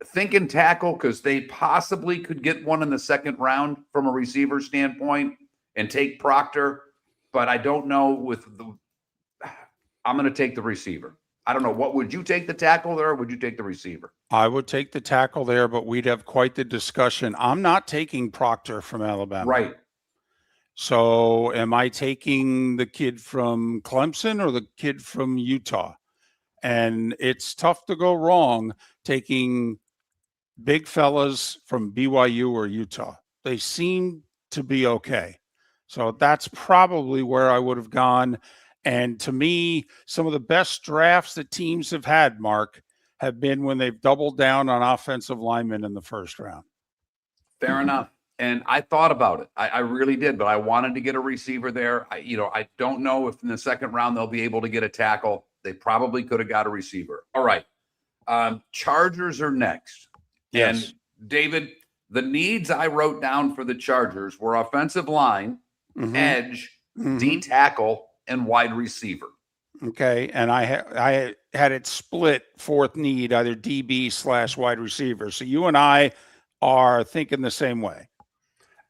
thinking tackle because they possibly could get one in the 2nd round from a receiver standpoint and take Proctor, but I don't know I'm going to take the receiver. I don't know. What would you take, the tackle there, or would you take the receiver? I would take the tackle there, but we'd have quite the discussion. I'm not taking Proctor from Alabama. Right. So am I taking the kid from Clemson or the kid from Utah? And it's tough to go wrong taking big fellas from BYU or Utah. They seem to be okay. So that's probably where I would have gone. And to me, some of the best drafts that teams have had, Mark, have been when they've doubled down on offensive linemen in the 1st round. Fair enough. And I thought about it. I really did, but I wanted to get a receiver there. I don't know if in the 2nd round they'll be able to get a tackle. They probably could have got a receiver. All right. Chargers are next. Yes. And David, the needs I wrote down for the Chargers were offensive line, edge, D tackle, and wide receiver. Okay. And I had it split 4th need, either DB/wide receiver. So you and I are thinking the same way.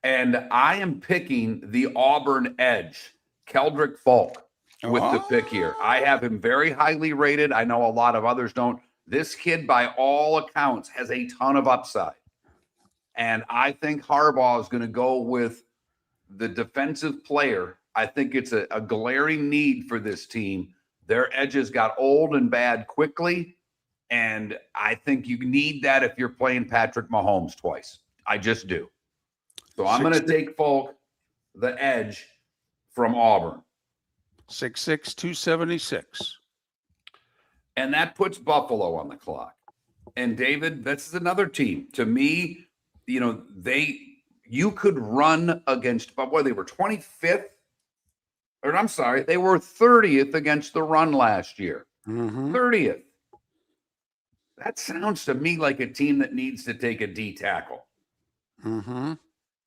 And I am picking the Auburn edge, Keldrick Falk, with the pick here. I have him very highly rated. I know a lot of others don't. This kid, by all accounts, has a ton of upside. And I think Harbaugh is going to go with the defensive player. I think it's a glaring need for this team. Their edges got old and bad quickly. And I think you need that if you're playing Patrick Mahomes twice. I just do. So I'm going to take Falk, the edge from Auburn. 6'6", 276. And that puts Buffalo on the clock. And David, this is another team. To me, you could run against, but they were 25th. Or I'm sorry, they were 30th against the run last year. 30th. That sounds to me like a team that needs to take a D tackle.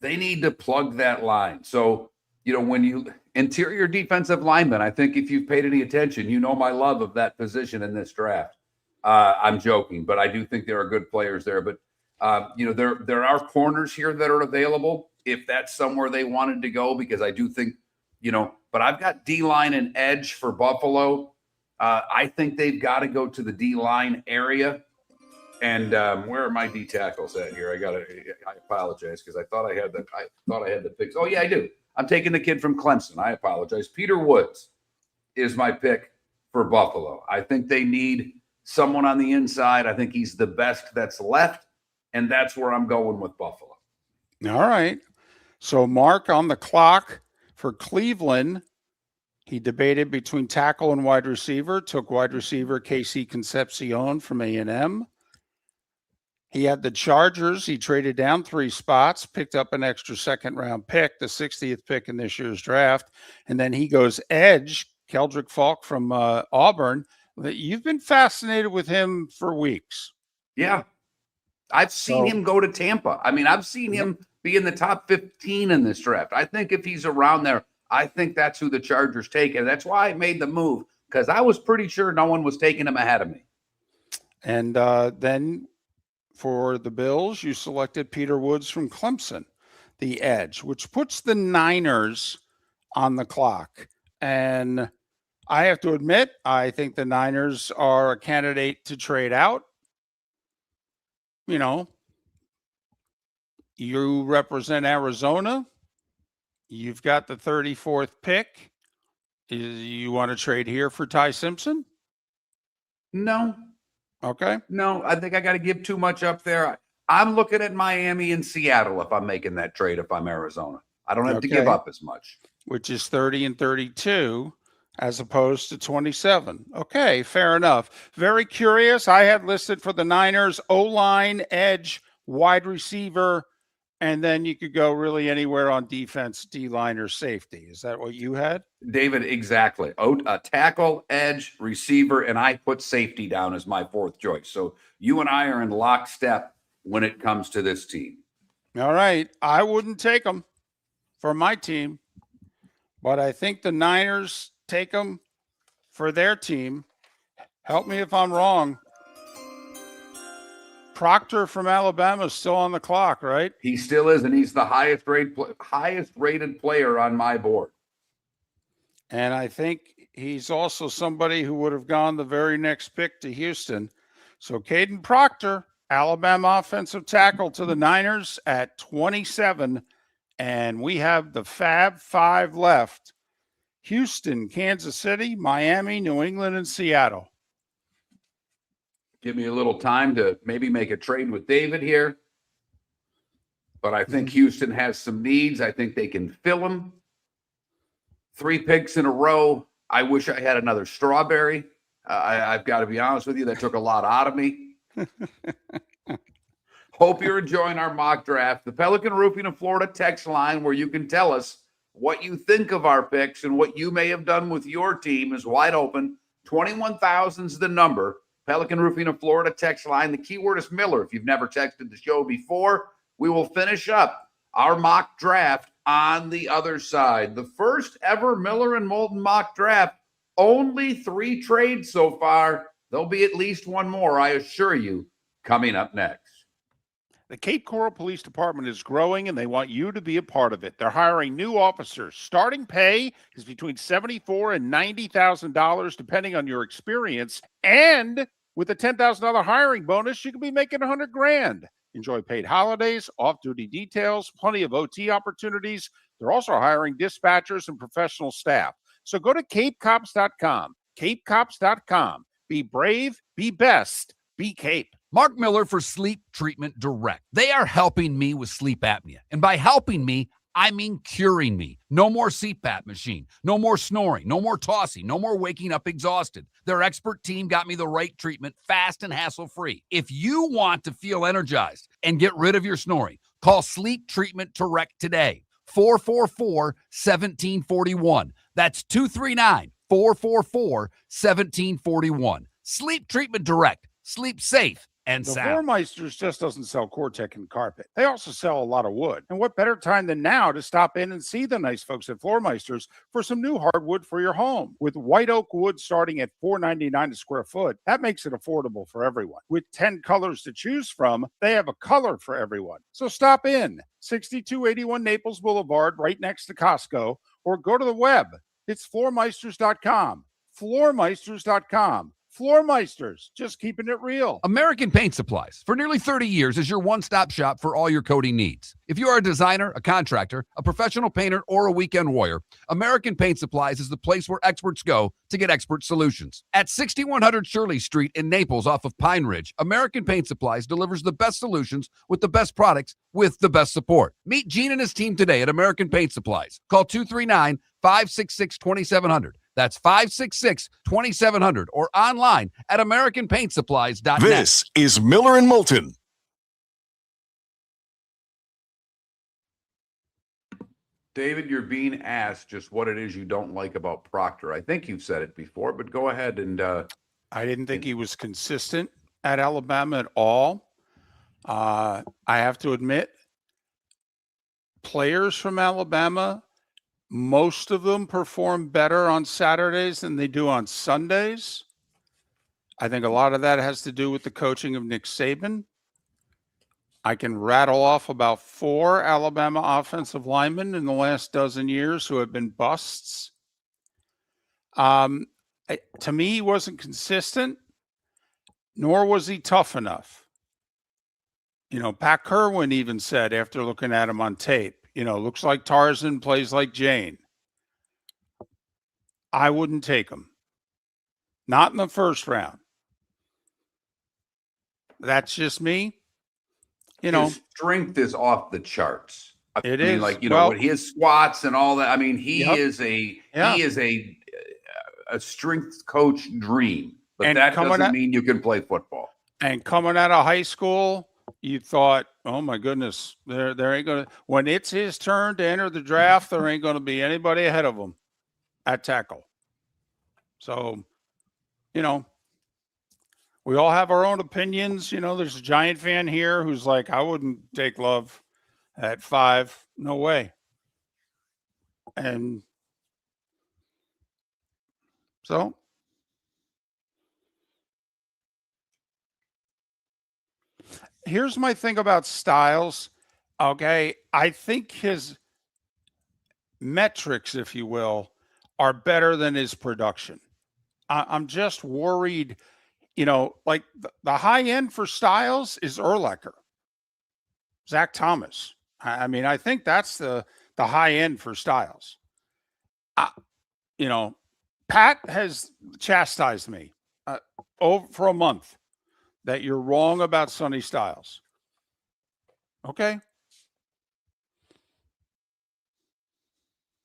They need to plug that line. So, when you interior defensive lineman, I think if you've paid any attention, you know my love of that position in this draft. I'm joking, but I do think there are good players there. But, there are corners here that are available if that's somewhere they wanted to go, because I do think, but I've got D-line and edge for Buffalo. I think they've got to go to the D-line area. And where are my D tackles at here? I apologize because I thought I had the picks. Oh yeah, I do. I'm taking the kid from Clemson. I apologize. Peter Woods is my pick for Buffalo. I think they need someone on the inside. I think he's the best that's left, and that's where I'm going with Buffalo. All right. So Mark on the clock for Cleveland. He debated between tackle and wide receiver, took wide receiver Casey Concepcion from A&M. He had the Chargers. He traded down 3 spots, picked up an extra 2nd round pick, the 60th pick in this year's draft. And then he goes edge, Keldrick Falk from Auburn. You've been fascinated with him for weeks. Yeah. I've seen him go to Tampa. I mean, I've seen him be in the top 15 in this draft. I think if he's around there, I think that's who the Chargers take. And that's why I made the move, because I was pretty sure no one was taking him ahead of me. And then for the Bills, you selected Peter Woods from Clemson, the edge, which puts the Niners on the clock. And I have to admit, I think the Niners are a candidate to trade out. You know, you represent Arizona. You've got the 34th pick. You want to trade here for Ty Simpson? No, Okay. no, I think I got to give too much up there. I'm looking at Miami and Seattle if I'm making that trade, if I'm Arizona. I don't have to give Okay. up as much. Which is 30 and 32 as opposed to 27. Okay, fair enough. Very curious. I had listed for the Niners O-line, edge, wide receiver, and then you could go really anywhere on defense, D-line, or safety. Is that what you had? David, exactly. A tackle, edge, receiver, and I put safety down as my fourth choice. So you and I are in lockstep when it comes to this team. All right. I wouldn't take them for my team, but I think the Niners take them for their team. Help me if I'm wrong. Proctor from Alabama is still on the clock, right? He still is, and he's the highest rated player on my board. And I think he's also somebody who would have gone the very next pick to Houston. So Caden Proctor, Alabama offensive tackle to the Niners at 27. And we have the Fab Five left. Houston, Kansas City, Miami, New England, and Seattle. Give me a little time to maybe make a trade with David here. But I think Houston has some needs. I think they can fill them. 3 picks in a row. I wish I had another Strawberry. I've got to be honest with you. That took a lot out of me. Hope you're enjoying our mock draft. The Pelican Roofing of Florida text line, where you can tell us what you think of our picks and what you may have done with your team, is wide open. 21,000 is the number. Pelican Roofing of Florida text line. The keyword is Miller. If you've never texted the show before, we will finish up our mock draft on the other side. The first ever Miller and Moulton mock draft. Only 3 trades so far. There'll be at least one more, I assure you, coming up next. The Cape Coral Police Department is growing, and they want you to be a part of it. They're hiring new officers. Starting pay is between $74,000 and $90,000, depending on your experience. And with a $10,000 hiring bonus, you could be making $100,000. Enjoy paid holidays, off-duty details, plenty of OT opportunities. They're also hiring dispatchers and professional staff. So go to capecops.com. Capecops.com. Be brave, be best, be Cape. Mark Miller for Sleep Treatment Direct. They are helping me with sleep apnea. And by helping me, I mean curing me. No more CPAP machine, no more snoring, no more tossing, no more waking up exhausted. Their expert team got me the right treatment, fast and hassle-free. If you want to feel energized and get rid of your snoring, call Sleep Treatment Direct today. 444-1741. That's 239-444-1741. Sleep Treatment Direct. Sleep safe and The sound. Floormeisters just doesn't sell Cortec and carpet. They also sell a lot of wood. And what better time than now to stop in and see the nice folks at Floormeisters for some new hardwood for your home. With white oak wood starting at $4.99 a square foot, that makes it affordable for everyone. With 10 colors to choose from, they have a color for everyone. So stop in, 6281 Naples Boulevard, right next to Costco, or go to the web. It's floormeisters.com. Floormeisters.com. Floormeisters, just keeping it real. American Paint Supplies, for nearly 30 years, is your one-stop shop for all your coating needs. If you are a designer, a contractor, a professional painter, or a weekend warrior, American Paint Supplies is the place where experts go to get expert solutions. At 6100 Shirley Street in Naples off of Pine Ridge, American Paint Supplies delivers the best solutions with the best products with the best support. Meet Gene and his team today at American Paint Supplies. Call 239-566-2700. That's 566-2700 or online at AmericanPaintSupplies.net. This is Miller and Moulton. David, you're being asked just what it is you don't like about Proctor. I think you've said it before, but go ahead and I didn't think he was consistent at Alabama at all. I have to admit, players from Alabama, most of them perform better on Saturdays than they do on Sundays. I think a lot of that has to do with the coaching of Nick Saban. I can rattle off about 4 Alabama offensive linemen in the last dozen years who have been busts. To me, he wasn't consistent, nor was he tough enough. Pat Kerwin even said after looking at him on tape, looks like Tarzan, plays like Jane. I wouldn't take him. Not in the first round. That's just me. His strength is off the charts. It is. With his squats and all that. I mean, he Yep. is a strength coach dream, but And that doesn't mean you can play football. And coming out of high school, you thought, oh my goodness, there ain't gonna. When it's his turn to enter the draft, there ain't gonna be anybody ahead of him at tackle. So, we all have our own opinions. There's a Giant fan here who's like, I wouldn't take Love at 5. No way. And so here's my thing about Styles. Okay. I think his metrics, if you will, are better than his production. I'm just worried, like the high end for Styles is Urlacher, Zach Thomas. I mean, I think that's the high end for Styles. Pat has chastised me for a month that you're wrong about Sonny Styles. Okay.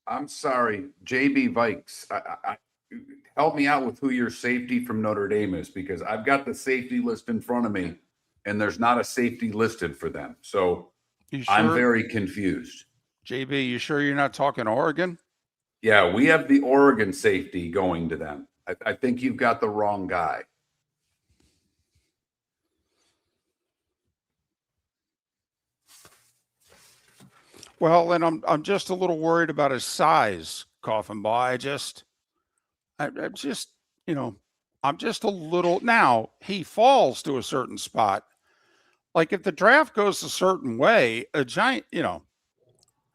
I'm sorry, JB Vikes. Help me out with who your safety from Notre Dame is, because I've got the safety list in front of me, and there's not a safety listed for them. So sure? I'm very confused. JB, you sure you're not talking Oregon? Yeah, we have the Oregon safety going to them. I think you've got the wrong guy. Well, and I'm just a little worried about his size, Coffin Ball. I'm just a little. Now he falls to a certain spot. Like if the draft goes a certain way, a Giant,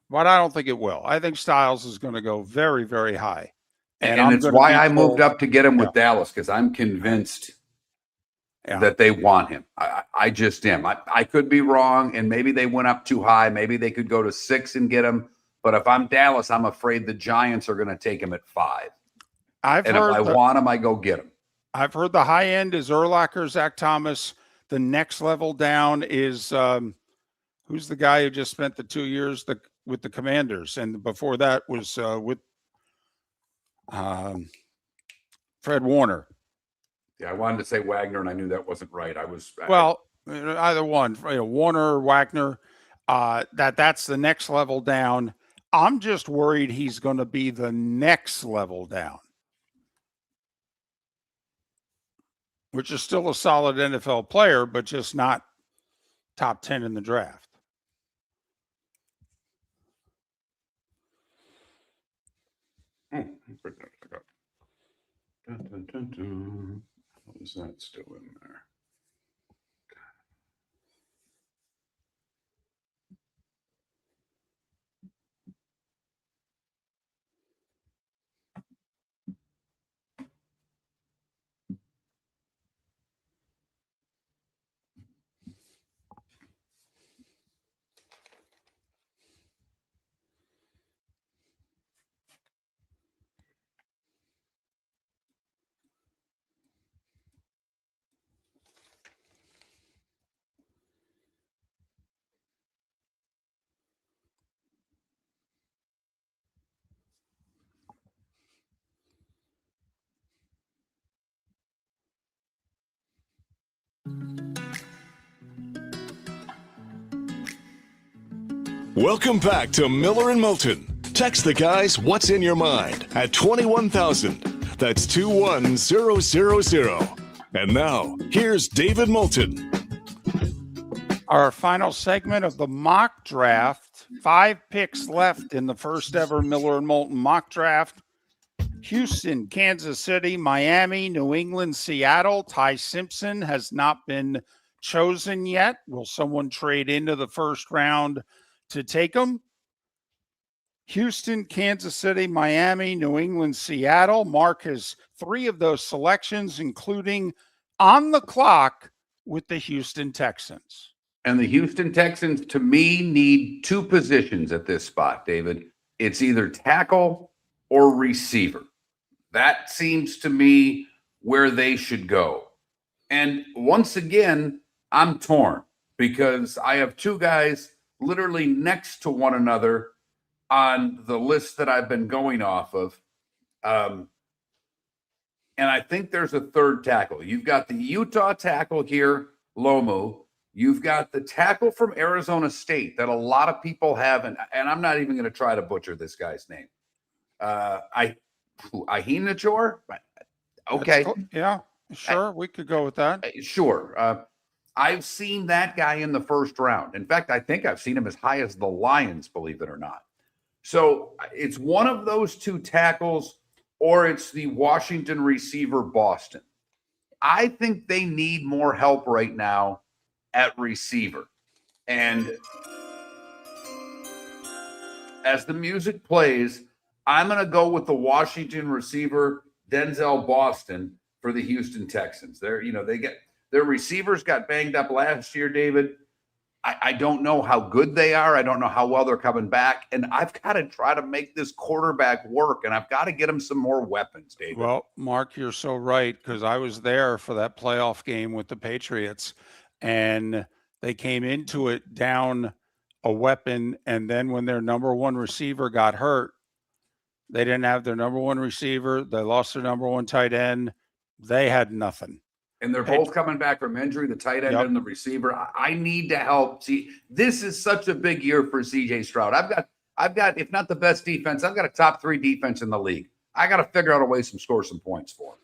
but I don't think it will. I think Styles is going to go very, very high. And it's why I moved up to get him with Dallas, because I'm convinced that they want him. I just am. I could be wrong, and maybe they went up too high. Maybe they could go to 6 and get him. But if I'm Dallas, I'm afraid the Giants are going to take him at 5. If I want him, I go get him. I've heard the high end is Urlacher, Zach Thomas. The next level down is who's the guy who just spent the 2 years with the Commanders, and before that was with Fred Warner. Yeah, I wanted to say Wagner, and I knew that wasn't right. Either one, Warner or Wagner. That's the next level down. I'm just worried he's going to be the next level down, which is still a solid NFL player, but just not top 10 in the draft. What was that still in there? Welcome back to Miller and Moulton. Text the guys what's in your mind at 21,000. That's 21000. And now, here's David Moulton. Our final segment of the mock draft. 5 picks left in the first ever Miller and Moulton mock draft. Houston, Kansas City, Miami, New England, Seattle. Ty Simpson has not been chosen yet. Will someone trade into the first round to take him? Houston, Kansas City, Miami, New England, Seattle. Mark has 3 of those selections, including on the clock with the Houston Texans. And the Houston Texans, to me, need 2 positions at this spot, David. It's either tackle or receiver. That seems to me where they should go. And once again, I'm torn because I have 2 guys literally next to one another on the list that I've been going off of. And I think there's a third tackle. You've got the Utah tackle here, Lomu. You've got the tackle from Arizona State that a lot of people have, and I'm not even going to try to butcher this guy's name. Ahinajor? Okay. Yeah, sure. We could go with that. Sure. I've seen that guy in the first round. In fact, I think I've seen him as high as the Lions, believe it or not. So it's one of those 2 tackles, or it's the Washington receiver, Boston. I think they need more help right now at receiver. And as the music plays, I'm going to go with the Washington receiver, Denzel Boston, for the Houston Texans. Their receivers got banged up last year, David. I don't know how good they are. I don't know how well they're coming back. And I've got to try to make this quarterback work, and I've got to get him some more weapons, David. Well, Mark, you're so right, because I was there for that playoff game with the Patriots, and they came into it down a weapon, and then when their number 1 receiver got hurt, they didn't have their number 1 receiver. They lost their number 1 tight end. They had nothing. And they're both coming back from injury, the tight end and the receiver. I need to help. See, this is such a big year for CJ Stroud. I've got, if not the best defense, I've got a top 3 defense in the league. I got to figure out a way to score some points for them.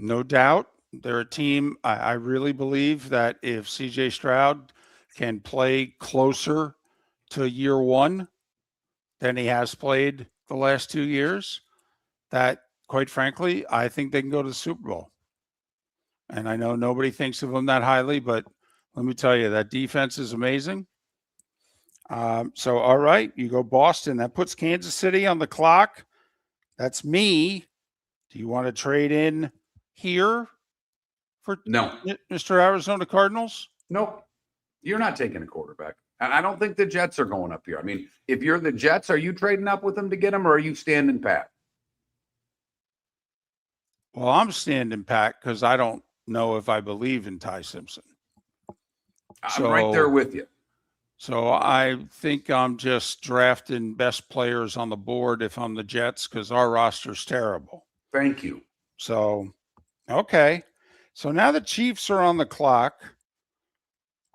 No doubt. They're a team. I really believe that if CJ Stroud can play closer to year 1 than he has played the last 2 years, that, quite frankly, I think they can go to the Super Bowl. And I know nobody thinks of them that highly, but let me tell you, that defense is amazing. So, all right, you go Boston. That puts Kansas City on the clock. That's me. Do you want to trade in here for No, Mr. Arizona Cardinals? Nope. You're not taking a quarterback. And I don't think the Jets are going up here. I mean, if you're the Jets, are you trading up with them to get them, or are you standing pat? Well, I'm standing pat because I don't know if I believe in Ty Simpson. I'm right there with you. So I think I'm just drafting best players on the board if I'm the Jets, because our roster's terrible. Thank you. So, okay. So now the Chiefs are on the clock.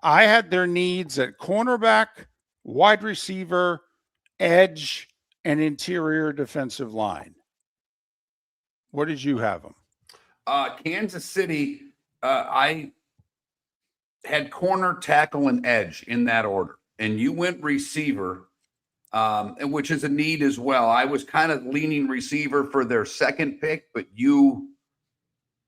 I had their needs at cornerback, wide receiver, edge, and interior defensive line. What did you have them? Kansas City, I had corner, tackle, and edge in that order. And you went receiver, which is a need as well. I was kind of leaning receiver for their second pick, but you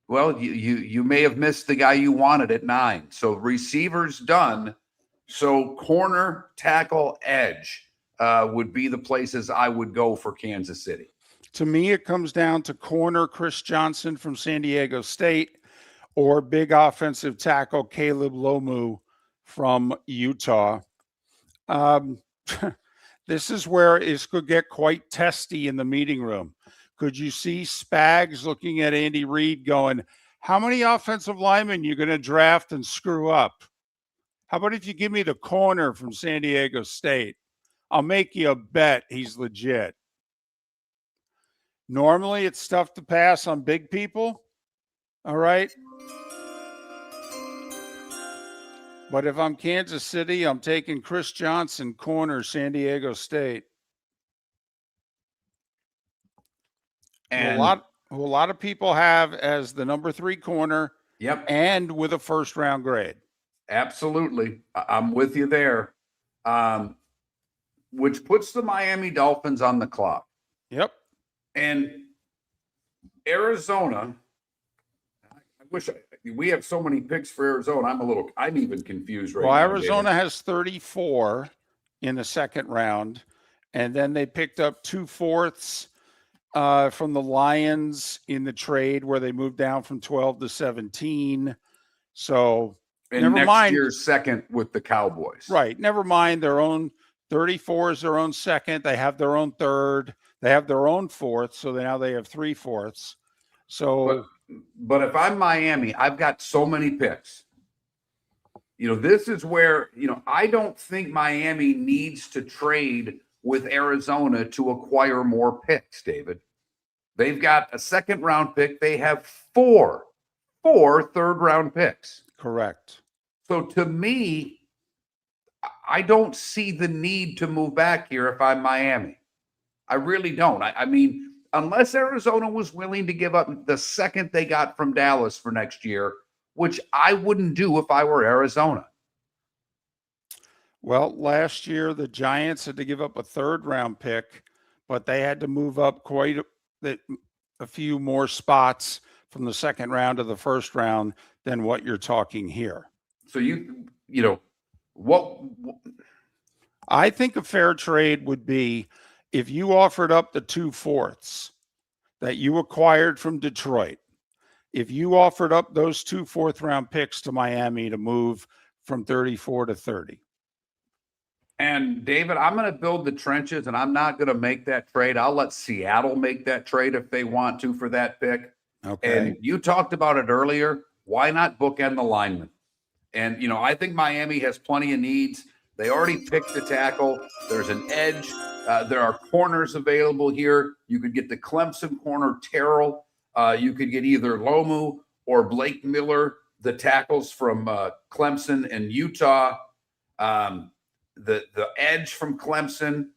may have missed the guy you wanted at 9. So receiver's done. So corner, tackle, edge would be the places I would go for Kansas City. To me, it comes down to corner Chris Johnson from San Diego State or big offensive tackle Caleb Lomu from Utah. This is where it could get quite testy in the meeting room. Could you see Spags looking at Andy Reid going, how many offensive linemen you going to draft and screw up? How about if you give me the corner from San Diego State? I'll make you a bet he's legit. Normally, it's tough to pass on big people. All right. But if I'm Kansas City, I'm taking Chris Johnson, corner, San Diego State. And a lot of people have as the number 3 corner. Yep. And with a first round grade. Absolutely. I'm with you there. Which puts the Miami Dolphins on the clock. Yep. And Arizona. I wish we have so many picks for Arizona. I'm even confused right Well, now. Arizona David. has 34 in the second round, and then they picked up 2/4 from the Lions in the trade where they moved down from 12 to 17. So And never next mind. year's second with the Cowboys. Right. Never mind their own 34 is their own second. They have their own third. They have their own fourth. So now they have 3/4. So But if I'm Miami, I've got so many picks. This is where, I don't think Miami needs to trade with Arizona to acquire more picks, David. They've got a second round pick. They have four third round picks. correct. So to me, I don't see the need to move back here if I'm Miami. I really don't. I mean, unless Arizona was willing to give up the second they got from Dallas for next year, which I wouldn't do if I were Arizona. Well, last year the Giants had to give up a third round pick, but they had to move up quite a few more spots from the second round to the first round than what you're talking here. So what I think a fair trade would be if you offered up the 2/4 that you acquired from Detroit. If you offered up those 2 fourth-round picks to Miami to move from 34 to 30. And David, I'm going to build the trenches, and I'm not going to make that trade. I'll let Seattle make that trade if they want to for that pick. Okay. And you talked about it earlier. Why not bookend the lineman? And, I think Miami has plenty of needs. They already picked the tackle. There's an edge. There are corners available here. You could get the Clemson corner, Terrell. You could get either Lomu or Blake Miller, the tackles from Clemson and Utah. The edge from Clemson.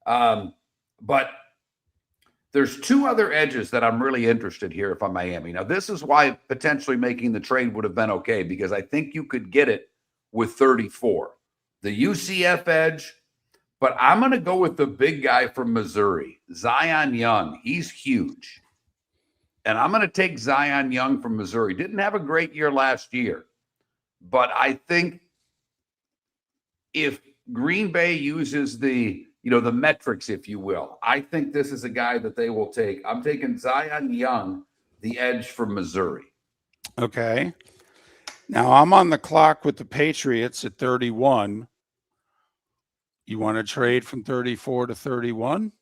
But there's two other edges that I'm really interested here if I'm Miami. Now, this is why potentially making the trade would have been okay, because I think you could get it with 34. The UCF edge, but I'm going to go with the big guy from Missouri, Zion Young. He's huge. And I'm going to take Zion Young from Missouri. Didn't have a great year last year, but I think if Green Bay uses the metrics, if you will, I think this is a guy that they will take. I'm taking Zion Young, the edge from Missouri. Okay. Now I'm on the clock with the Patriots at 31. You want to trade from 34 to 31?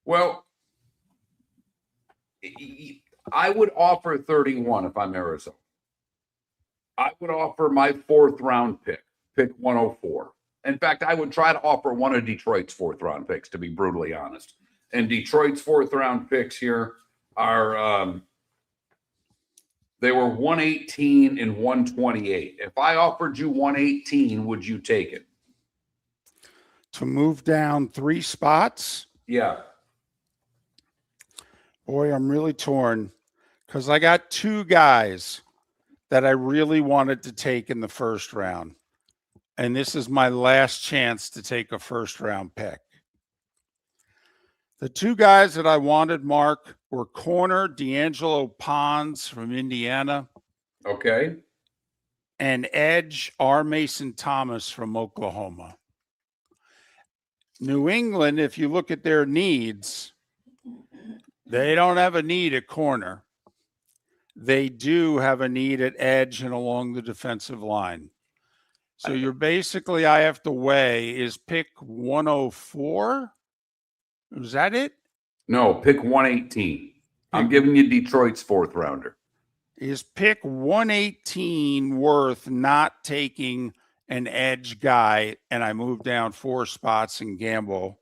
Well, I would offer 31 if I'm Arizona. I would offer my fourth round pick 104. In fact, I would try to offer one of Detroit's fourth round picks, to be brutally honest. And Detroit's fourth round picks here are they were 118 and 128. If I offered you 118, would you take it? To move down 3 spots? Yeah. Boy, I'm really torn because I got 2 guys that I really wanted to take in the first round. And this is my last chance to take a first round pick. The 2 guys that I wanted, Mark, were corner D'Angelo Pons from Indiana. Okay. And edge R. Mason Thomas from Oklahoma. New England, if you look at their needs, they don't have a need at corner. They do have a need at edge and along the defensive line. So you're basically, I have to weigh, is pick 104? Is that it? No, pick 118. I'm giving you Detroit's fourth rounder. Is pick 118 worth not taking an edge guy and I move down 4 spots and gamble?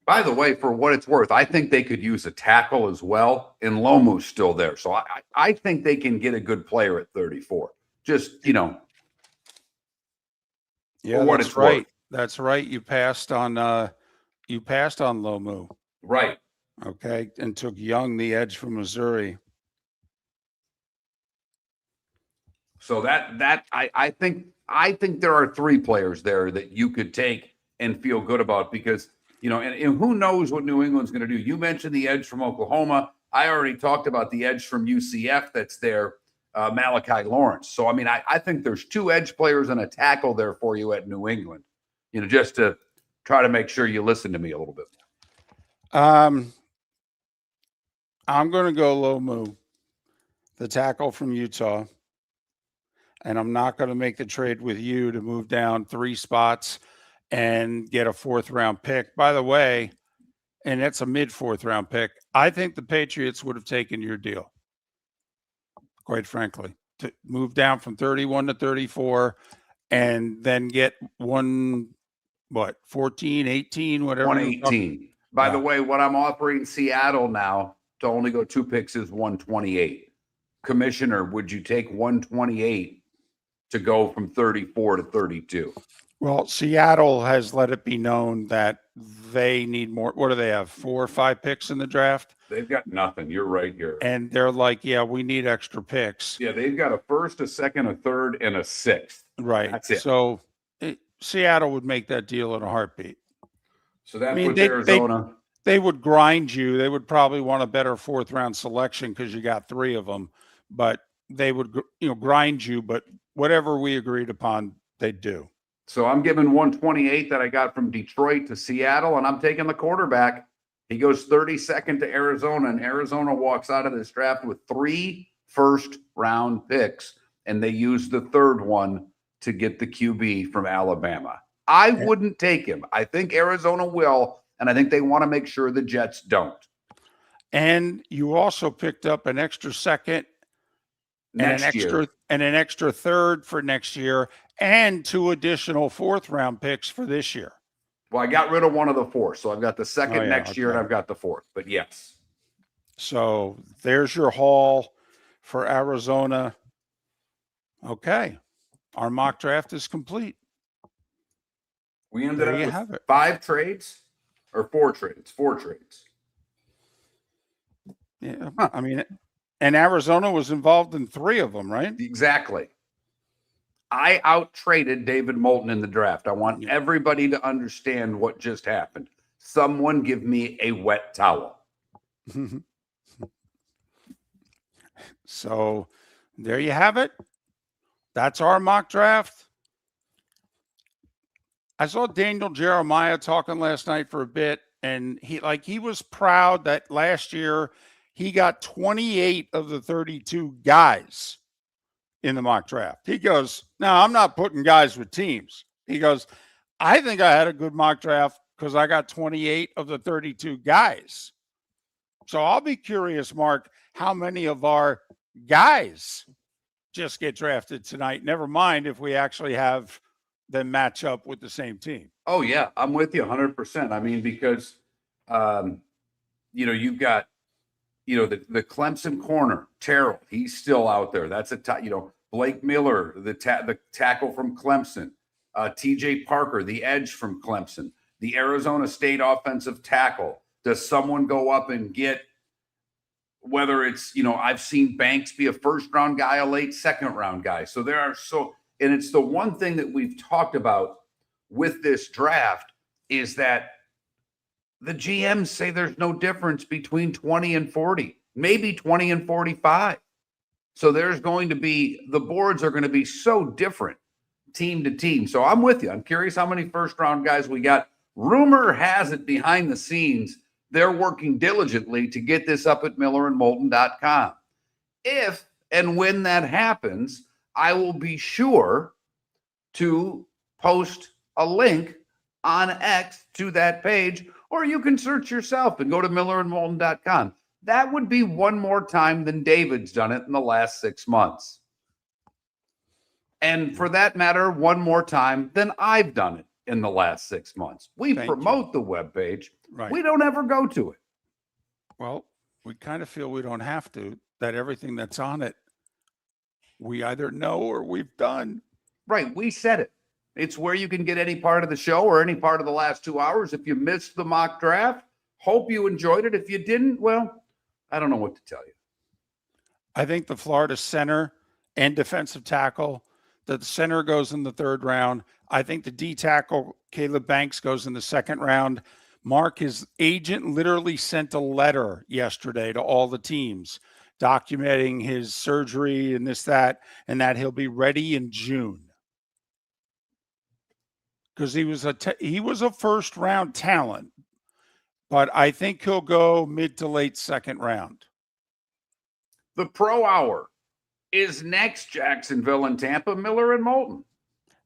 By the way, for what it's worth, I think they could use a tackle as well, and Lomu's still there. So I think they can get a good player at 34. Just, yeah, for what it's right. worth. That's right. You passed on Lomu. Right. Okay. And took Young, the edge from Missouri. So that I think I think there are 3 players there that you could take and feel good about because, and who knows what New England's going to do. You mentioned the edge from Oklahoma. I already talked about the edge from UCF that's there, Malachi Lawrence. So, I mean, I think there's 2 edge players and a tackle there for you at New England, just to try to make sure you listen to me a little bit more. I'm going to go Lomu, the tackle from Utah. And I'm not going to make the trade with you to move down 3 spots and get a 4th round pick. By the way, and that's a mid 4th round pick. I think the Patriots would have taken your deal, quite frankly, to move down from 31 to 34 and then get 14, 18, whatever. 118. By the way, what I'm offering Seattle now to only go 2 picks is 128. Commissioner, would you take 128 to go from 34 to 32? Well, Seattle has let it be known that they need more. What do they have? 4 or 5 picks in the draft? They've got nothing. You're right here. And they're like, yeah, we need extra picks. Yeah, they've got a 1st, a 2nd, a 3rd, and a 6th. Right. That's it. So Seattle would make that deal in a heartbeat. So that's Arizona. They would grind you. They would probably want a better 4th round selection because you got 3 of them. But they would, grind you. But whatever we agreed upon, they'd do. So I'm giving 128 that I got from Detroit to Seattle, and I'm taking the quarterback. He goes 32nd to Arizona, and Arizona walks out of this draft with 3 first-round picks, and they use the 3rd one to get the QB from Alabama. I wouldn't take him. I think Arizona will, and I think they want to make sure the Jets don't. And you also picked up an extra 2nd and an extra 3rd for next year, and 2 additional 4th round picks for this year. Well, I got rid of one of the 4, so I've got the 2nd next year, and I've got the 4th. But yes. So there's your haul for Arizona. Okay. Our mock draft is complete. We ended There you up have with it. 5 trades or 4 trades? 4 trades. Yeah. I mean, and Arizona was involved in 3 of them, right? Exactly. I out-traded David Moulton in the draft. I want everybody to understand what just happened. Someone give me a wet towel. So there you have it. That's our mock draft. I saw Daniel Jeremiah talking last night for a bit, and he was proud that last year he got 28 of the 32 guys in the mock draft. He goes, no, I'm not putting guys with teams. He goes, I think I had a good mock draft because I got 28 of the 32 guys. So I'll be curious, Mark, how many of our guys just get drafted tonight. Never mind if we actually have them match up with the same team. Oh, yeah. I'm with you 100%. I mean, because, you've got, the Clemson corner, Terrell, he's still out there. That's Blake Miller, the tackle from Clemson, TJ Parker, the edge from Clemson, the Arizona State offensive tackle. Does someone go up and get, whether it's, I've seen Banks be a 1st round guy, a late 2nd round guy. So and it's the one thing that we've talked about with this draft is that the GMs say there's no difference between 20 and 40, maybe 20 and 45. So there's going to be, the boards are going to be so different team to team. So I'm with you. I'm curious how many 1st round guys we got. Rumor has it behind the scenes, they're working diligently to get this up at millerandmoulton.com. If and when that happens, I will be sure to post a link on X to that page, or you can search yourself and go to millerandmoulton.com. That would be one more time than David's done it in the last 6 months. And for that matter, one more time than I've done it in the last 6 months. We promote the webpage. Right. We don't ever go to it. Well, we kind of feel we don't have to, that everything that's on it, we either know or we've done. Right. We said it. It's where you can get any part of the show or any part of the last 2 hours. If you missed the mock draft, hope you enjoyed it. If you didn't, well, I don't know what to tell you. I think the Florida center and defensive tackle the center goes in the third round. I think the D tackle, Caleb Banks, goes in the second round. Mark, his agent, literally sent a letter yesterday to all the teams documenting his surgery and this, that, and that he'll be ready in June. Because he was a first round talent, but I think he'll go mid to late second round. The Pro Hour is next. Jacksonville and Tampa, Miller and Moulton.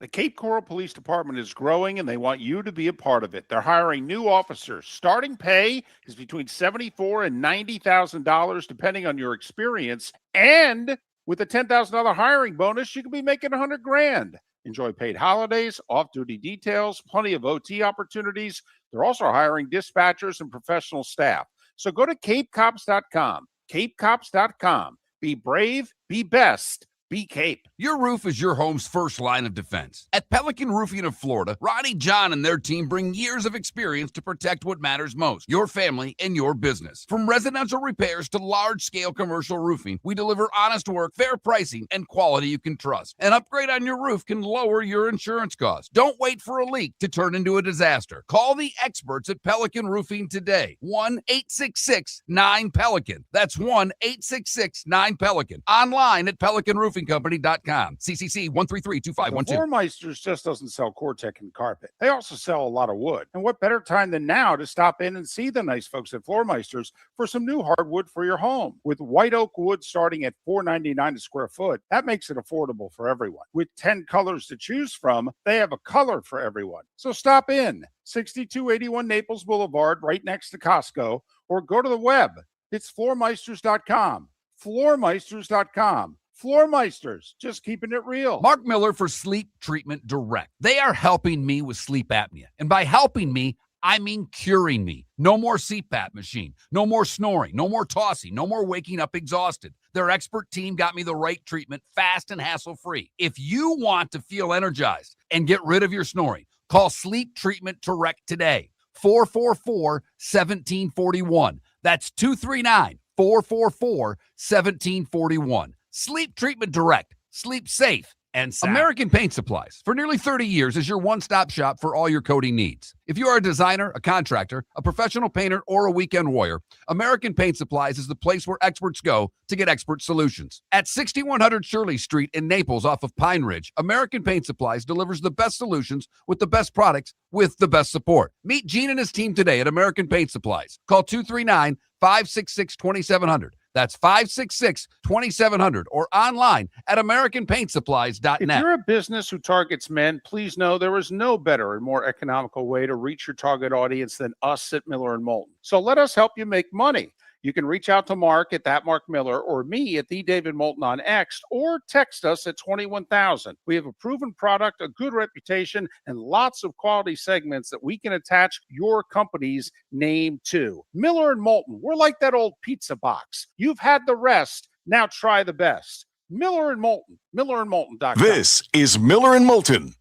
The Cape Coral Police Department is growing, and they want you to be a part of it. They're hiring new officers. Starting pay is between $74,000 and $90,000, depending on your experience. And with a $10,000 hiring bonus, you can be making $100,000. Enjoy paid holidays, off-duty details, plenty of OT opportunities. They're also hiring dispatchers and professional staff. So go to capecops.com. capecops.com. Be brave, be best, be Cape. Your roof is your home's first line of defense. At Pelican Roofing of Florida, Ronnie John and their team bring years of experience to protect what matters most, your family and your business. From residential repairs to large-scale commercial roofing, we deliver honest work, fair pricing, and quality you can trust. An upgrade on your roof can lower your insurance costs. Don't wait for a leak to turn into a disaster. Call the experts at Pelican Roofing today. 1-866-9-PELICAN. That's 1-866-9-PELICAN. Online at pelicanroofingcompany.com. CCC 1332512. Floormeisters just doesn't sell Cortec and carpet. They also sell a lot of wood. And what better time than now to stop in and see the nice folks at Floormeisters for some new hardwood for your home. With white oak wood starting at $4.99 a square foot, that makes it affordable for everyone. With 10 colors to choose from, they have a color for everyone. So stop in. 6281 Naples Boulevard, right next to Costco, or go to the web. It's floormeisters.com. Floormeisters.com. Floormeisters, just keeping it real. Mark Miller for Sleep Treatment Direct. They are helping me with sleep apnea. And by helping me, I mean curing me. No more CPAP machine. No more snoring. No more tossing. No more waking up exhausted. Their expert team got me the right treatment, fast and hassle-free. If you want to feel energized and get rid of your snoring, call Sleep Treatment Direct today. 444-1741. That's 239-444-1741. Sleep Treatment Direct. Sleep safe and sound. American Paint Supplies, for nearly 30 years, is your one-stop shop for all your coating needs. If you are a designer, a contractor, a professional painter, or a weekend warrior, American Paint Supplies is the place where experts go to get expert solutions. At 6100 Shirley Street in Naples off of Pine Ridge, American Paint Supplies delivers the best solutions with the best products with the best support. Meet Gene and his team today at American Paint Supplies. Call 239-566-2700. That's 566-2700 or online at AmericanPaintSupplies.net. If you're a business who targets men, please know there is no better and more economical way to reach your target audience than us at Miller & Moulton. So let us help you make money. You can reach out to Mark at that Mark Miller or me at the David Moulton on X, or text us at 21,000. We have a proven product, a good reputation, and lots of quality segments that we can attach your company's name to. Miller & Moulton, we're like that old pizza box. You've had the rest, now try the best. Miller & Moulton, millerandmoulton.com. This is Miller and Moulton.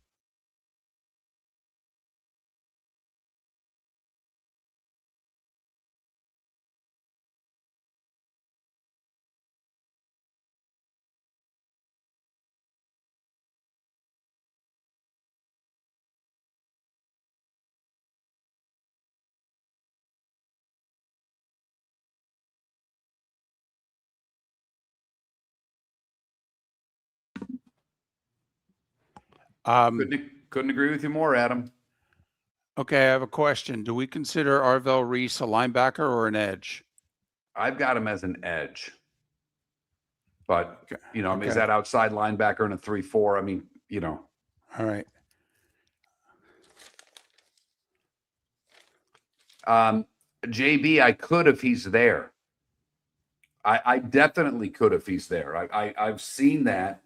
Couldn't agree with you more, Adam. Okay, I have a question. Do we consider Arvell Reese a linebacker or an edge? I've got him as an edge. But, Okay. is that outside linebacker in a 3-4? I mean, All right. JB, I could if he's there. I definitely could if he's there. I've seen that,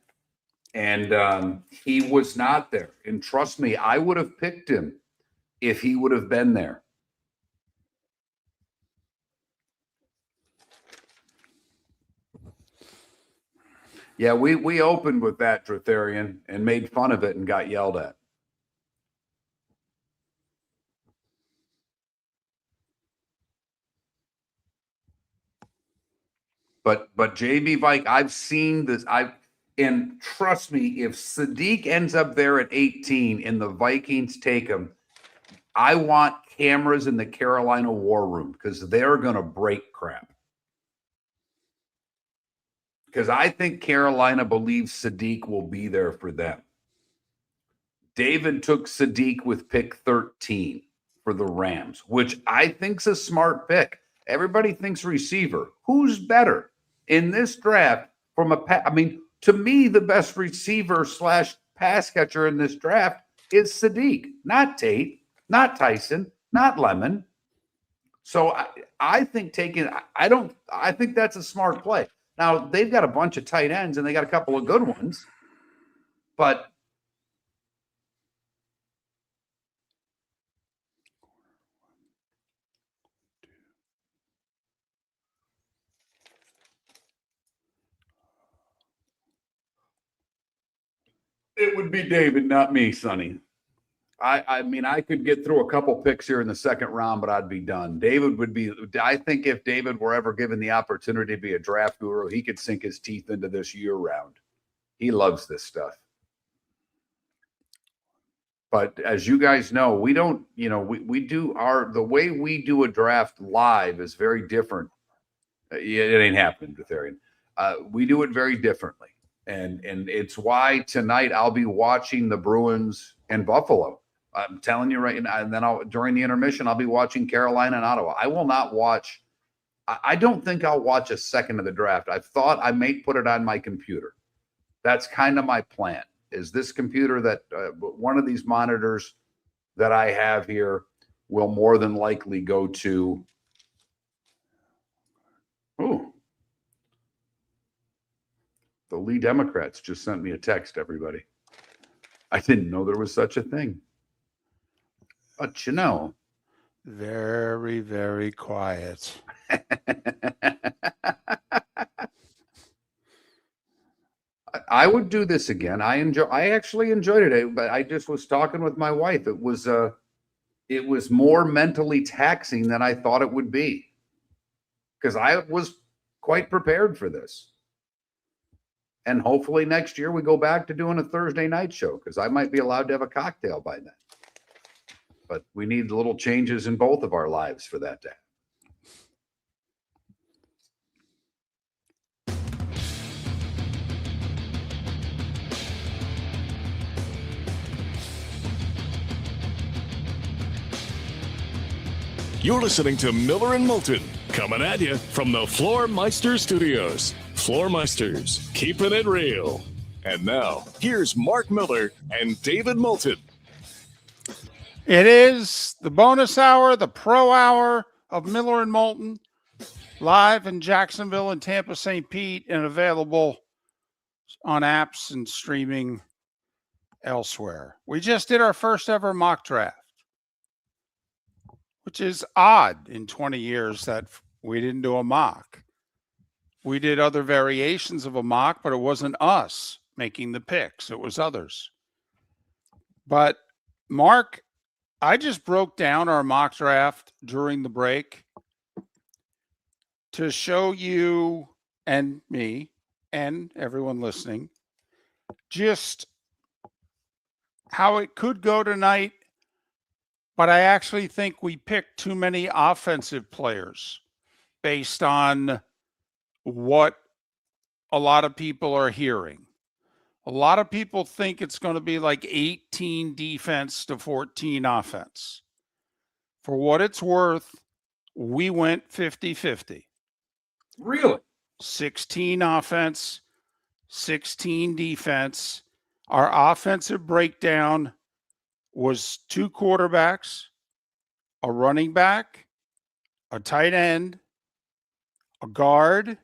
and he was not there. And trust me, I would have picked him if he would have been there. Yeah, we opened with that, Dratharian, and made fun of it and got yelled at. But JB Vike, I've seen this. And trust me, if Sadiq ends up there at 18 and the Vikings take him, I want cameras in the Carolina war room because they're going to break crap. Because I think Carolina believes Sadiq will be there for them. David took Sadiq with pick 13 for the Rams, which I think's a smart pick. Everybody thinks receiver. Who's better in this draft from I mean, to me, the best receiver / pass catcher in this draft is Sadiq, not Tate, not Tyson, not Lemon. So I think I think that's a smart play. Now, they've got a bunch of tight ends and they got a couple of good ones, but it would be David, not me, Sonny. I mean, I could get through a couple picks here in the second round, but I'd be done. David would be, I think if David were ever given the opportunity to be a draft guru, he could sink his teeth into this year round. He loves this stuff. But as you guys know, we don't, we do the way we do a draft live is very different. It ain't happening, Betharian. We do it very differently. And it's why tonight I'll be watching the Bruins and Buffalo. I'm telling you right now, and then during the intermission, I'll be watching Carolina and Ottawa. I will not watch. I don't think I'll watch a second of the draft. I've thought I may put it on my computer. That's kind of my plan. Is this computer that one of these monitors that I have here will more than likely go to. Oh, the Lee Democrats just sent me a text, everybody. I didn't know there was such a thing. But very, very quiet. I would do this again. I actually enjoyed it, but I just was talking with my wife. It was more mentally taxing than I thought it would be. Because I was quite prepared for this. And hopefully next year we go back to doing a Thursday night show because I might be allowed to have a cocktail by then. But we need little changes in both of our lives for that to happen. You're listening to Miller and Moulton, coming at you from the Floormeister Studios. Floormeisters, keeping it real. And now, here's Mark Miller and David Moulton. It is the bonus hour, the pro hour of Miller and Moulton, live in Jacksonville and Tampa, St. Pete, and available on apps and streaming elsewhere. We just did our first ever mock draft, which is odd in 20 years that we didn't do a mock. We did other variations of a mock, but it wasn't us making the picks. It was others. But Mark, I just broke down our mock draft during the break to show you and me and everyone listening just how it could go tonight. But I actually think we picked too many offensive players based on what a lot of people are hearing. A lot of people think it's going to be like 18 defense to 14 offense. For what it's worth, we went 50-50. Really? 16 offense, 16 defense. Our offensive breakdown was 2 quarterbacks, a running back, a tight end, a guard,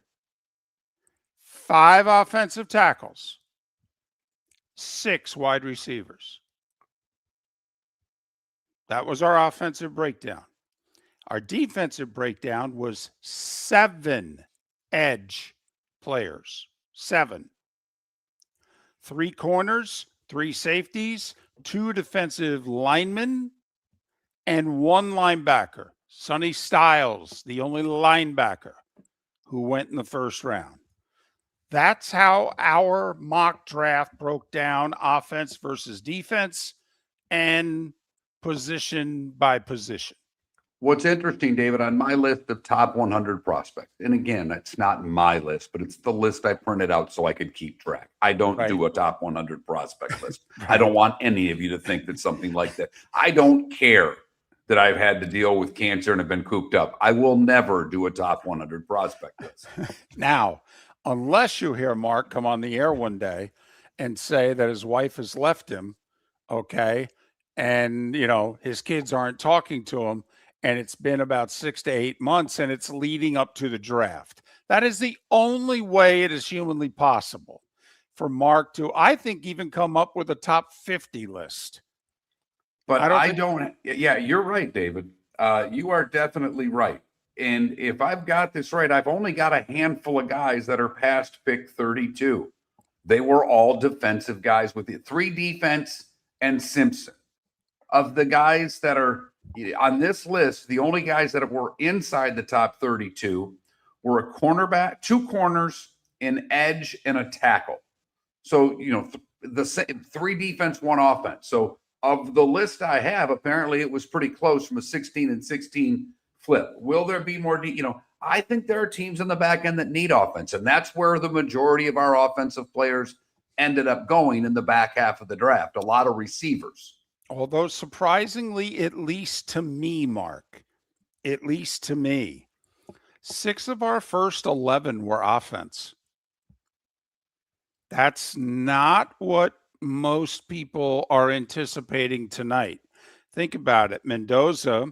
5 offensive tackles, 6 wide receivers. That was our offensive breakdown. Our defensive breakdown was 7 edge players. 7. 3 corners, 3 safeties, 2 defensive linemen, and 1 linebacker. Sonny Styles, the only linebacker who went in the first round. That's how our mock draft broke down offense versus defense and position by position. What's interesting, David, on my list of top 100 prospects, and again, it's not my list, but it's the list I printed out so I could keep track. I don't do a top 100 prospect list. I don't want any of you to think that something like that. I don't care that I've had to deal with cancer and have been cooped up. I will never do a top 100 prospect list. Now, unless you hear Mark come on the air one day and say that his wife has left him, okay, and, his kids aren't talking to him, and it's been about 6 to 8 months, and it's leading up to the draft. That is the only way it is humanly possible for Mark to, I think, even come up with a top 50 list. But yeah, you're right, David. You are definitely right. And if I've got this right, I've only got a handful of guys that are past pick 32. They were all defensive guys with 3 defense and Simpson. Of the guys that are on this list, the only guys that were inside the top 32 were a cornerback, 2 corners, an edge, and a tackle. So, the 3 defense, 1 offense. So of the list I have, apparently it was pretty close from a 16 and 16 flip. Will there be more? I think there are teams in the back end that need offense, and that's where the majority of our offensive players ended up going in the back half of the draft. A lot of receivers. Although surprisingly, at least to me, Mark, at least to me, 6 of our first 11 were offense. That's not what most people are anticipating tonight. Think about it. Mendoza,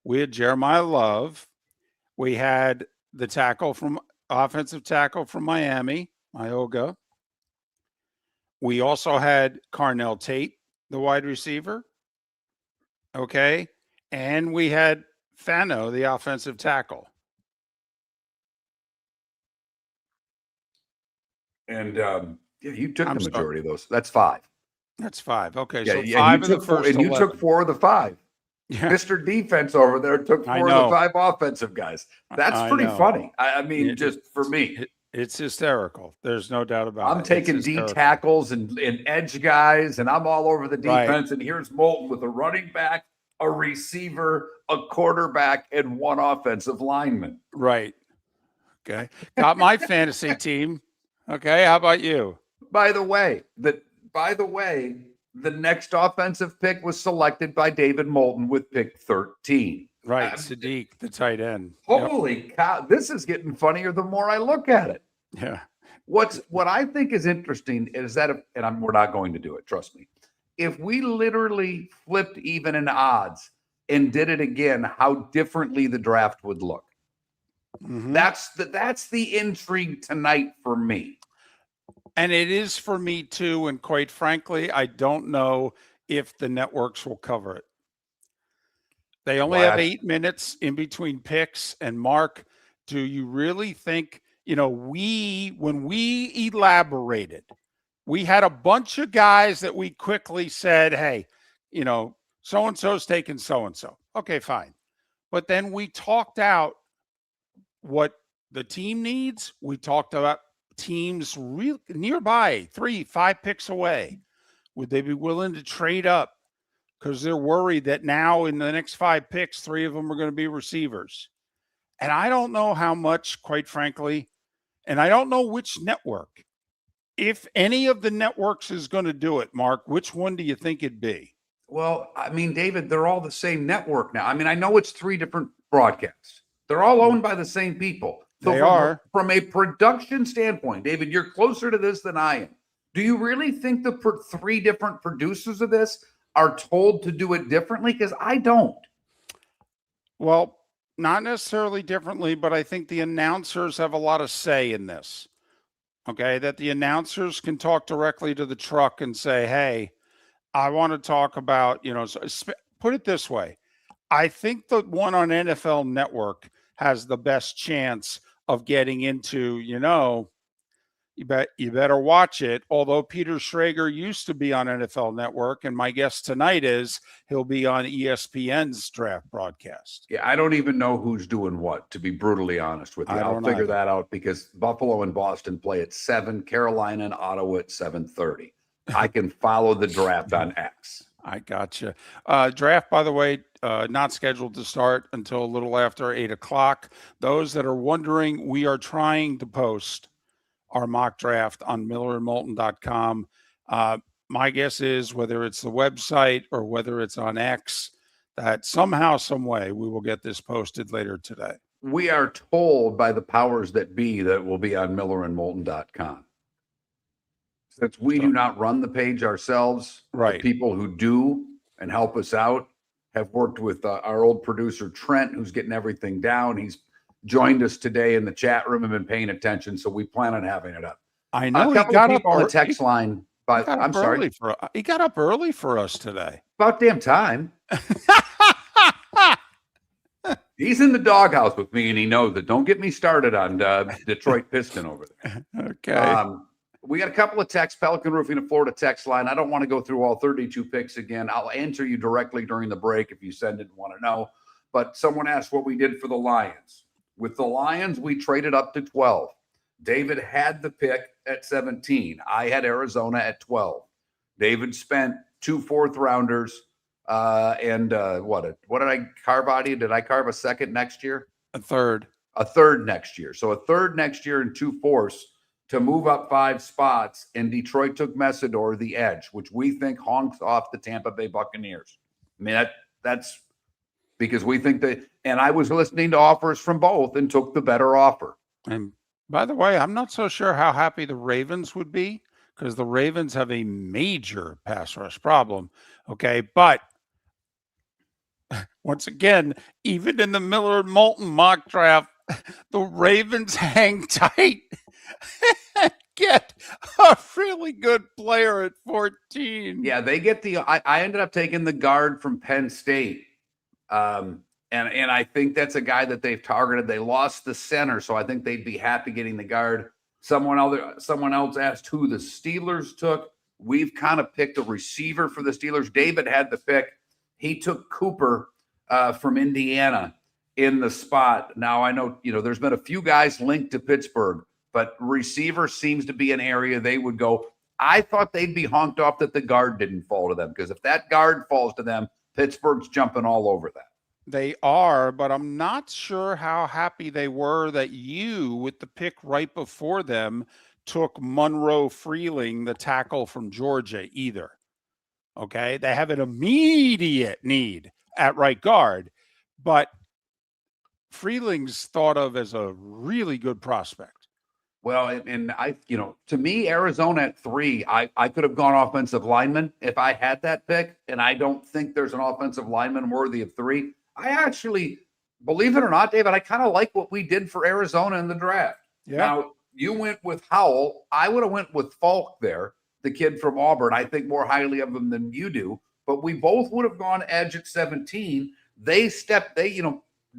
we had Jeremiah Love. We had the offensive tackle from Miami, Ioga. We also had Carnell Tate, the wide receiver. Okay. And we had Fano, the offensive tackle. And you took the majority of those. That's 5. That's 5. Okay. Yeah, so 5 of the four, first and you 11. took 4 of the 5. Yeah. Mr. Defense over there took 4 of the 5 offensive guys. That's pretty funny. I mean, just for me. It's hysterical. There's no doubt about it. I'm taking D tackles and edge guys, and I'm all over the defense. Right. And here's Moulton with a running back, a receiver, a quarterback, and 1 offensive lineman. Right. Okay. Got my fantasy team. Okay. How about you? By the way, the next offensive pick was selected by David Moulton with pick 13. Right. Sadiq, the tight end. Holy cow. This is getting funnier the more I look at it. Yeah. What I think is interesting is that, we're not going to do it, trust me. If we literally flipped even in odds and did it again, how differently the draft would look. Mm-hmm. That's the intrigue tonight for me. And it is for me too. And quite frankly, I don't know if the networks will cover it. They only have 8 minutes in between picks. And Mark, do you really think, when we elaborated, we had a bunch of guys that we quickly said, hey, so-and-so's taking so-and-so. Okay, fine. But then we talked out what the team needs. We talked about teams nearby, 3-5 picks away. Would they be willing to trade up? Because they're worried that now in the next 5 picks, 3 of them are going to be receivers. And I don't know how much, quite frankly, and I don't know which network. If any of the networks is going to do it, Mark, which one do you think it'd be? Well, I mean, David, they're all the same network now. I mean, I know it's 3 different broadcasts. They're all owned by the same people. So from a production standpoint, David, you're closer to this than I am. Do you really think the 3 different producers of this are told to do it differently? Because I don't. Well, not necessarily differently, but I think the announcers have a lot of say in this. Okay, that the announcers can talk directly to the truck and say, hey, I want to talk about, put it this way. I think the one on NFL Network has the best chance of getting into, You better watch it. Although Peter Schrager used to be on NFL Network, and my guess tonight is he'll be on ESPN's draft broadcast. Yeah, I don't even know who's doing what, to be brutally honest with you. I'll figure that out because Buffalo and Boston play at 7, Carolina and Ottawa at 7:30. I can follow the draft on X. I gotcha. Draft, by the way, not scheduled to start until a little after 8 o'clock. Those that are wondering, we are trying to post our mock draft on millerandmoulton.com. My guess is whether it's the website or whether it's on X, that somehow, some way, we will get this posted later today. We are told by the powers that be that it will be on millerandmoulton.com. Since we do not run the page ourselves, right? The people who do and help us out have worked with our old producer, Trent, who's getting everything down. He's joined us today in the chat room and been paying attention, so we plan on having it up. I know a couple of people on the text line. But I'm sorry, he got up early for us today. About damn time. He's in the doghouse with me, and he knows it. Don't get me started on Detroit Piston over there. Okay. We got a couple of texts, Pelican Roofing of Florida text line. I don't want to go through all 32 picks again. I'll answer you directly during the break if you send it and want to know. But someone asked what we did for the Lions. With the Lions, we traded up to 12. David had the pick at 17. I had Arizona at 12. David spent 2 fourth-rounders and what did I carve out of you? Did I carve a second next year? A third next year. So a third next year and 2 fourths to move up 5 spots. And Detroit took Messidor, the edge, which we think honks off the Tampa Bay Buccaneers. I mean, that's because we think that, and I was listening to offers from both and took the better offer. And by the way, I'm not so sure how happy the Ravens would be because the Ravens have a major pass rush problem. Okay. But once again, even in the Miller and Moulton mock draft, the Ravens hang tight and get a really good player at 14. Yeah, they get I ended up taking the guard from Penn State. And I think that's a guy that they've targeted. They lost the center, so I think they'd be happy getting the guard. Someone else asked who the Steelers took. We've kind of picked a receiver for the Steelers. David had the pick. He took Cooper from Indiana in the spot. Now I know, there's been a few guys linked to Pittsburgh, but receiver seems to be an area they would go. I thought they'd be honked off that the guard didn't fall to them, because if that guard falls to them, Pittsburgh's jumping all over that. They are, but I'm not sure how happy they were that you, with the pick right before them, took Monroe Freeling, the tackle from Georgia, either. Okay, they have an immediate need at right guard, but Freeling's thought of as a really good prospect. Well, and I, to me, Arizona at 3, I could have gone offensive lineman if I had that pick, and I don't think there's an offensive lineman worthy of 3. I actually, believe it or not, David, I kind of like what we did for Arizona in the draft. Yeah. Now, you went with Howell. I would have went with Falk there, the kid from Auburn. I think more highly of him than you do, but we both would have gone edge at 17. They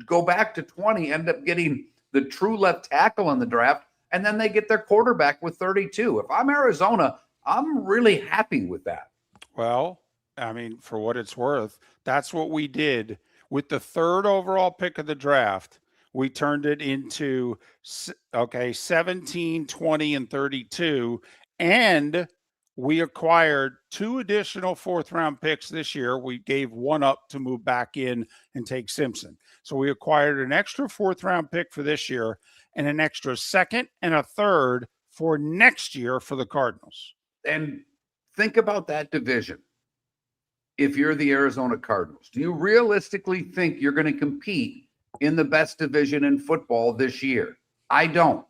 go back to 20, end up getting the true left tackle in the draft, and then they get their quarterback with 32. If I'm Arizona, I'm really happy with that. Well, I mean, for what it's worth, that's what we did with the 3rd overall pick of the draft. We turned it into 17, 20, and 32, and we acquired 2 additional 4th-round picks this year. We gave one up to move back in and take Simpson. So we acquired an extra 4th-round pick for this year and an extra 2nd and a 3rd for next year for the Cardinals. And think about that division. If you're the Arizona Cardinals, do you realistically think you're going to compete in the best division in football this year? I don't.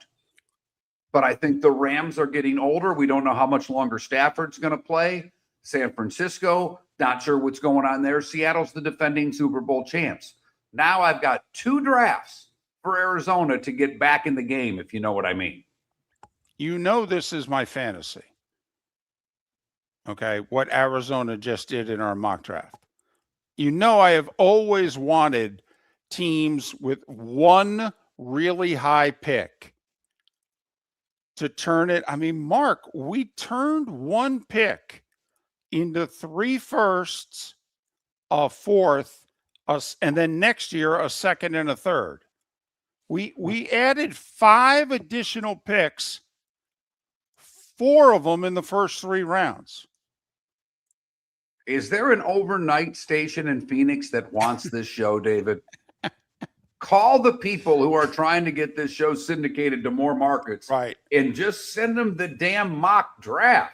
But I think the Rams are getting older. We don't know how much longer Stafford's going to play. San Francisco, not sure what's going on there. Seattle's the defending Super Bowl champs. Now I've got 2 drafts for Arizona to get back in the game, if you know what I mean. This is my fantasy. Okay, what Arizona just did in our mock draft. I have always wanted teams with one really high pick to turn it. I mean, Mark, we turned one pick into 3 firsts, a fourth, and then next year a second and a third. We added 5 additional picks, 4 of them in the first 3 rounds. Is there an overnight station in Phoenix that wants this show, David? Call the people who are trying to get this show syndicated to more markets, Right. and just send them the damn mock draft.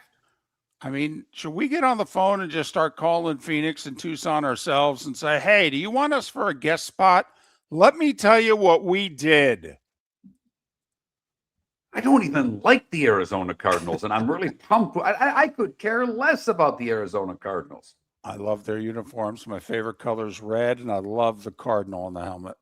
I mean, should we get on the phone and just start calling Phoenix and Tucson ourselves and say, hey, do you want us for a guest spot? Let me tell you what we did. I don't even like the Arizona Cardinals, and I'm really pumped. I could care less about the Arizona Cardinals. I love their uniforms. My favorite color is red, and I love the cardinal on the helmet.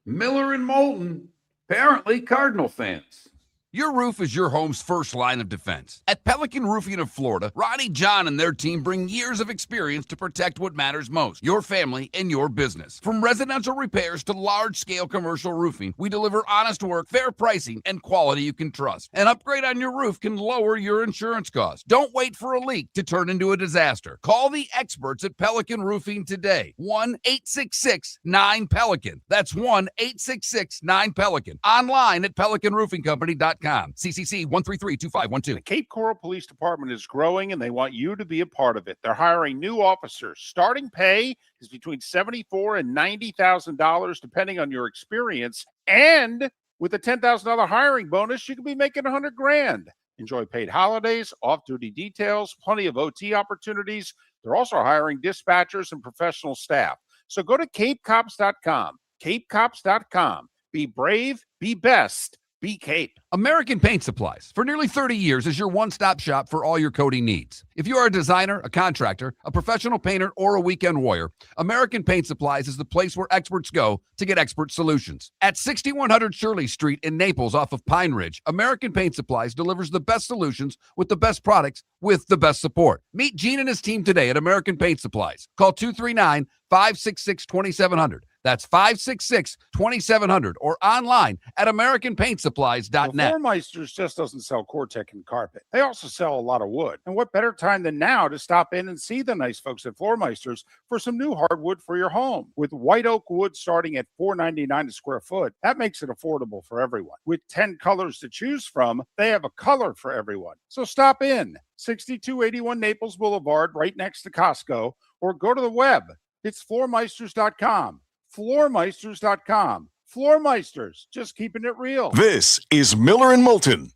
Miller and Moulton, apparently Cardinal fans. Your roof is your home's first line of defense. At Pelican Roofing of Florida, Ronnie John and their team bring years of experience to protect what matters most, your family and your business. From residential repairs to large-scale commercial roofing, we deliver honest work, fair pricing, and quality you can trust. An upgrade on your roof can lower your insurance costs. Don't wait for a leak to turn into a disaster. Call the experts at Pelican Roofing today. 1-866-9-PELICAN. That's 1-866-9-PELICAN. Online at pelicanroofingcompany.com. CCC 1332512. The Cape Coral Police Department is growing, and they want you to be a part of it. They're hiring new officers. Starting pay is between $74,000 and $90,000, depending on your experience. And with a $10,000 hiring bonus, you could be making $100,000. Enjoy paid holidays, off-duty details, plenty of OT opportunities. They're also hiring dispatchers and professional staff. So go to capecops.com. Capecops.com. Be brave, be best. Be Cape. American Paint Supplies, for nearly 30 years, is your one-stop shop for all your coating needs. If you are a designer, a contractor, a professional painter, or a weekend warrior, American Paint Supplies is the place where experts go to get expert solutions. At 6100 Shirley Street in Naples off of Pine Ridge, American Paint Supplies delivers the best solutions with the best products with the best support. Meet Gene and his team today at American Paint Supplies. Call 239-566-2700. That's 566-2700 or online at AmericanPaintSupplies.net. Well, Floormeisters just doesn't sell Cortec and carpet. They also sell a lot of wood. And what better time than now to stop in and see the nice folks at Floormeisters for some new hardwood for your home. With white oak wood starting at $4.99 a square foot, that makes it affordable for everyone. With 10 colors to choose from, they have a color for everyone. So stop in, 6281 Naples Boulevard, right next to Costco, or go to the web. It's floormeisters.com. Floormeisters.com. Floormeisters, just keeping it real. This is Miller and Moulton.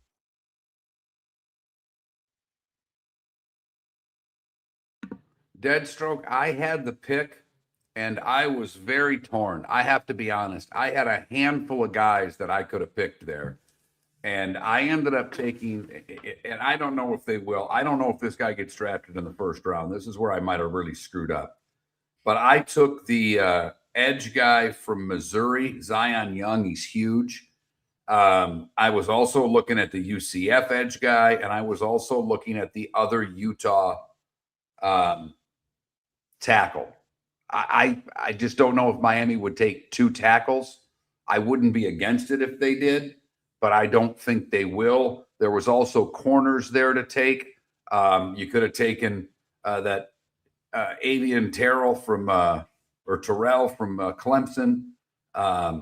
Deadstroke, I had the pick, and I was very torn. I have to be honest. I had a handful of guys that I could have picked there, and I ended up taking, and I don't know if they will. I don't know if this guy gets drafted in the first round. This is where I might have really screwed up. But I took the edge guy from Missouri, Zion Young. He's huge. I was also looking at the UCF edge guy, and I was also looking at the other Utah tackle. I just don't know if Miami would take two tackles. I wouldn't be against it if they did, but I don't think they will. There was also corners there to take. You could have taken that Avian Terrell from or Terrell from Clemson.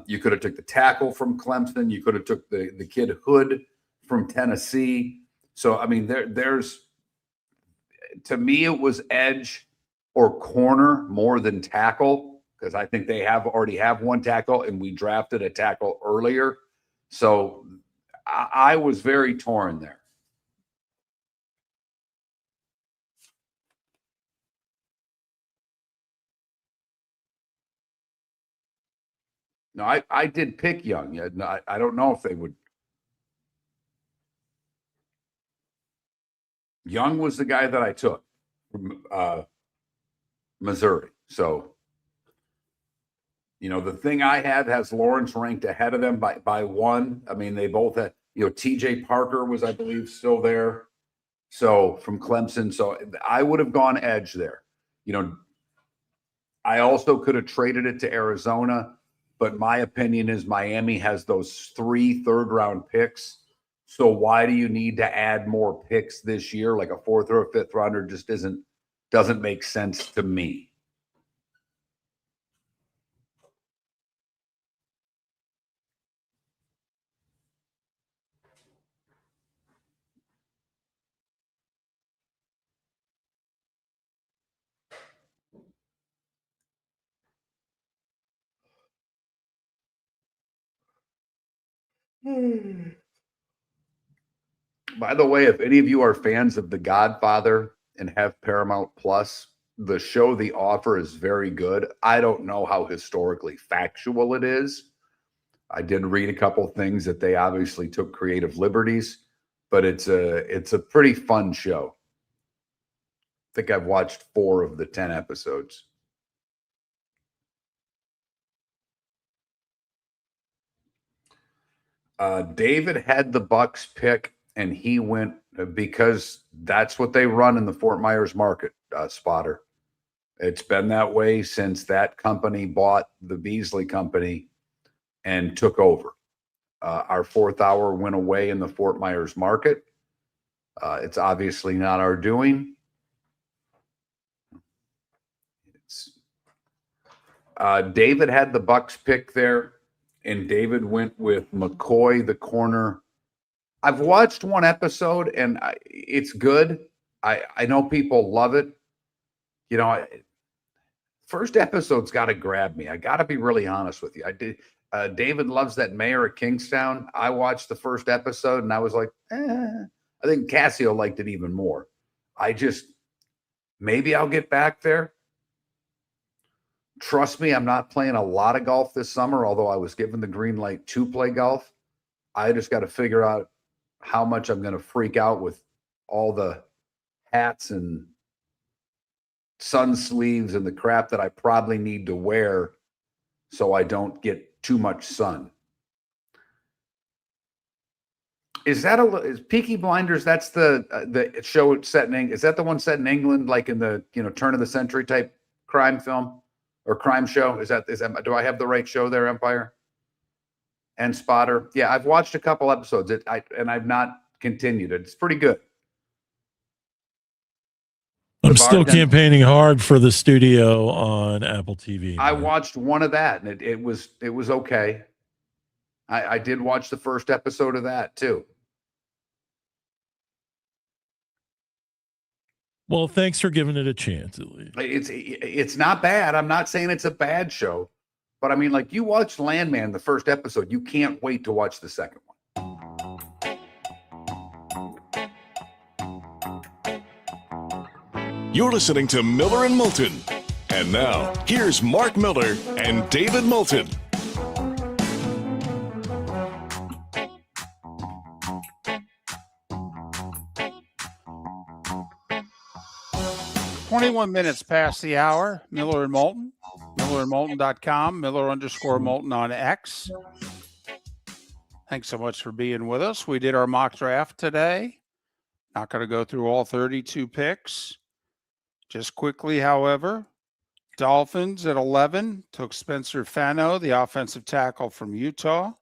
You could have took the tackle from Clemson. You could have took the kid Hood from Tennessee. So I mean, there's to me it was edge or corner more than tackle, because I think they already have one tackle, and we drafted a tackle earlier. So I was very torn there. No, I did pick Young. I don't know if they would. Young was the guy that I took from Missouri. So, the thing I had has Lawrence ranked ahead of them by one. I mean, they both had, TJ Parker was, I believe, still there. So from Clemson. So I would have gone edge there. I also could have traded it to Arizona, but my opinion is Miami has those 3 third-round picks. So why do you need to add more picks this year? Like a fourth or a fifth rounder just doesn't make sense to me. By the way, if any of you are fans of The Godfather and have Paramount Plus, the show The Offer is very good. I don't know how historically factual it is. I did read a couple things that they obviously took creative liberties, but it's a pretty fun show. I think I've watched 4 of the 10 episodes. David had the Bucks pick, and he went because that's what they run in the Fort Myers market, Spotter. It's been that way since that company bought the Beasley company and took over. Our 4th hour went away in the Fort Myers market. It's obviously not our doing. David had the Bucks pick there, and David went with McCoy, the corner. I've watched 1 episode, and it's good. I know people love it. You know, first episode's got to grab me. I got to be really honest with you. I did. David loves that mayor of Kingstown. I watched the first episode, and I was like, I think Cassio liked it even more. Maybe I'll get back there. Trust me, I'm not playing a lot of golf this summer, although I was given the green light to play golf. I just got to figure out how much I'm going to freak out with all the hats and sun sleeves and the crap that I probably need to wear so I don't get too much sun. Is Peaky Blinders? That's the show set in England. Is that the one set in England, like in the turn of the century type crime film or crime show? Is that do I have the right show there, Empire and Spotter? Yeah, I've watched a couple episodes. And I've not continued it. It's pretty good. I'm still campaigning hard for the studio on Apple TV. I watched 1 of that, and it was okay. I did watch the first episode of that too. Well, thanks for giving it a chance, at least. It's not bad. I'm not saying it's a bad show, but I mean, like, you watched Landman, the first episode. You can't wait to watch the second one. You're listening to Miller and Moulton. And now, here's Mark Miller and David Moulton. "21 minutes past the hour." Miller and Moulton. MillerandMoulton.com. Miller_Moulton on X. Thanks so much for being with us. We did our mock draft today. Not going to go through all 32 picks. Just quickly, however, Dolphins at 11 took Spencer Fano, the offensive tackle from Utah.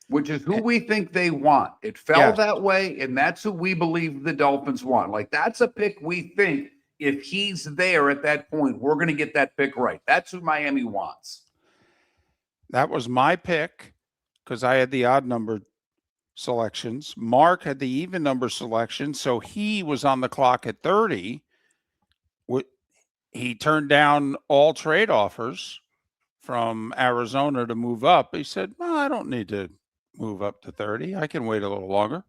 Which is who we think they want. It fell that way, and that's who we believe the Dolphins want. Like, that's a pick we think if he's there at that point, we're going to get that pick right. That's who Miami wants. That was my pick because I had the odd number selections. Mark had the even number selection, so he was on the clock at 30. He turned down all trade offers from Arizona to move up. He said, well, I don't need to move up to 30. I can wait a little longer.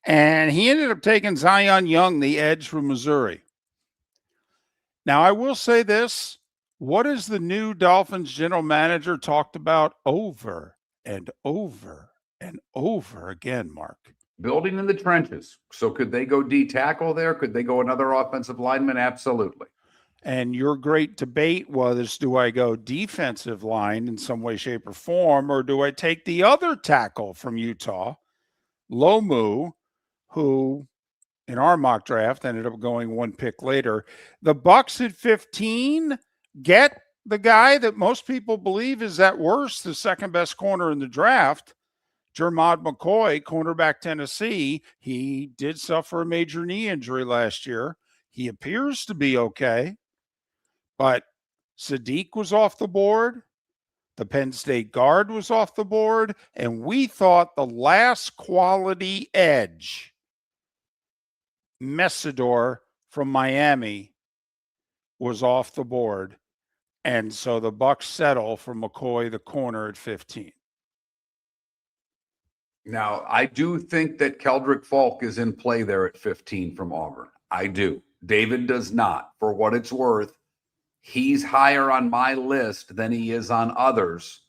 And he ended up taking Zion Young, the edge from Missouri. Now, I will say this. What has the new Dolphins general manager talked about over and over and over again, Mark? Building in the trenches. So could they go D tackle there? Could they go another offensive lineman? Absolutely. And your great debate was, do I go defensive line in some way, shape, or form, or do I take the other tackle from Utah, Lomu, who in our mock draft ended up going 1 pick later? The Bucks at 15 get the guy that most people believe is at worst the second best corner in the draft, Jermod McCoy, cornerback Tennessee, he did suffer a major knee injury last year. He appears to be okay, but Sadiq was off the board. The Penn State guard was off the board, and we thought the last quality edge, Messidor from Miami, was off the board. And so the Bucks settle for McCoy, the corner, at 15. Now, I do think that Keldrick Falk is in play there at 15 from Auburn. I do. David does not. For what it's worth, he's higher on my list than he is on others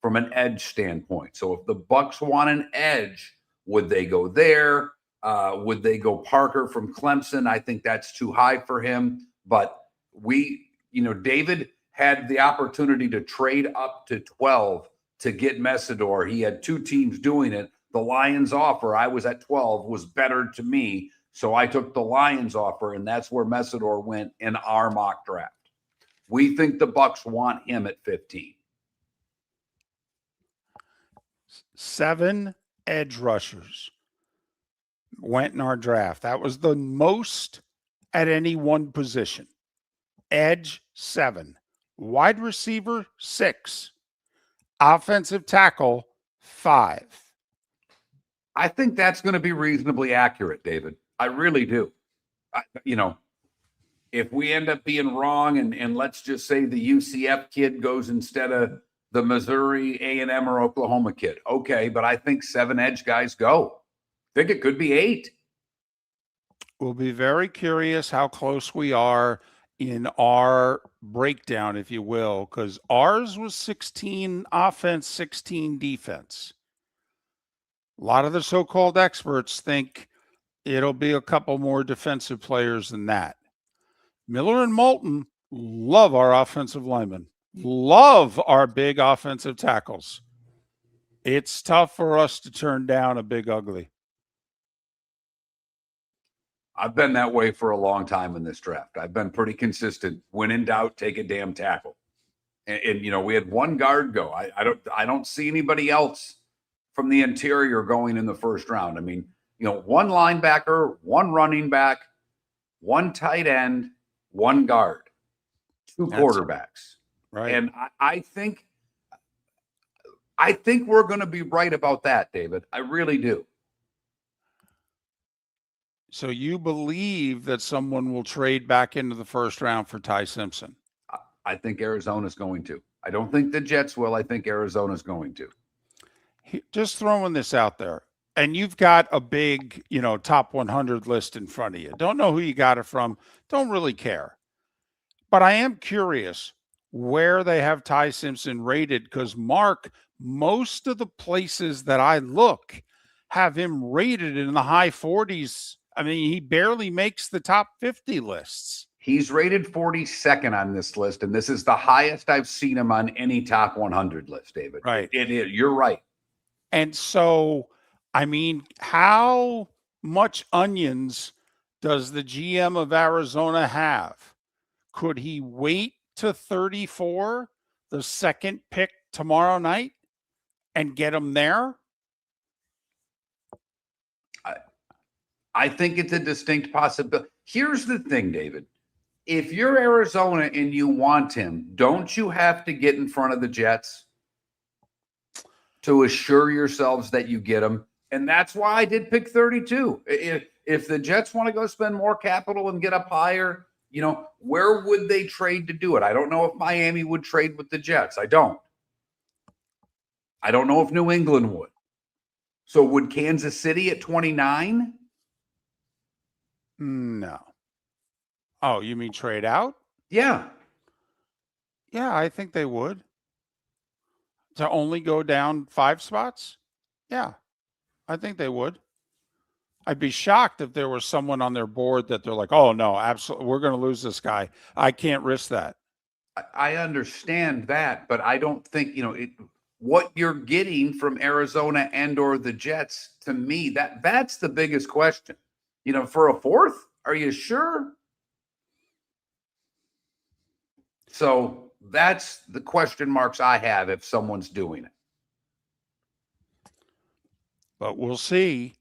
from an edge standpoint. So if the Bucks want an edge, would they go there? Would they go Parker from Clemson? I think that's too high for him. But David had the opportunity to trade up to 12 to get Messidor. He had two teams doing it. The Lions offer, I was at 12, was better to me. So I took the Lions offer, and that's where Messidor went in our mock draft. We think the Bucks want him at 15. 7 edge rushers went in our draft. That was the most at any one position. Edge, 7. Wide receiver, 6. Offensive tackle, 5. I think that's going to be reasonably accurate, David. I really do. If we end up being wrong and let's just say the UCF kid goes instead of the Missouri, A&M, or Oklahoma kid, okay, but I think 7 edge guys go. I think it could be 8. We'll be very curious how close we are in our breakdown, if you will, because ours was 16 offense, 16 defense. A lot of the so-called experts think it'll be a couple more defensive players than that. Miller and Moulton love our offensive linemen, love our big offensive tackles. It's tough for us to turn down a big ugly. I've been that way for a long time in this draft. I've been pretty consistent. When in doubt, take a damn tackle. And we had one guard go. I don't see anybody else from the interior going in the first round. I mean, one linebacker, one running back, one tight end, one guard, 2 quarterbacks. Right. And I think we're going to be right about that, David. I really do. So you believe that someone will trade back into the first round for Ty Simpson? I think Arizona's going to. I don't think the Jets will. I think Arizona's going to. Just throwing this out there. And you've got a big, top 100 list in front of you. Don't know who you got it from. Don't really care. But I am curious where they have Ty Simpson rated, because Mark, most of the places that I look have him rated in the high 40s. I mean, he barely makes the top 50 lists. He's rated 42nd on this list, and this is the highest I've seen him on any top 100 list, David. Right. You're right. And so, I mean, how much onions does the GM of Arizona have? Could he wait to 34, the second pick tomorrow night, and get him there? I think it's a distinct possibility. Here's the thing, David. If you're Arizona and you want him, don't you have to get in front of the Jets to assure yourselves that you get him? And that's why I did pick 32. If the Jets want to go spend more capital and get up higher, where would they trade to do it? I don't know if Miami would trade with the Jets. I don't know if New England would. So would Kansas City at 29? No. Oh, you mean trade out? Yeah. Yeah, I think they would. To only go down 5 spots? Yeah, I think they would. I'd be shocked if there was someone on their board that they're like, oh, no, absolutely, we're going to lose this guy. I can't risk that. I understand that, but I don't think, what you're getting from Arizona and or the Jets, to me, that's the biggest question. For a 4th, are you sure? So that's the question marks I have if someone's doing it. but we'll see.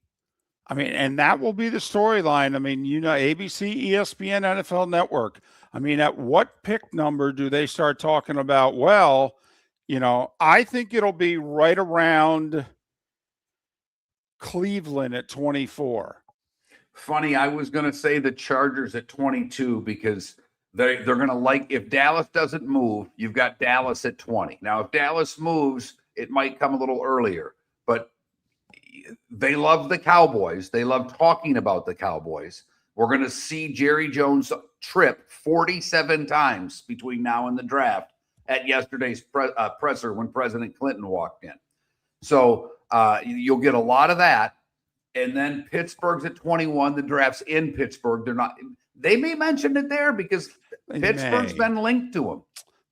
I mean, and that will be the storyline. I mean, ABC, ESPN, NFL Network. I mean, at what pick number do they start talking about? Well, I think it'll be right around Cleveland at 24. Funny, I was going to say the Chargers at 22 because they're going to if Dallas doesn't move, you've got Dallas at 20. Now, if Dallas moves, it might come a little earlier, but they love the Cowboys. They love talking about the Cowboys. We're going to see Jerry Jones trip 47 times between now and the draft at yesterday's presser when President Clinton walked in. So you'll get a lot of that. And then Pittsburgh's at 21. The draft's in Pittsburgh. They may mention it there because Pittsburgh's been linked to them.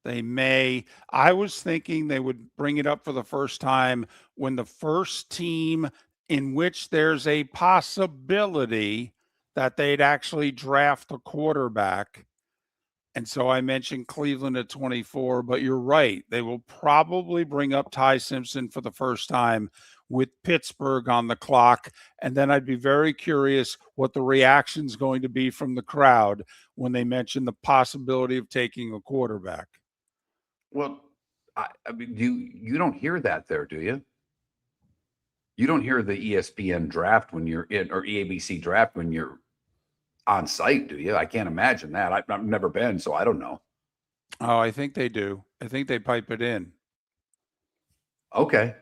They may. I was thinking they would bring it up for the first time when the first team in which there's a possibility that they'd actually draft a quarterback. And so I mentioned Cleveland at 24, but you're right. They will probably bring up Ty Simpson for the first time with Pittsburgh on the clock. And then I'd be very curious what the reaction's going to be from the crowd when they mention the possibility of taking a quarterback. Well, I mean, you don't hear that there, do you? You don't hear the ESPN draft when you're in, or EABC draft when you're on site, do you? I can't imagine that. I've never been, so I don't know. Oh, I think they do. I think they pipe it in. Okay.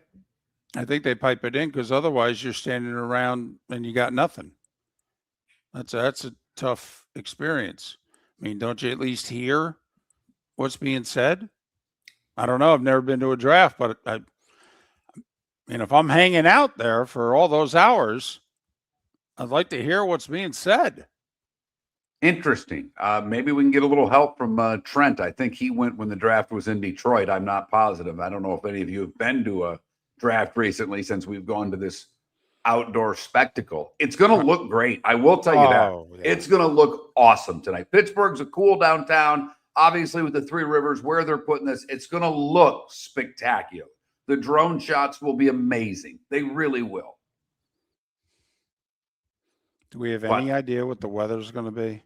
I think they pipe it in because otherwise you're standing around and you got nothing. That's a tough experience. I mean, don't you at least hear what's being said? I don't know. I've never been to a draft, but if I'm hanging out there for all those hours, I'd like to hear what's being said. Interesting. Maybe we can get a little help from Trent. I think he went when the draft was in Detroit. I'm not positive. I don't know if any of you have been to a draft recently since we've gone to this outdoor spectacle. It's going to look great. I will tell you that. Yeah. It's going to look awesome tonight. Pittsburgh's a cool downtown. Obviously, with the Three Rivers, where they're putting this, it's going to look spectacular. The drone shots will be amazing. They really will. Do we have any idea what the weather's going to be?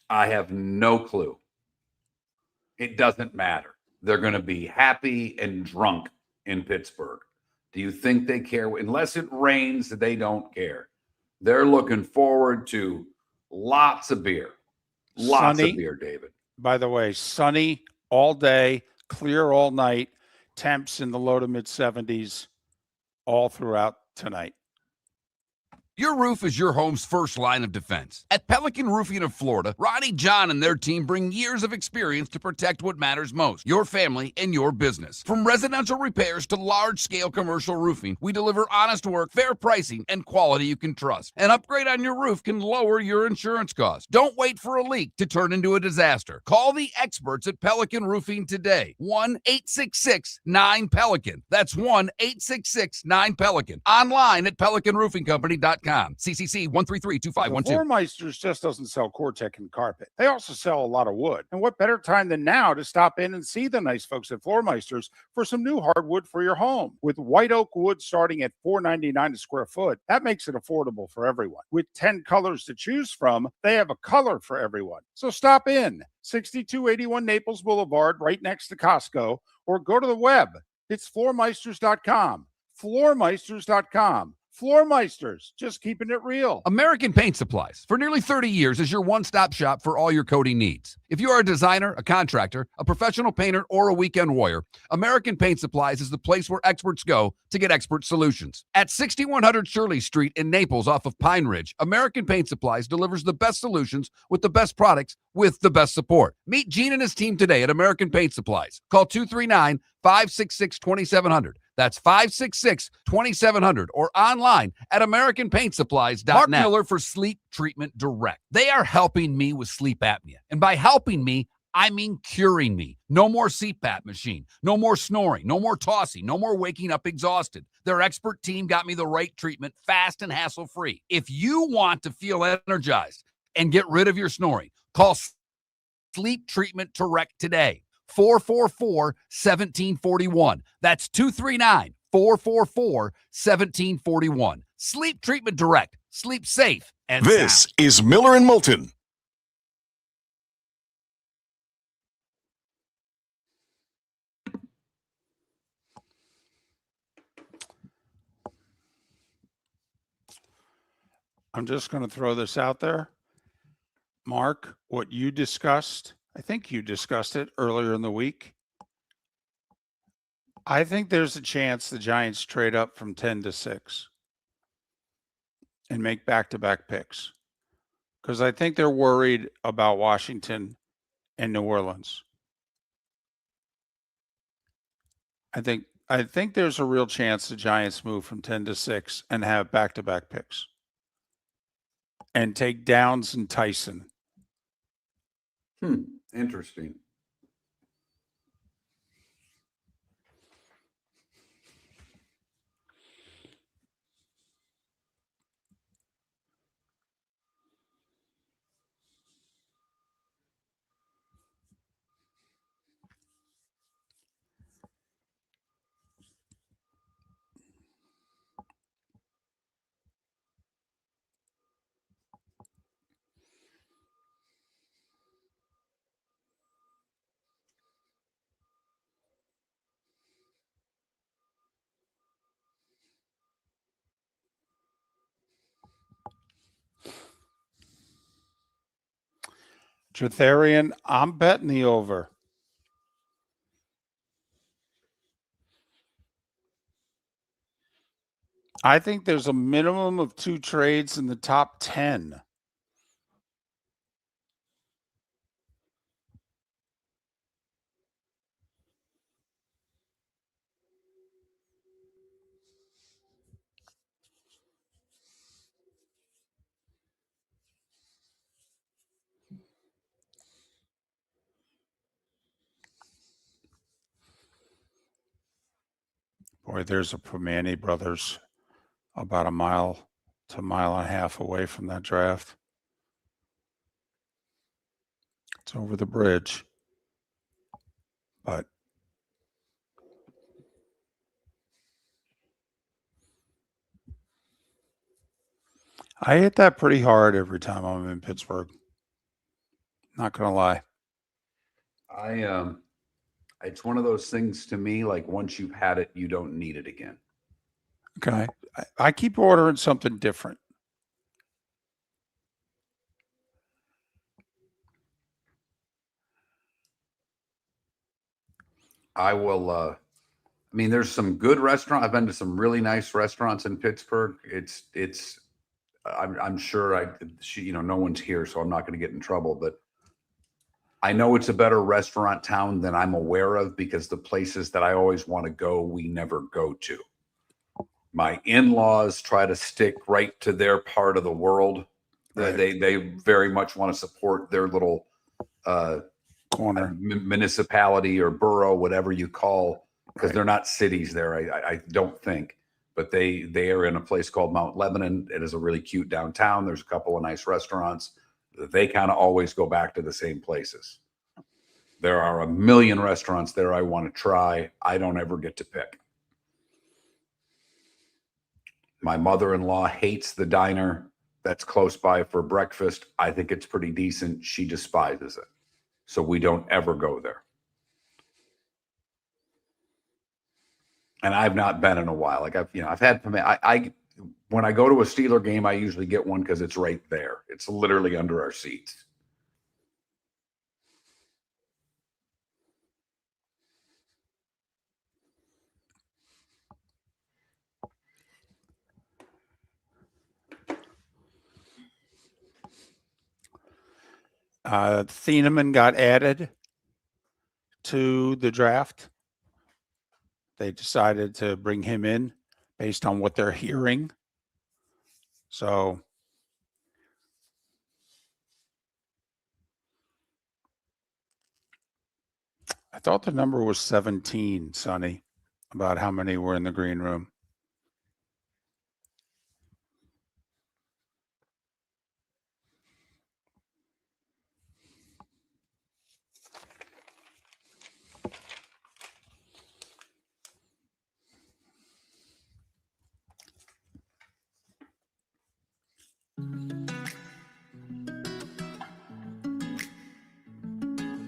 I have no clue. It doesn't matter. They're going to be happy and drunk in Pittsburgh. Do you think they care? Unless it rains, they don't care. They're looking forward to lots of beer. Lots of beer, David. By the way, sunny all day, clear all night, temps in the low to mid 70s all throughout tonight. Your roof is your home's first line of defense. At Pelican Roofing of Florida, Ronnie John and their team bring years of experience to protect what matters most, your family and your business. From residential repairs to large-scale commercial roofing, we deliver honest work, fair pricing, and quality you can trust. An upgrade on your roof can lower your insurance costs. Don't wait for a leak to turn into a disaster. Call the experts at Pelican Roofing today. 1-866-9-PELICAN. That's 1-866-9-PELICAN. Online at pelicanroofingcompany.com. CCC 1332512. Floormeisters just doesn't sell Cortec and carpet. They also sell a lot of wood. And what better time than now to stop in and see the nice folks at Floormeisters for some new hardwood for your home. With white oak wood starting at $4.99 a square foot, that makes it affordable for everyone. With 10 colors to choose from, they have a color for everyone. So stop in. 6281 Naples Boulevard, right next to Costco, or go to the web. It's floormeisters.com. Floormeisters.com. Floormeisters, just keeping it real. American Paint Supplies, for nearly 30 years, is your one-stop shop for all your coating needs. If you are a designer, a contractor, a professional painter, or a weekend warrior, American Paint Supplies is the place where experts go to get expert solutions. At 6100 Shirley Street in Naples off of Pine Ridge, American Paint Supplies delivers the best solutions with the best products with the best support. Meet Gene and his team today at American Paint Supplies. Call 239-566-2700. That's 566-2700 or online at AmericanPaintSupplies.net. Mark Miller for Sleep Treatment Direct. They are helping me with sleep apnea. And by helping me, I mean curing me. No more CPAP machine. No more snoring. No more tossing. No more waking up exhausted. Their expert team got me the right treatment fast and hassle-free. If you want to feel energized and get rid of your snoring, call Sleep Treatment Direct today. 444-1741. That's 444-1741. Sleep Treatment Direct. Sleep safe and This sound. is Miller and Moulton. I'm just going to throw this out there. Mark, what you discussed, I think you discussed it earlier in the week. I think there's a chance the Giants trade up from 10 to 6 and make back-to-back picks, because I think they're worried about Washington and New Orleans. I think there's a real chance the Giants move from 10 to 6 and have back-to-back picks and take Downs and Tyson. Interesting. Jotharian, I'm betting the over. I think there's a minimum of 2 trades in the top 10. Boy, there's a Primanti brothers about a mile to a mile and a half away from that draft. It's over the bridge. But I hit that pretty hard every time I'm in Pittsburgh. Not going to lie. It's one of those things to me, like once you've had it, you don't need it again. Okay. I keep ordering something different. I will, I mean, there's some good restaurants. I've been to some really nice restaurants in Pittsburgh. I'm sure no one's here, so I'm not going to get in trouble, but I know it's a better restaurant town than I'm aware of, because the places that I always want to go, we never go to. My in-laws try to stick right to their part of the world. Right. They very much want to support their little Corner. municipality or borough, whatever you call, because they're not cities there. I don't think, but they are in a place called Mount Lebanon. It is a really cute downtown. There's a couple of nice restaurants. They kind of always go back to the same places. There are a million restaurants there I want to try. I don't ever get to pick. My mother-in-law hates the diner that's close by for breakfast. I think it's pretty decent. She despises it. So we don't ever go there. And I've not been in a while. Like I've had, when I go to a Steeler game, I usually get one because it's right there. It's literally under our seats. Thieneman got added to the draft. They decided to bring him in based on what they're hearing. So I thought the number was 17, Sonny, about how many were in the green room.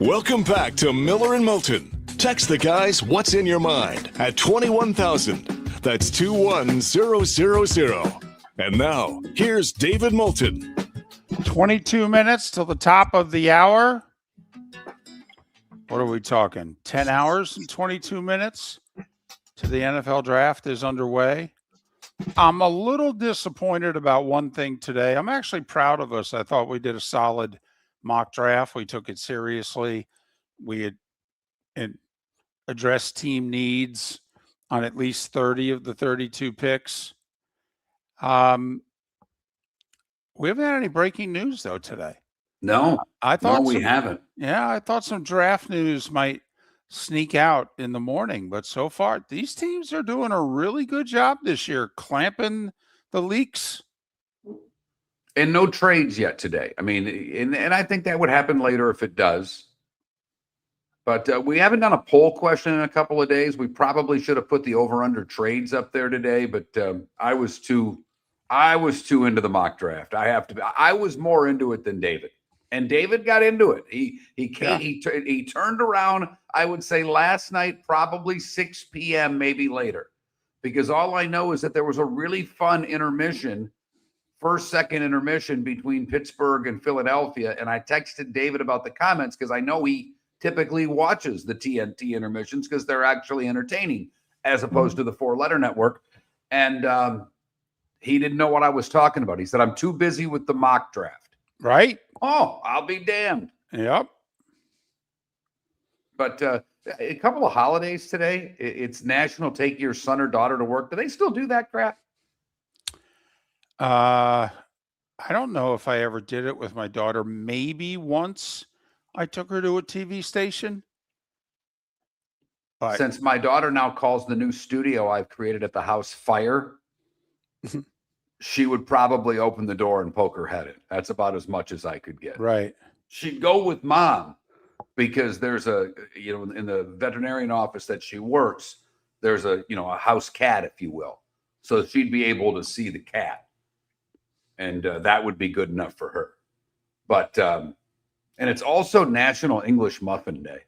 Welcome back to Miller and Moulton. Text the guys what's in your mind at 21,000. That's 21000. And now, here's David Moulton. 22 minutes till the top of the hour. What are we talking? 10 hours and 22 minutes to the NFL draft is underway. I'm a little disappointed about one thing today. I'm actually proud of us. I thought we did a solid mock draft. We took it seriously. We had addressed team needs on at least 30 of the 32 picks. We haven't had any breaking news though today. No, I thought we haven't. Yeah, I thought some draft news might sneak out in the morning, but so far these teams are doing a really good job this year clamping the leaks. And no trades yet today. I mean, and I think that would happen later if it does. But we haven't done a poll question in a couple of days. We probably should have put the over/under trades up there today, but I was too into the mock draft. I was more into it than David, and David got into it. He turned around. I would say last night, probably 6 p.m., maybe later, because all I know is that there was a really fun intermission. Second intermission between Pittsburgh and Philadelphia. And I texted David about the comments because I know he typically watches the TNT intermissions because they're actually entertaining as opposed to the 4-letter network. And he didn't know what I was talking about. He said, I'm too busy with the mock draft. Right? Oh, I'll be damned. Yep. But a couple of holidays today. It's National Take Your Son or Daughter to Work. Do they still do that crap? I don't know if I ever did it with my daughter. Maybe once I took her to a TV station. But since my daughter now calls the new studio I've created at the house Fire, she would probably open the door and poke her head in. That's about as much as I could get. Right. She'd go with mom because there's in the veterinarian office that she works, there's a house cat, if you will. So she'd be able to see the cat. And that would be good enough for her. But, and it's also National English Muffin Day.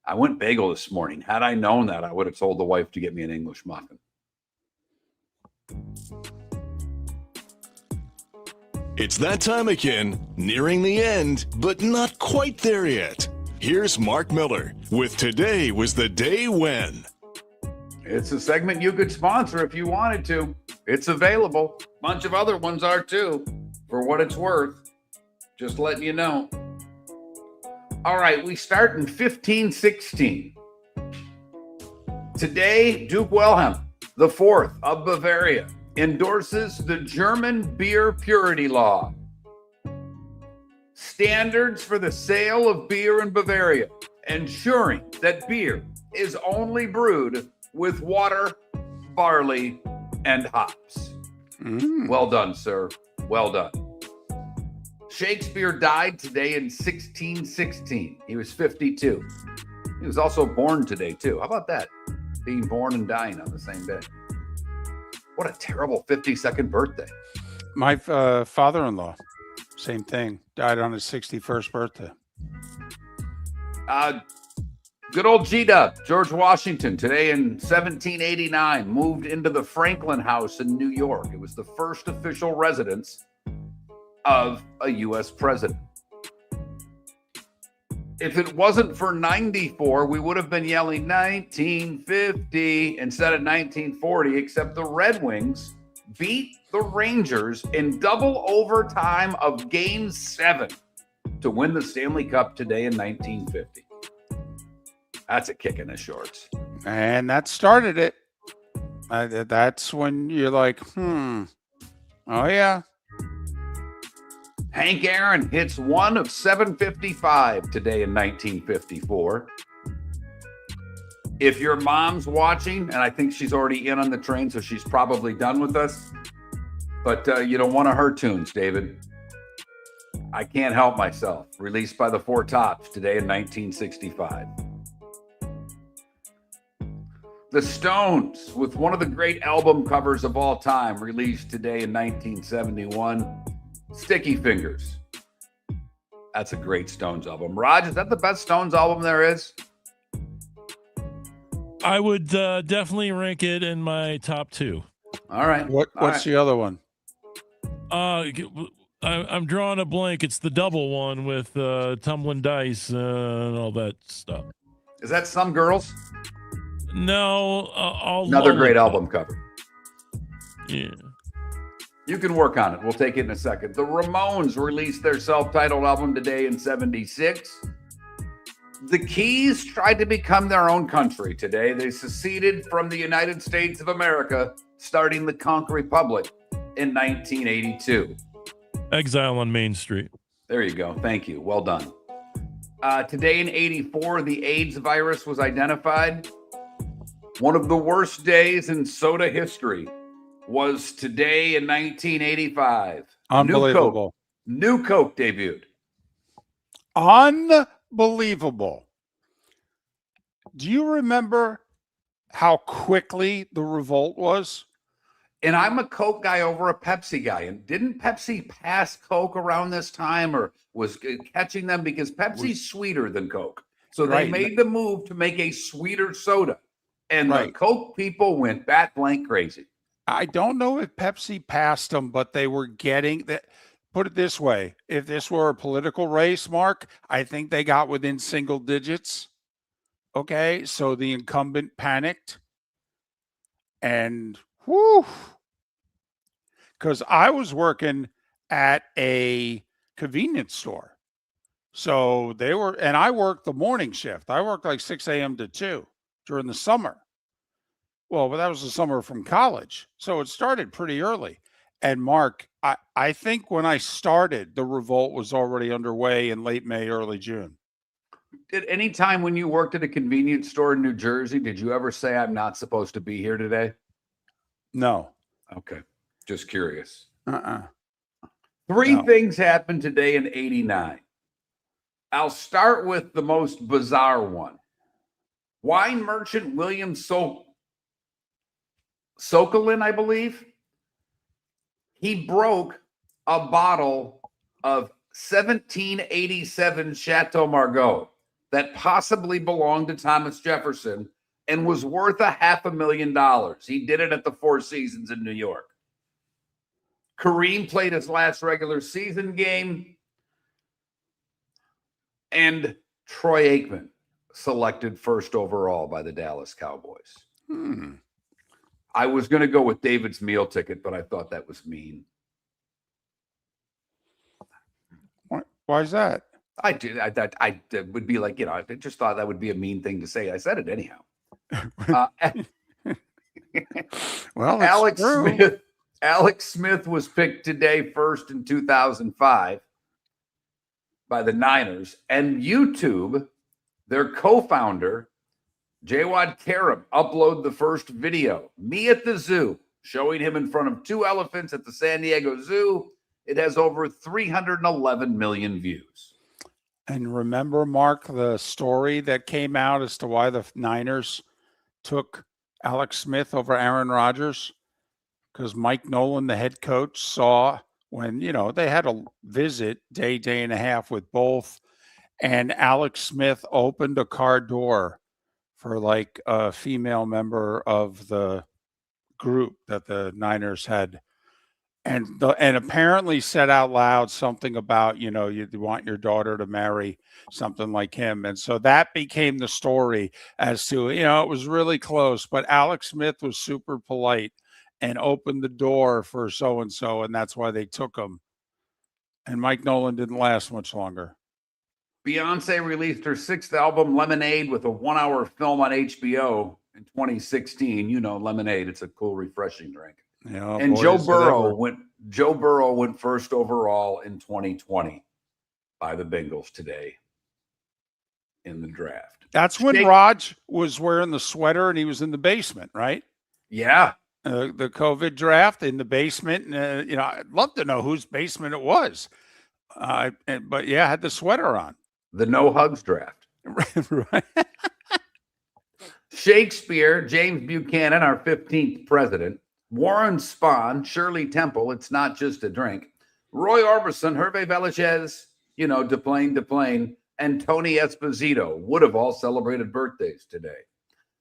I went bagel this morning. Had I known that, I would have told the wife to get me an English muffin. It's that time again, nearing the end, but not quite there yet. Here's Mark Miller with Today Was the Day When. It's a segment you could sponsor if you wanted to. It's available. A bunch of other ones are too, for what it's worth. Just letting you know. All right, we start in 1516. Today, Duke Wilhelm IV of Bavaria endorses the German beer purity law. Standards for the sale of beer in Bavaria, ensuring that beer is only brewed with water, barley, and hops. Well done, sir. Well done. Shakespeare died today in 1616. He was 52. He was also born today, too. How about that? Being born and dying on the same day. What a terrible 52nd birthday. My father-in-law, same thing, died on his 61st birthday. Good old G-Dub, George Washington, today in 1789, moved into the Franklin House in New York. It was the first official residence of a U.S. president. If it wasn't for 94, we would have been yelling 1950 instead of 1940, except the Red Wings beat the Rangers in double overtime of Game 7 to win the Stanley Cup today in 1950. That's a kick in the shorts. And that started it. That's when you're like, oh, yeah. Hank Aaron hits 1 of 755 today in 1954. If your mom's watching, and I think she's already in on the train, so she's probably done with us, but you don't want her tunes, David. I Can't Help Myself, released by the Four Tops today in 1965. The Stones, with one of the great album covers of all time, released today in 1971, Sticky Fingers. That's a great Stones album. Raj, is that the best Stones album there is? I would definitely rank it in my top 2. All right. What's the other one? I'm drawing a blank. It's the double one with tumbling dice and all that stuff. Is that Some Girls? No, Another great album cover. Yeah. You can work on it. We'll take it in a second. The Ramones released their self-titled album today in 1976. The Keys tried to become their own country today. They seceded from the United States of America, starting the Conch Republic in 1982. Exile on Main Street. There you go. Thank you. Well done. Today in 1984, the AIDS virus was identified. One of the worst days in soda history was today in 1985. Unbelievable. New Coke debuted. Unbelievable. Do you remember how quickly the revolt was? And I'm a Coke guy over a Pepsi guy. And didn't Pepsi pass Coke around this time, or was catching them? Because Pepsi's sweeter than Coke. So they made the move to make a sweeter soda. And the Coke people went bat blank crazy. I don't know if Pepsi passed them, but they were getting that. Put it this way. If this were a political race, Mark, I think they got within single digits. Okay. So the incumbent panicked. And whoo. Because I was working at a convenience store. So they were, and I worked the morning shift. I worked like 6 a.m. to 2 during the summer. Well, but that was the summer from college. So it started pretty early. And Mark, I think when I started, the revolt was already underway in late May, early June. At any time when you worked at a convenience store in New Jersey, did you ever say, I'm not supposed to be here today? No. Okay. Just curious. Three things happened today in 1989. I'll start with the most bizarre one. Wine merchant William Sokolin, I believe, he broke a bottle of 1787 Chateau Margaux that possibly belonged to Thomas Jefferson and was worth $500,000. He did it at the Four Seasons in New York. Kareem played his last regular season game, and Troy Aikman selected first overall by the Dallas Cowboys. I was going to go with David's meal ticket, but I thought that was mean. Why is that? I would be like, I just thought that would be a mean thing to say. I said it anyhow. Well, Alex Smith was picked today first in 2005 by the Niners, and YouTube, their co-founder, Jawad Karim, uploaded the first video, me at the zoo, showing him in front of 2 elephants at the San Diego Zoo. It has over 311 million views. And remember, Mark, the story that came out as to why the Niners took Alex Smith over Aaron Rodgers? Because Mike Nolan, the head coach, saw when, they had a visit day and a half with both, and Alex Smith opened a car door for like a female member of the group that the Niners had, and apparently said out loud something about, you want your daughter to marry something like him. And so that became the story as to, it was really close, but Alex Smith was super polite and opened the door for so-and-so, and that's why they took him. And Mike Nolan didn't last much longer. Beyonce released her 6th album, Lemonade, with a 1-hour film on HBO in 2016. Lemonade. It's a cool, refreshing drink. Yeah, and Joe Burrow went first overall in 2020 by the Bengals today in the draft. That's when Raj was wearing the sweater and he was in the basement, right? Yeah. The COVID draft in the basement. I'd love to know whose basement it was. But yeah, I had the sweater on. The no hugs draft. Right. Shakespeare, James Buchanan, our 15th president. Warren Spahn, Shirley Temple, it's not just a drink. Roy Orbison, Hervé Villachez, Deplain, and Tony Esposito would have all celebrated birthdays today.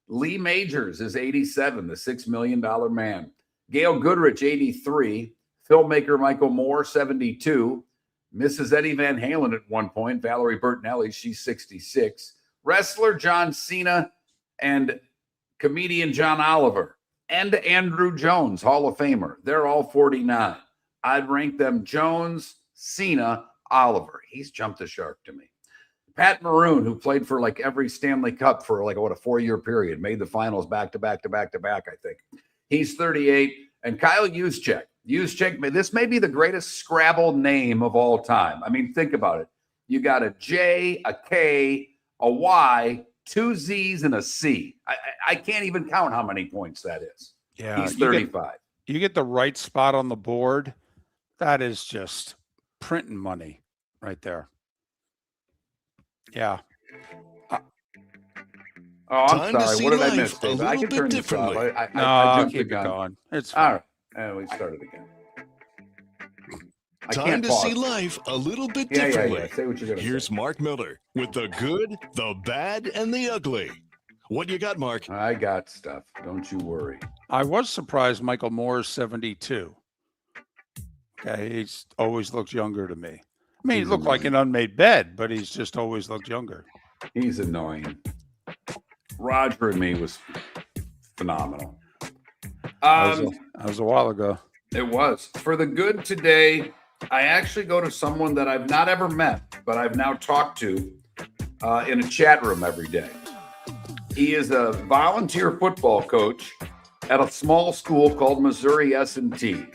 Lee Majors is 87, the $6 million man. Gail Goodrich, 83. Filmmaker Michael Moore, 72. Mrs. Eddie Van Halen at one point. Valerie Bertinelli, she's 66. Wrestler John Cena and comedian John Oliver and Andrew Jones, Hall of Famer. They're all 49. I'd rank them Jones, Cena, Oliver. He's jumped the shark to me. Pat Maroon, who played for like every Stanley Cup for like, a 4-year period, made the finals back to back, I think. He's 38. And Kyle Juszczyk. This may be the greatest Scrabble name of all time. I mean, think about it. You got a J, a K, a Y, 2 Z's, and a C. I can't even count how many points that is. Yeah, he's 35. You get the right spot on the board. That is just printing money right there. Yeah. Oh, I'm Time to sorry. see What did I life miss, a Dave? I little can bit turn this off. differently. I jumped the Keep it gun. going. It's All fine. right. And we started again. I Time can't to pause. see life a little bit Yeah. differently. Say what you're going to Here's say. Mark Miller with the good, the bad, and the ugly. What you got, Mark? I got stuff. Don't you worry. I was surprised Michael Moore is 72. Okay, he's always looked younger to me. I mean, he looked like an unmade bed, but he's just always looked younger. He's annoying. Roger and me was phenomenal. That was a while ago. It was. For the good today, I actually go to someone that I've not ever met, but I've now talked to in a chat room every day. He is a volunteer football coach at a small school called Missouri S&T.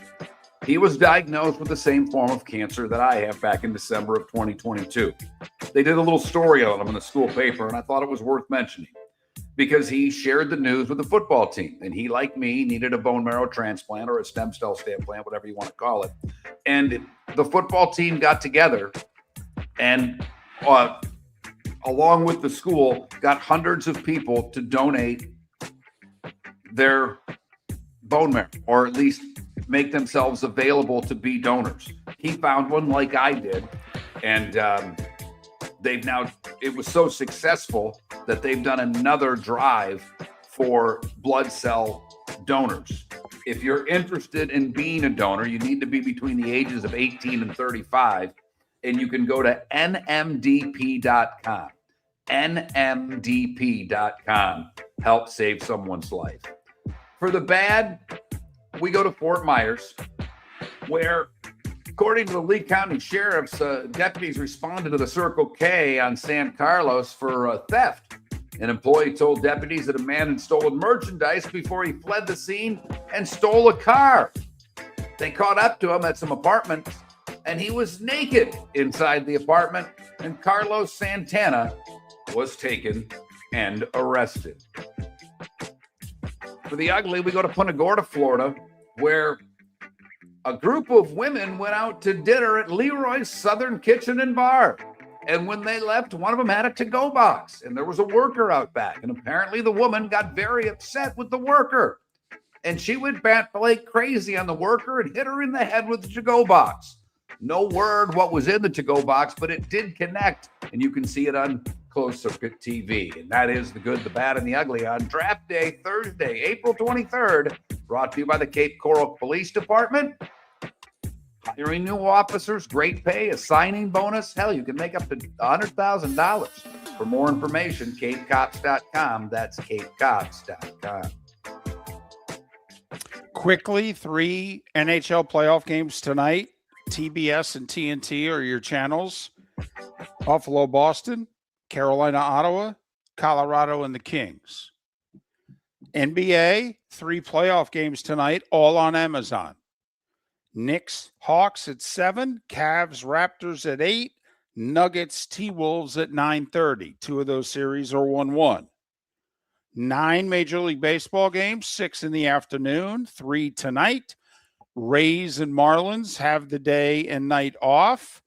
He was diagnosed with the same form of cancer that I have back in December of 2022. They did a little story on him in the school paper, and I thought it was worth mentioning because he shared the news with the football team. And he, like me, needed a bone marrow transplant or a stem cell transplant, whatever you want to call it. And the football team got together and along with the school, got hundreds of people to donate their bone marrow, or at least make themselves available to be donors. He found one like I did, and it was so successful that they've done another drive for blood cell donors. If you're interested in being a donor, you need to be between the ages of 18 and 35, and you can go to nmdp.com. nmdp.com. Help save someone's life. For the bad, we go to Fort Myers, where, according to the Lee County Sheriff's, deputies responded to the Circle K on San Carlos for theft. An employee told deputies that a man had stolen merchandise before he fled the scene and stole a car. They caught up to him at some apartments, and he was naked inside the apartment, and Carlos Santana was taken and arrested. For the ugly, we go to Punta Gorda, Florida, where a group of women went out to dinner at Leroy's Southern Kitchen and Bar. And when they left, one of them had a to-go box, and there was a worker out back. And apparently the woman got very upset with the worker. And she went bat like crazy on the worker and hit her in the head with the to-go box. No word what was in the to-go box, but it did connect. And you can see it on Closed Circuit TV. And that is the good, the bad, and the ugly on Draft Day, Thursday, April 23rd, brought to you by the Cape Coral Police Department. Hiring new officers, great pay, a signing bonus. Hell, you can make up to $100,000. For more information, capecops.com. That's capecops.com. Quickly, 3 NHL playoff games tonight. TBS and TNT are your channels. Buffalo, Boston, Carolina, Ottawa, Colorado, and the Kings. NBA, 3 playoff games tonight, all on Amazon. Knicks, Hawks at 7, Cavs, Raptors at 8, Nuggets, T-Wolves at 9:30. 2 of those series are 1-1. 9 Major League Baseball games, 6 in the afternoon, 3 tonight. Rays and Marlins have the day and night off.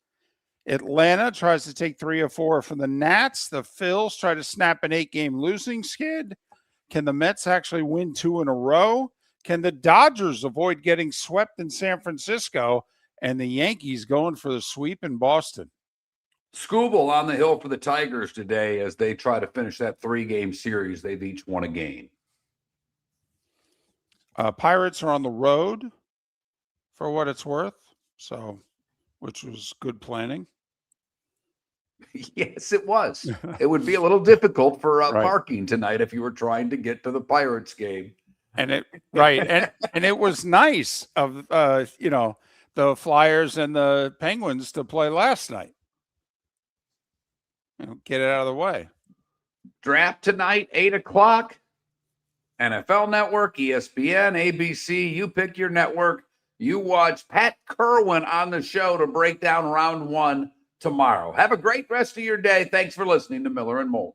Atlanta tries to take 3 or 4 from the Nats. The Phils try to snap an 8-game losing skid. Can the Mets actually win 2 in a row? Can the Dodgers avoid getting swept in San Francisco? And the Yankees going for the sweep in Boston? Scooble on the hill for the Tigers today as they try to finish that 3-game series. They've each won a game. Pirates are on the road for what it's worth, so which was good planning. Yes, it was. It would be a little difficult for Right. parking tonight if you were trying to get to the Pirates game. And it and it was nice of the Flyers and the Penguins to play last night. Get it out of the way. Draft tonight, 8 o'clock. NFL Network, ESPN, ABC. You pick your network. You watch Pat Kerwin on the show to break down round 1 tomorrow. Have a great rest of your day. Thanks for listening to Miller and Moulton.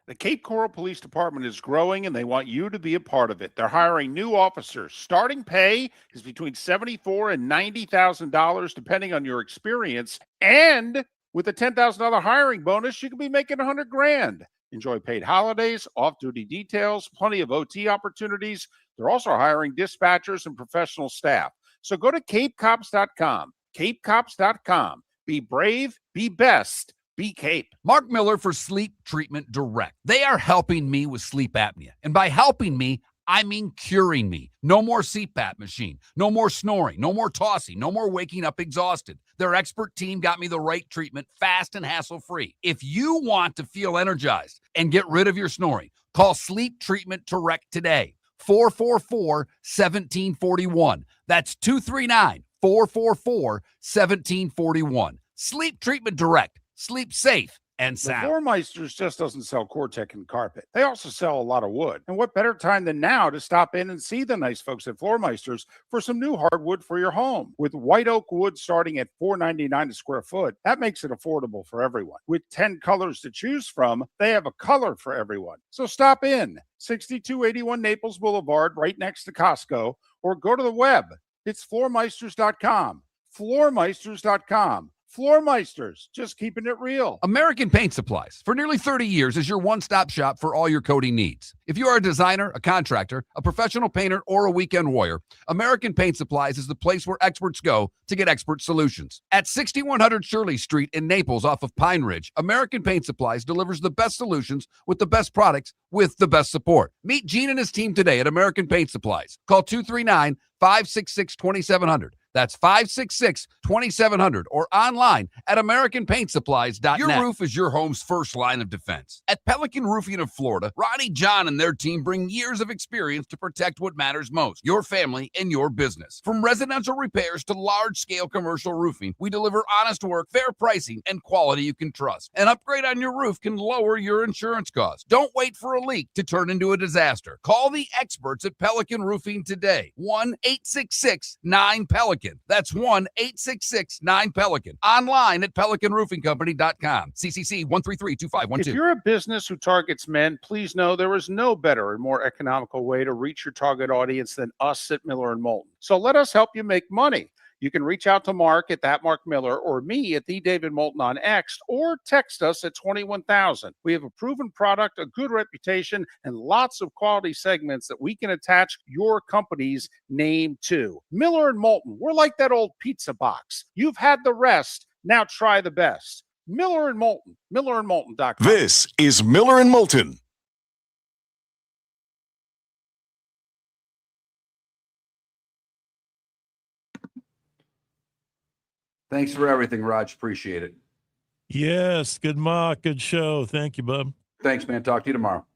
The Cape Coral Police Department is growing, and they want you to be a part of it. They're hiring new officers. Starting pay is between $74,000 and $90,000, depending on your experience. And with a $10,000 hiring bonus, you could be making $100,000. Enjoy paid holidays, off-duty details, plenty of OT opportunities. They're also hiring dispatchers and professional staff. So go to capecops.com. Capecops.com. Be brave, be best. Be Cape. Mark Miller for Sleep Treatment Direct. They are helping me with sleep apnea. And by helping me, I mean curing me. No more CPAP machine. No more snoring. No more tossing. No more waking up exhausted. Their expert team got me the right treatment, fast and hassle-free. If you want to feel energized and get rid of your snoring, call Sleep Treatment Direct today. 444-1741. That's 239-444-1741. Sleep Treatment Direct. Sleep safe and The sound. Floormeisters just doesn't sell Cortec and carpet. They also sell a lot of wood. And what better time than now to stop in and see the nice folks at Floormeisters for some new hardwood for your home. With white oak wood starting at $4.99 a square foot, that makes it affordable for everyone. With 10 colors to choose from, they have a color for everyone. So stop in, 6281 Naples Boulevard, right next to Costco, or go to the web. It's floormeisters.com. Floormeisters.com. Floormeisters, just keeping it real. American Paint Supplies, for nearly 30 years, is your one-stop shop for all your coating needs. If you are a designer, a contractor, a professional painter, or a weekend warrior, American Paint Supplies is the place where experts go to get expert solutions. At 6100 Shirley Street in Naples off of Pine Ridge, American Paint Supplies delivers the best solutions with the best products with the best support. Meet Gene and his team today at American Paint Supplies. Call 239-566-2700. That's 566-2700 or online at AmericanPaintSupplies.net. Your roof is your home's first line of defense. At Pelican Roofing of Florida, Ronnie John and their team bring years of experience to protect what matters most, your family and your business. From residential repairs to large-scale commercial roofing, we deliver honest work, fair pricing, and quality you can trust. An upgrade on your roof can lower your insurance costs. Don't wait for a leak to turn into a disaster. Call the experts at Pelican Roofing today. 1-866-9-PELICAN. That's 1-866-9-PELICAN. Online at PelicanRoofingCompany.com. CCC 1332512. If you're a business who targets men, please know there is no better and more economical way to reach your target audience than us at Miller & Moulton. So let us help you make money. You can reach out to Mark at that Mark Miller or me at the David Moulton on X, or text us at 21,000. We have a proven product, a good reputation, and lots of quality segments that we can attach your company's name to. Miller & Moulton, we're like that old pizza box. You've had the rest, now try the best. Miller & Moulton, millerandmoulton.com. This is Miller and Moulton. Thanks for everything, Raj. Appreciate it. Yes, good mock, good show. Thank you, bub. Thanks, man. Talk to you tomorrow.